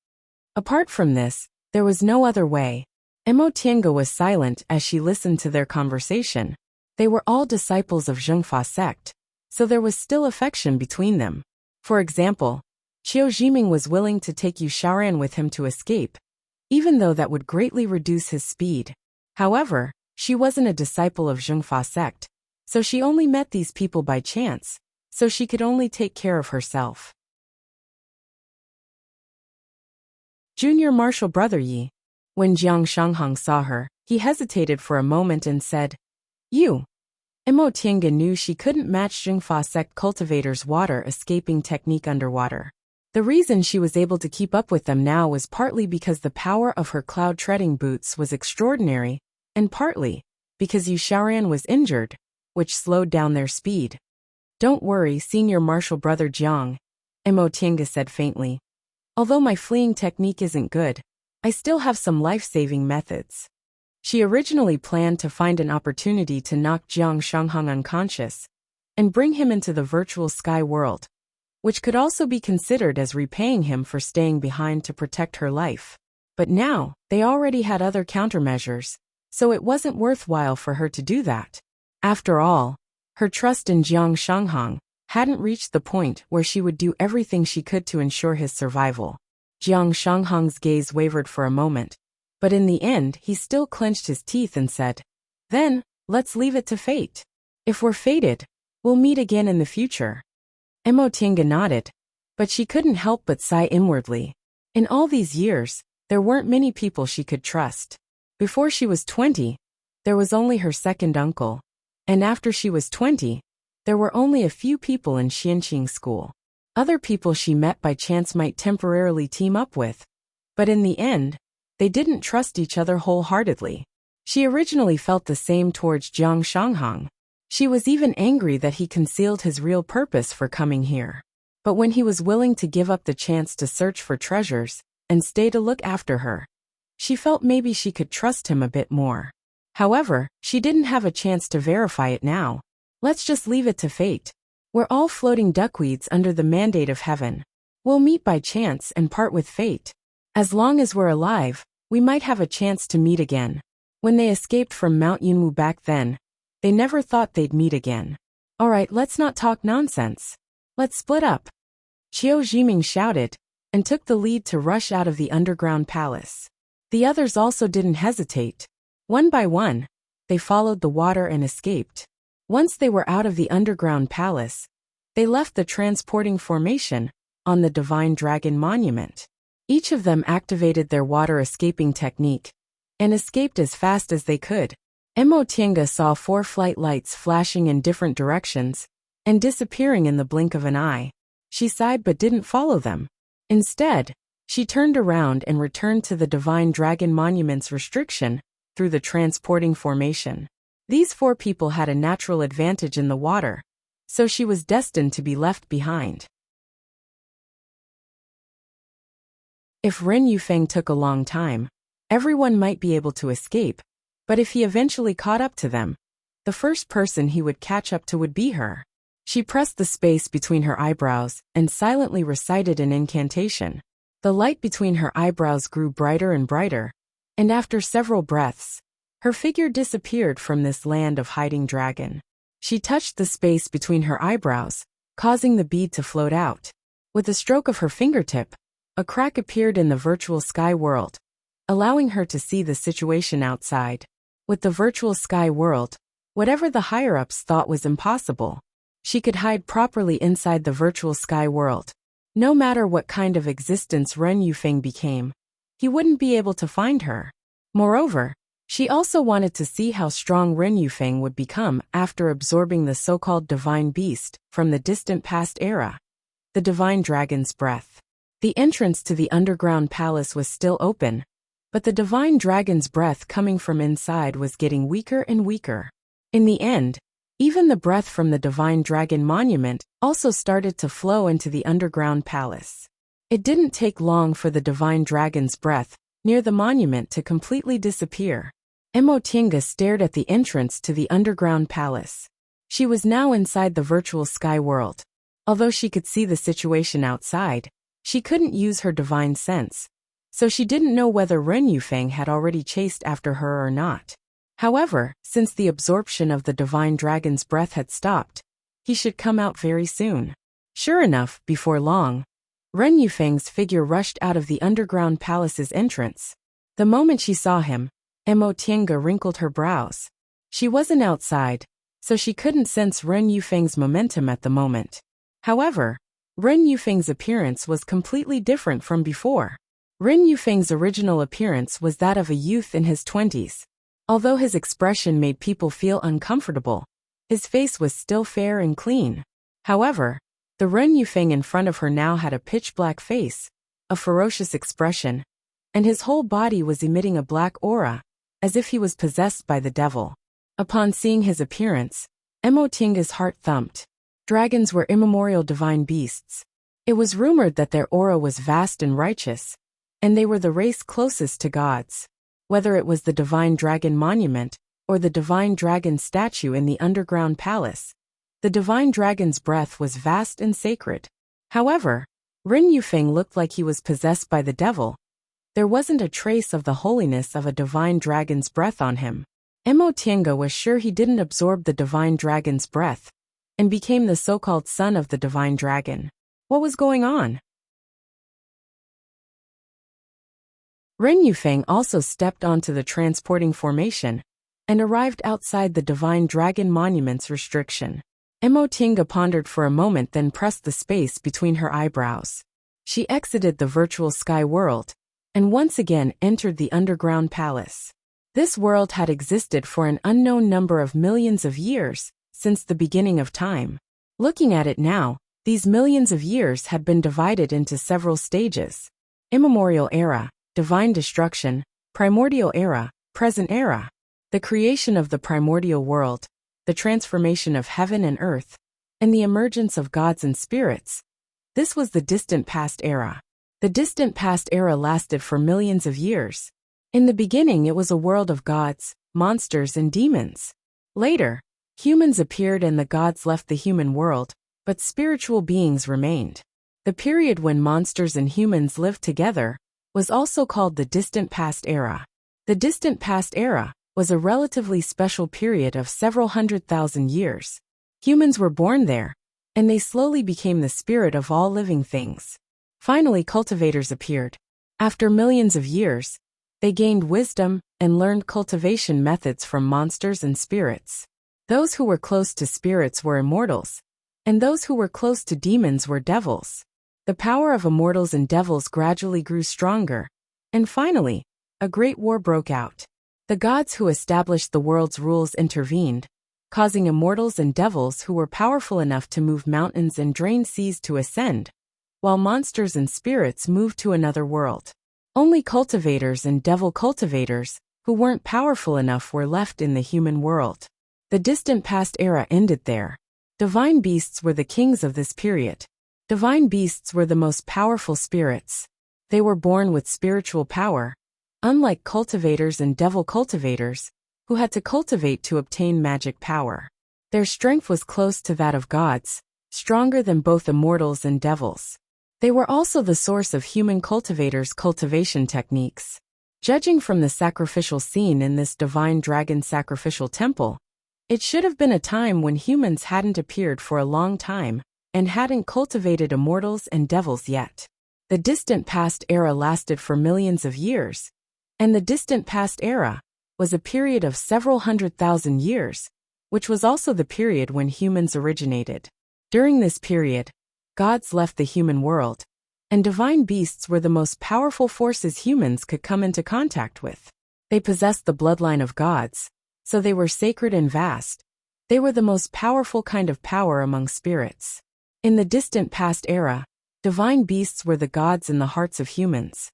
Apart from this, there was no other way. Mo Tiange was silent as she listened to their conversation. They were all disciples of Zhengfa sect, so there was still affection between them. For example, Qiu Jiming was willing to take Yu Xiaoran with him to escape, even though that would greatly reduce his speed. However, she wasn't a disciple of Zhengfa sect, so she only met these people by chance, so she could only take care of herself. Junior Martial Brother Yi. When Jiang Shanghang saw her, he hesitated for a moment and said, You. Mo Tiange knew she couldn't match Zhengfa sect cultivator's water escaping technique underwater. The reason she was able to keep up with them now was partly because the power of her cloud-treading boots was extraordinary, and partly because Yu Xiaoran was injured, which slowed down their speed. Don't worry, Senior Martial Brother Jiang, Mo Tiange said faintly. Although my fleeing technique isn't good, I still have some life-saving methods. She originally planned to find an opportunity to knock Jiang Shanghang unconscious and bring him into the virtual sky world, which could also be considered as repaying him for staying behind to protect her life. But now, they already had other countermeasures, so it wasn't worthwhile for her to do that. After all, her trust in Jiang Shanghang hadn't reached the point where she would do everything she could to ensure his survival. Jiang Shanghang's gaze wavered for a moment, but in the end he still clenched his teeth and said, "Then, let's leave it to fate. If we're fated, we'll meet again in the future." Emotinga nodded, but she couldn't help but sigh inwardly. In all these years, there weren't many people she could trust. Before she was 20, there was only her second uncle, and after she was 20, there were only a few people in Xianqing school. Other people she met by chance might temporarily team up with, but in the end, they didn't trust each other wholeheartedly. She originally felt the same towards Jiang Shanghang. She was even angry that he concealed his real purpose for coming here. But when he was willing to give up the chance to search for treasures and stay to look after her, she felt maybe she could trust him a bit more. However, she didn't have a chance to verify it now. Let's just leave it to fate. We're all floating duckweeds under the mandate of heaven. We'll meet by chance and part with fate. As long as we're alive, we might have a chance to meet again. When they escaped from Mount Yunwu back then, they never thought they'd meet again. Alright, let's not talk nonsense. Let's split up. Qiu Jiming shouted, and took the lead to rush out of the underground palace. The others also didn't hesitate. One by one, they followed the water and escaped. Once they were out of the underground palace, they left the transporting formation on the Divine Dragon Monument. Each of them activated their water escaping technique and escaped as fast as they could. Emotinga saw 4 flight lights flashing in different directions and disappearing in the blink of an eye. She sighed but didn't follow them. Instead, she turned around and returned to the Divine Dragon Monument's restriction through the transporting formation. These 4 people had a natural advantage in the water, so she was destined to be left behind. If Ren Yufeng took a long time, everyone might be able to escape, but if he eventually caught up to them, the first person he would catch up to would be her. She pressed the space between her eyebrows and silently recited an incantation. The light between her eyebrows grew brighter and brighter, and after several breaths, her figure disappeared from this land of hiding dragon. She touched the space between her eyebrows, causing the bead to float out. With a stroke of her fingertip, a crack appeared in the virtual sky world, allowing her to see the situation outside. With the virtual sky world, whatever the higher-ups thought was impossible, she could hide properly inside the virtual sky world. No matter what kind of existence Ren Yufeng became, he wouldn't be able to find her. Moreover, she also wanted to see how strong Ren Yufeng would become after absorbing the so-called divine beast from the distant past era, the divine dragon's breath. The entrance to the underground palace was still open, but the divine dragon's breath coming from inside was getting weaker and weaker. In the end, even the breath from the divine dragon monument also started to flow into the underground palace. It didn't take long for the divine dragon's breath near the monument to completely disappear. Emotinga stared at the entrance to the underground palace. She was now inside the virtual sky world. Although she could see the situation outside, she couldn't use her divine sense, so she didn't know whether Ren Yufeng had already chased after her or not. However, since the absorption of the divine dragon's breath had stopped, he should come out very soon. Sure enough, before long, Ren Yufeng's figure rushed out of the underground palace's entrance. The moment she saw him, Emotinga wrinkled her brows. She wasn't outside, so she couldn't sense Ren Yufeng's momentum at the moment. However, Ren Yufeng's appearance was completely different from before. Ren Yufeng's original appearance was that of a youth in his 20s. Although his expression made people feel uncomfortable, his face was still fair and clean. However, the Ren Yufeng in front of her now had a pitch-black face, a ferocious expression, and his whole body was emitting a black aura, as if he was possessed by the devil. Upon seeing his appearance, Emotinga's heart thumped. Dragons were immemorial divine beasts. It was rumored that their aura was vast and righteous, and they were the race closest to gods. Whether it was the Divine Dragon Monument or the Divine Dragon statue in the underground palace, the Divine Dragon's breath was vast and sacred. However, Ren Yufeng looked like he was possessed by the devil. There wasn't a trace of the holiness of a Divine Dragon's breath on him. Mo Tiange was sure he didn't absorb the Divine Dragon's breath and became the so-called son of the Divine Dragon. What was going on? Ren Yufeng also stepped onto the transporting formation and arrived outside the Divine Dragon Monument's restriction. Mo Tiange pondered for a moment, then pressed the space between her eyebrows. She exited the virtual sky world and once again entered the underground palace. This world had existed for an unknown number of millions of years, since the beginning of time. Looking at it now, these millions of years had been divided into several stages. Immemorial era, divine destruction, primordial era, present era. The creation of the primordial world, the transformation of heaven and earth, and the emergence of gods and spirits. This was the distant past era. The distant past era lasted for millions of years. In the beginning it was a world of gods, monsters and demons. Later, humans appeared and the gods left the human world, but spiritual beings remained. The period when monsters and humans lived together was also called the distant past era. The distant past era was a relatively special period of several 100,000 years. Humans were born there, and they slowly became the spirit of all living things. Finally, cultivators appeared. After millions of years, they gained wisdom and learned cultivation methods from monsters and spirits. Those who were close to spirits were immortals, and those who were close to demons were devils. The power of immortals and devils gradually grew stronger, and finally, a great war broke out. The gods who established the world's rules intervened, causing immortals and devils who were powerful enough to move mountains and drain seas to ascend, while monsters and spirits moved to another world. Only cultivators and devil cultivators, who weren't powerful enough, were left in the human world. The distant past era ended there. Divine beasts were the kings of this period. Divine beasts were the most powerful spirits. They were born with spiritual power, unlike cultivators and devil cultivators, who had to cultivate to obtain magic power. Their strength was close to that of gods, stronger than both immortals and devils. They were also the source of human cultivators' cultivation techniques. Judging from the sacrificial scene in this divine dragon sacrificial temple, it should have been a time when humans hadn't appeared for a long time and hadn't cultivated immortals and devils yet. The distant past era lasted for millions of years, and the distant past era was a period of several 100,000 years, which was also the period when humans originated. During this period, gods left the human world, and divine beasts were the most powerful forces humans could come into contact with. They possessed the bloodline of gods, so they were sacred and vast. They were the most powerful kind of power among spirits. In the distant past era, divine beasts were the gods in the hearts of humans.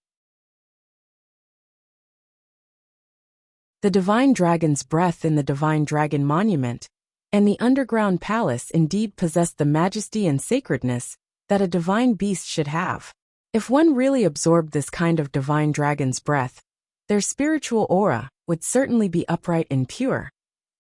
The Divine Dragon's breath in the Divine Dragon Monument and the underground palace indeed possessed the majesty and sacredness that a divine beast should have. If one really absorbed this kind of divine dragon's breath, their spiritual aura would certainly be upright and pure,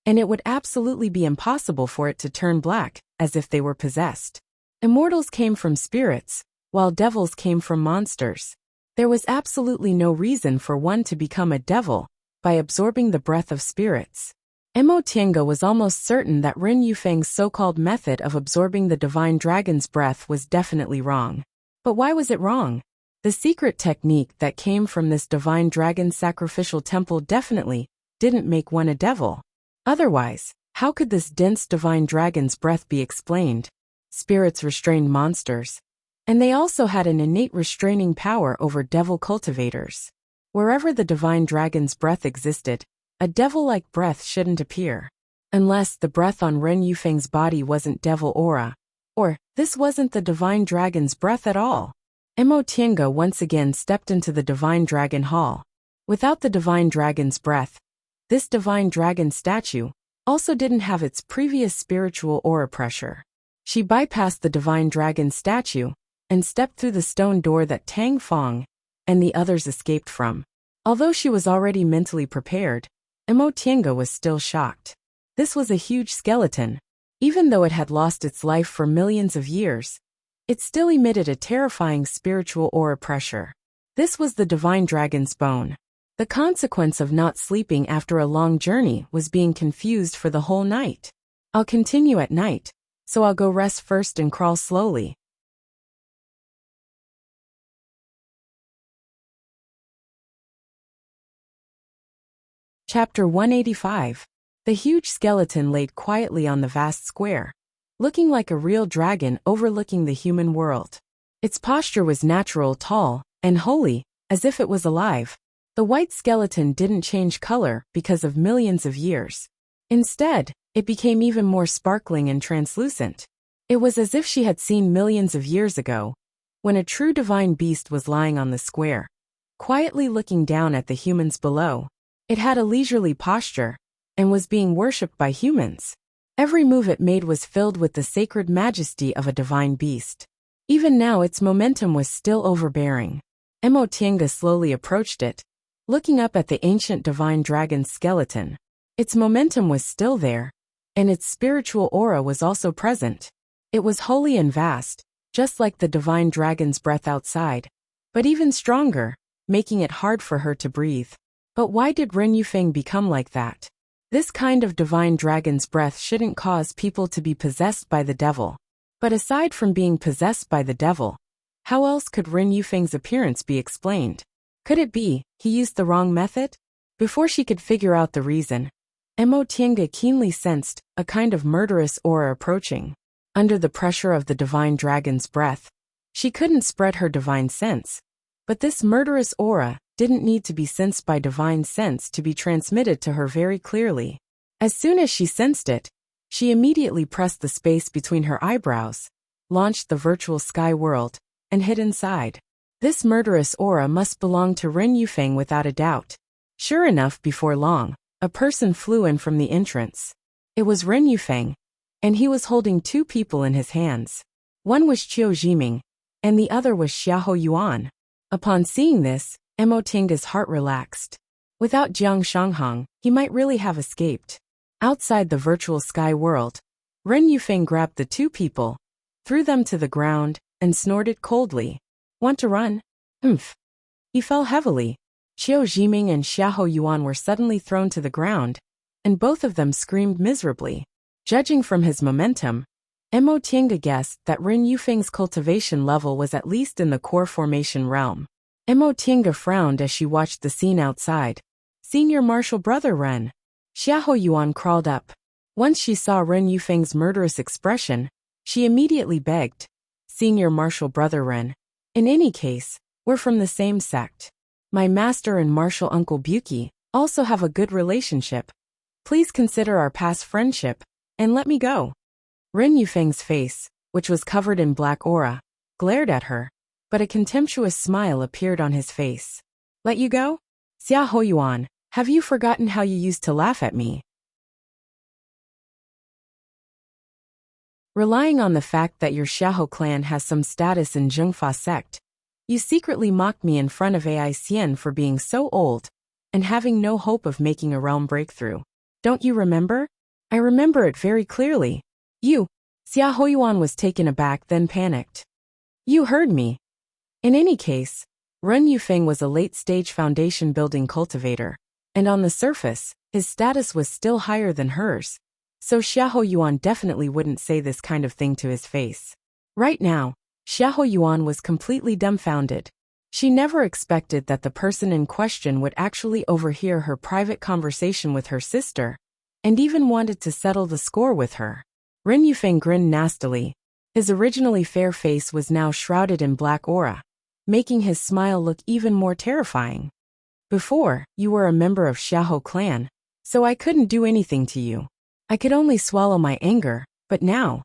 and it would absolutely be impossible for it to turn black, as if they were possessed. Immortals came from spirits, while devils came from monsters. There was absolutely no reason for one to become a devil by absorbing the breath of spirits. Mo Tiange was almost certain that Ren Yufeng's so-called method of absorbing the divine dragon's breath was definitely wrong. But why was it wrong? The secret technique that came from this divine dragon sacrificial temple definitely didn't make one a devil. Otherwise, how could this dense divine dragon's breath be explained? Spirits restrained monsters, and they also had an innate restraining power over devil cultivators. Wherever the divine dragon's breath existed, a devil-like breath shouldn't appear. Unless the breath on Ren Yufeng's body wasn't devil aura, or this wasn't the divine dragon's breath at all. Mo Tiange once again stepped into the divine dragon hall. Without the divine dragon's breath, this divine dragon statue also didn't have its previous spiritual aura pressure. She bypassed the divine dragon statue and stepped through the stone door that Tang Fong and the others escaped from. Although she was already mentally prepared, Emotienga was still shocked. This was a huge skeleton. Even though it had lost its life for millions of years, it still emitted a terrifying spiritual aura pressure. This was the divine dragon's bone. The consequence of not sleeping after a long journey was being confused for the whole night. I'll continue at night, so I'll go rest first and crawl slowly. Chapter 185. The huge skeleton laid quietly on the vast square, looking like a real dragon overlooking the human world. Its posture was natural, tall, and holy, as if it was alive. The white skeleton didn't change color because of millions of years. Instead, it became even more sparkling and translucent. It was as if she had seen millions of years ago, when a true divine beast was lying on the square, quietly looking down at the humans below. It had a leisurely posture, and was being worshipped by humans. Every move it made was filled with the sacred majesty of a divine beast. Even now its momentum was still overbearing. Emotienga slowly approached it, looking up at the ancient divine dragon's skeleton. Its momentum was still there, and its spiritual aura was also present. It was holy and vast, just like the divine dragon's breath outside, but even stronger, making it hard for her to breathe. But why did Ren Yufeng become like that? This kind of divine dragon's breath shouldn't cause people to be possessed by the devil. But aside from being possessed by the devil, how else could Ren Yufeng's appearance be explained? Could it be he used the wrong method? Before she could figure out the reason, Emotienga keenly sensed a kind of murderous aura approaching. Under the pressure of the divine dragon's breath, she couldn't spread her divine sense. But this murderous aura didn't need to be sensed by divine sense to be transmitted to her very clearly. As soon as she sensed it, she immediately pressed the space between her eyebrows, launched the virtual sky world, and hid inside. This murderous aura must belong to Ren Yufeng without a doubt. Sure enough, before long, a person flew in from the entrance. It was Ren Yufeng, and he was holding two people in his hands. One was Qiu Jiming, and the other was Xiahou Yuan. Upon seeing this, Emotienga's heart relaxed. Without Jiang Shanghang, he might really have escaped. Outside the virtual sky world, Ren Yufeng grabbed the two people, threw them to the ground, and snorted coldly. Want to run? Humph. He fell heavily. Qiu Jiming and Xiahou Yuan were suddenly thrown to the ground, and both of them screamed miserably. Judging from his momentum, Emotienga guessed that Ren Yufeng's cultivation level was at least in the core formation realm. Emotienga frowned as she watched the scene outside. Senior Martial Brother Ren. Xiahou Yuan crawled up. Once she saw Ren Yufeng's murderous expression, she immediately begged. Senior Martial Brother Ren. In any case, we're from the same sect. My master and martial uncle Buki also have a good relationship. Please consider our past friendship, and let me go. Ren Yufeng's face, which was covered in black aura, glared at her, but a contemptuous smile appeared on his face. Let you go? Xiahou Yuan, have you forgotten how you used to laugh at me? Relying on the fact that your Xiahou clan has some status in Zhengfa sect, you secretly mocked me in front of Ai Xian for being so old and having no hope of making a realm breakthrough. Don't you remember? I remember it very clearly. You. Xiahou Yuan was taken aback, then panicked. You heard me. In any case, Ren Yufeng was a late-stage foundation-building cultivator, and on the surface, his status was still higher than hers. So Xiahou Yuan definitely wouldn't say this kind of thing to his face. Right now, Xiahou Yuan was completely dumbfounded. She never expected that the person in question would actually overhear her private conversation with her sister, and even wanted to settle the score with her. Ren Yufeng grinned nastily. His originally fair face was now shrouded in black aura, making his smile look even more terrifying. Before, you were a member of Xiahou clan, so I couldn't do anything to you. I could only swallow my anger, but now.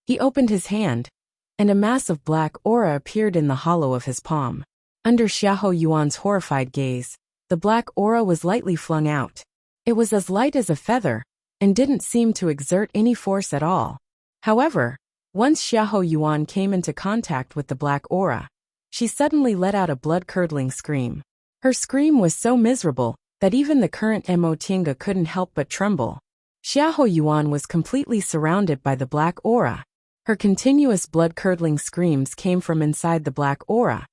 He opened his hand, and a mass of black aura appeared in the hollow of his palm. Under Xiahou Yuan's horrified gaze, the black aura was lightly flung out. It was as light as a feather, and didn't seem to exert any force at all. However, once Xiahou Yuan came into contact with the black aura, she suddenly let out a blood-curdling scream. Her scream was so miserable that even the current Emotinga couldn't help but tremble. Xiahou Yuan was completely surrounded by the black aura. Her continuous blood-curdling screams came from inside the black aura,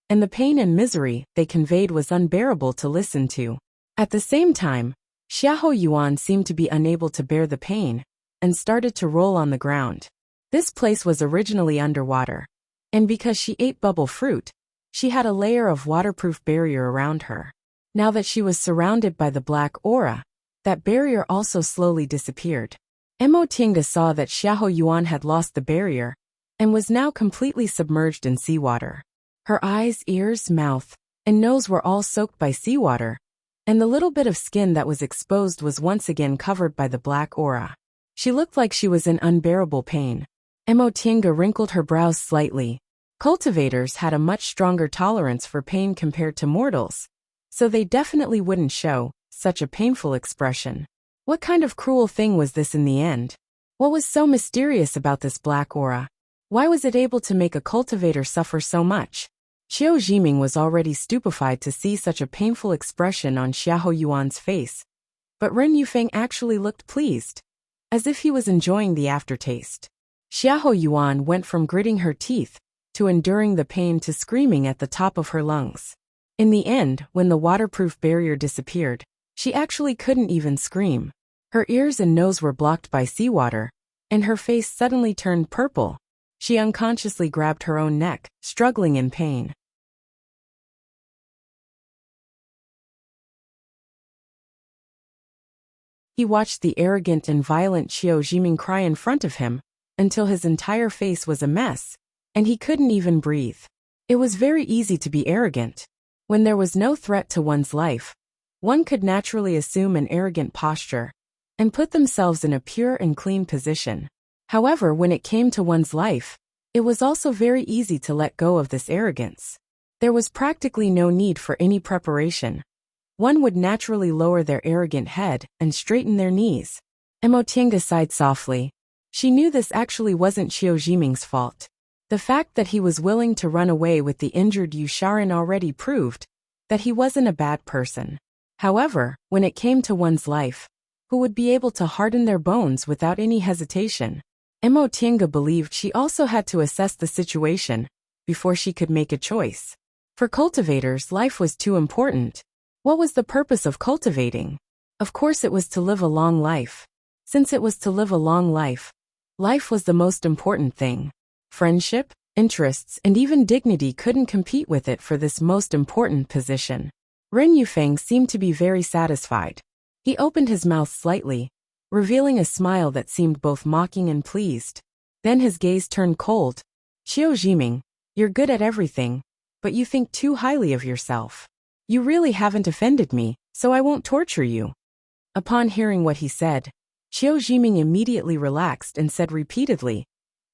and the pain and misery they conveyed was unbearable to listen to. At the same time, Xiahou Yuan seemed to be unable to bear the pain and started to roll on the ground. This place was originally underwater, and because she ate bubble fruit, she had a layer of waterproof barrier around her. Now that she was surrounded by the black aura, that barrier also slowly disappeared. Emotinga saw that Xiahou Yuan had lost the barrier and was now completely submerged in seawater. Her eyes, ears, mouth, and nose were all soaked by seawater, and the little bit of skin that was exposed was once again covered by the black aura. She looked like she was in unbearable pain. Emotinga wrinkled her brows slightly. Cultivators had a much stronger tolerance for pain compared to mortals, so they definitely wouldn't show such a painful expression. What kind of cruel thing was this in the end? What was so mysterious about this black aura? Why was it able to make a cultivator suffer so much? Qiu Jiming was already stupefied to see such a painful expression on Xiahou Yuan's face, but Ren Yufeng actually looked pleased, as if he was enjoying the aftertaste. Xiahou Yuan went from gritting her teeth to enduring the pain to screaming at the top of her lungs. In the end, when the waterproof barrier disappeared, she actually couldn't even scream. Her ears and nose were blocked by seawater, and her face suddenly turned purple. She unconsciously grabbed her own neck, struggling in pain. He watched the arrogant and violent Qiu Jiming cry in front of him until his entire face was a mess, and he couldn't even breathe. It was very easy to be arrogant. When there was no threat to one's life, one could naturally assume an arrogant posture and put themselves in a pure and clean position. However, when it came to one's life, it was also very easy to let go of this arrogance. There was practically no need for any preparation. One would naturally lower their arrogant head and straighten their knees. Emotinga sighed softly. She knew this actually wasn't Qiu Jiming's fault. The fact that he was willing to run away with the injured Yu Sharan already proved that he wasn't a bad person. However, when it came to one's life, who would be able to harden their bones without any hesitation? Emotinga believed she also had to assess the situation before she could make a choice. For cultivators, life was too important. What was the purpose of cultivating? Of course it was to live a long life. Since it was to live a long life, life was the most important thing. Friendship, interests, and even dignity couldn't compete with it for this most important position. Ren Yufeng seemed to be very satisfied. He opened his mouth slightly, revealing a smile that seemed both mocking and pleased. Then his gaze turned cold. Qiu Jiming, you're good at everything, but you think too highly of yourself. You really haven't offended me, so I won't torture you. Upon hearing what he said, Qiu Jiming immediately relaxed and said repeatedly,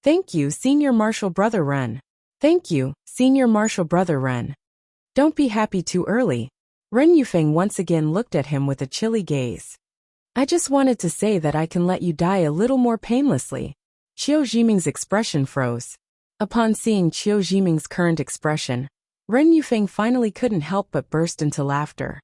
"Thank you, Senior Marshal Brother Ren. Thank you, Senior Marshal Brother Ren. Don't be happy too early." Ren Yufeng once again looked at him with a chilly gaze. "I just wanted to say that I can let you die a little more painlessly." Qiu Jiming's expression froze. Upon seeing Qiu Jiming's current expression, Ren Yufeng finally couldn't help but burst into laughter.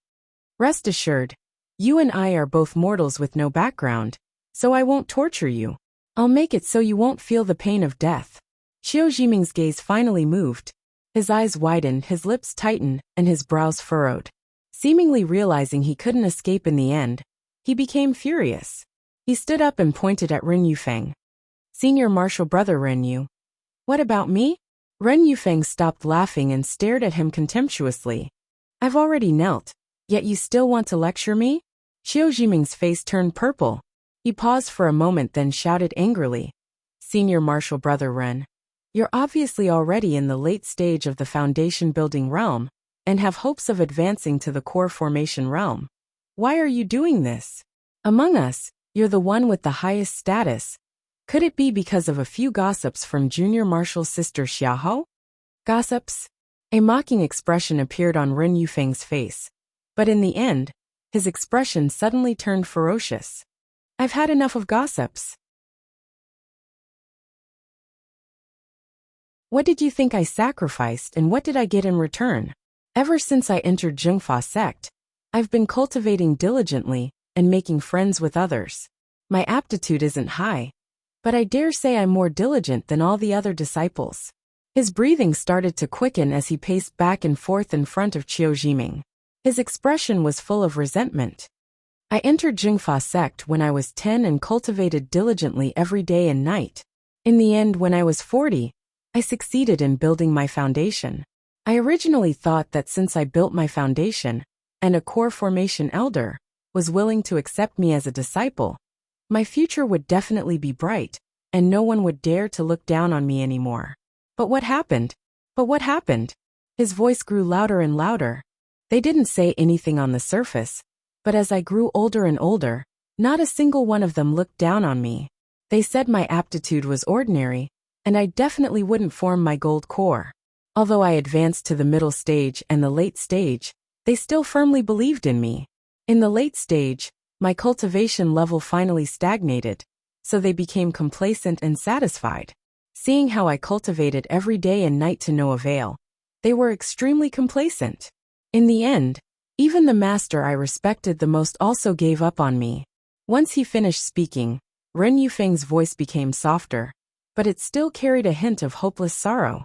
"Rest assured, you and I are both mortals with no background, so I won't torture you. I'll make it so you won't feel the pain of death." Qiu Jiming's gaze finally moved. His eyes widened, his lips tightened, and his brows furrowed. Seemingly realizing he couldn't escape in the end, he became furious. He stood up and pointed at Ren Yufeng. "Senior Marshal Brother Ren Yu. What about me?" Ren Yufeng stopped laughing and stared at him contemptuously. "I've already knelt, yet you still want to lecture me?" Qiu Jiming's face turned purple. He paused for a moment, then shouted angrily, "Senior Marshal Brother Ren, you're obviously already in the late stage of the foundation building realm and have hopes of advancing to the core formation realm. Why are you doing this? Among us, you're the one with the highest status. Could it be because of a few gossips from Junior Marshal's sister Xiahou?" Gossips? A mocking expression appeared on Ren Yufeng's face, but in the end, his expression suddenly turned ferocious. "I've had enough of gossips. What did you think I sacrificed and what did I get in return? Ever since I entered Zhengfa sect, I've been cultivating diligently and making friends with others. My aptitude isn't high, but I dare say I'm more diligent than all the other disciples. His breathing started to quicken as he paced back and forth in front of Qiu Jiming. His expression was full of resentment. I entered Zhengfa sect when I was 10 and cultivated diligently every day and night. In the end, when I was 40, I succeeded in building my foundation. I originally thought that since I built my foundation, and a core formation elder was willing to accept me as a disciple, my future would definitely be bright, and no one would dare to look down on me anymore. But what happened? His voice grew louder and louder. They didn't say anything on the surface, but as I grew older and older, not a single one of them looked down on me. They said my aptitude was ordinary, and I definitely wouldn't form my gold core. Although I advanced to the middle stage and the late stage, they still firmly believed in me. In the late stage, my cultivation level finally stagnated, so they became complacent and satisfied. Seeing how I cultivated every day and night to no avail, they were extremely complacent. In the end, even the master I respected the most also gave up on me. Once he finished speaking, Ren Yufeng's voice became softer, but it still carried a hint of hopeless sorrow.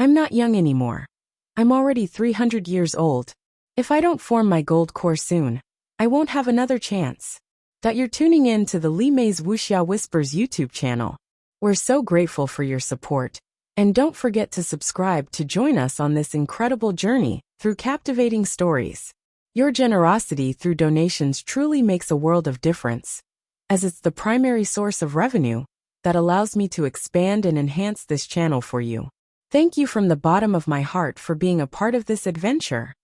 I'm not young anymore. I'm already 300 years old. If I don't form my gold core soon, I won't have another chance. You're tuning in to the Li Mei's Wuxia Whispers YouTube channel. We're so grateful for your support, and don't forget to subscribe to join us on this incredible journey through captivating stories. Your generosity through donations truly makes a world of difference, as it's the primary source of revenue that allows me to expand and enhance this channel for you. Thank you from the bottom of my heart for being a part of this adventure.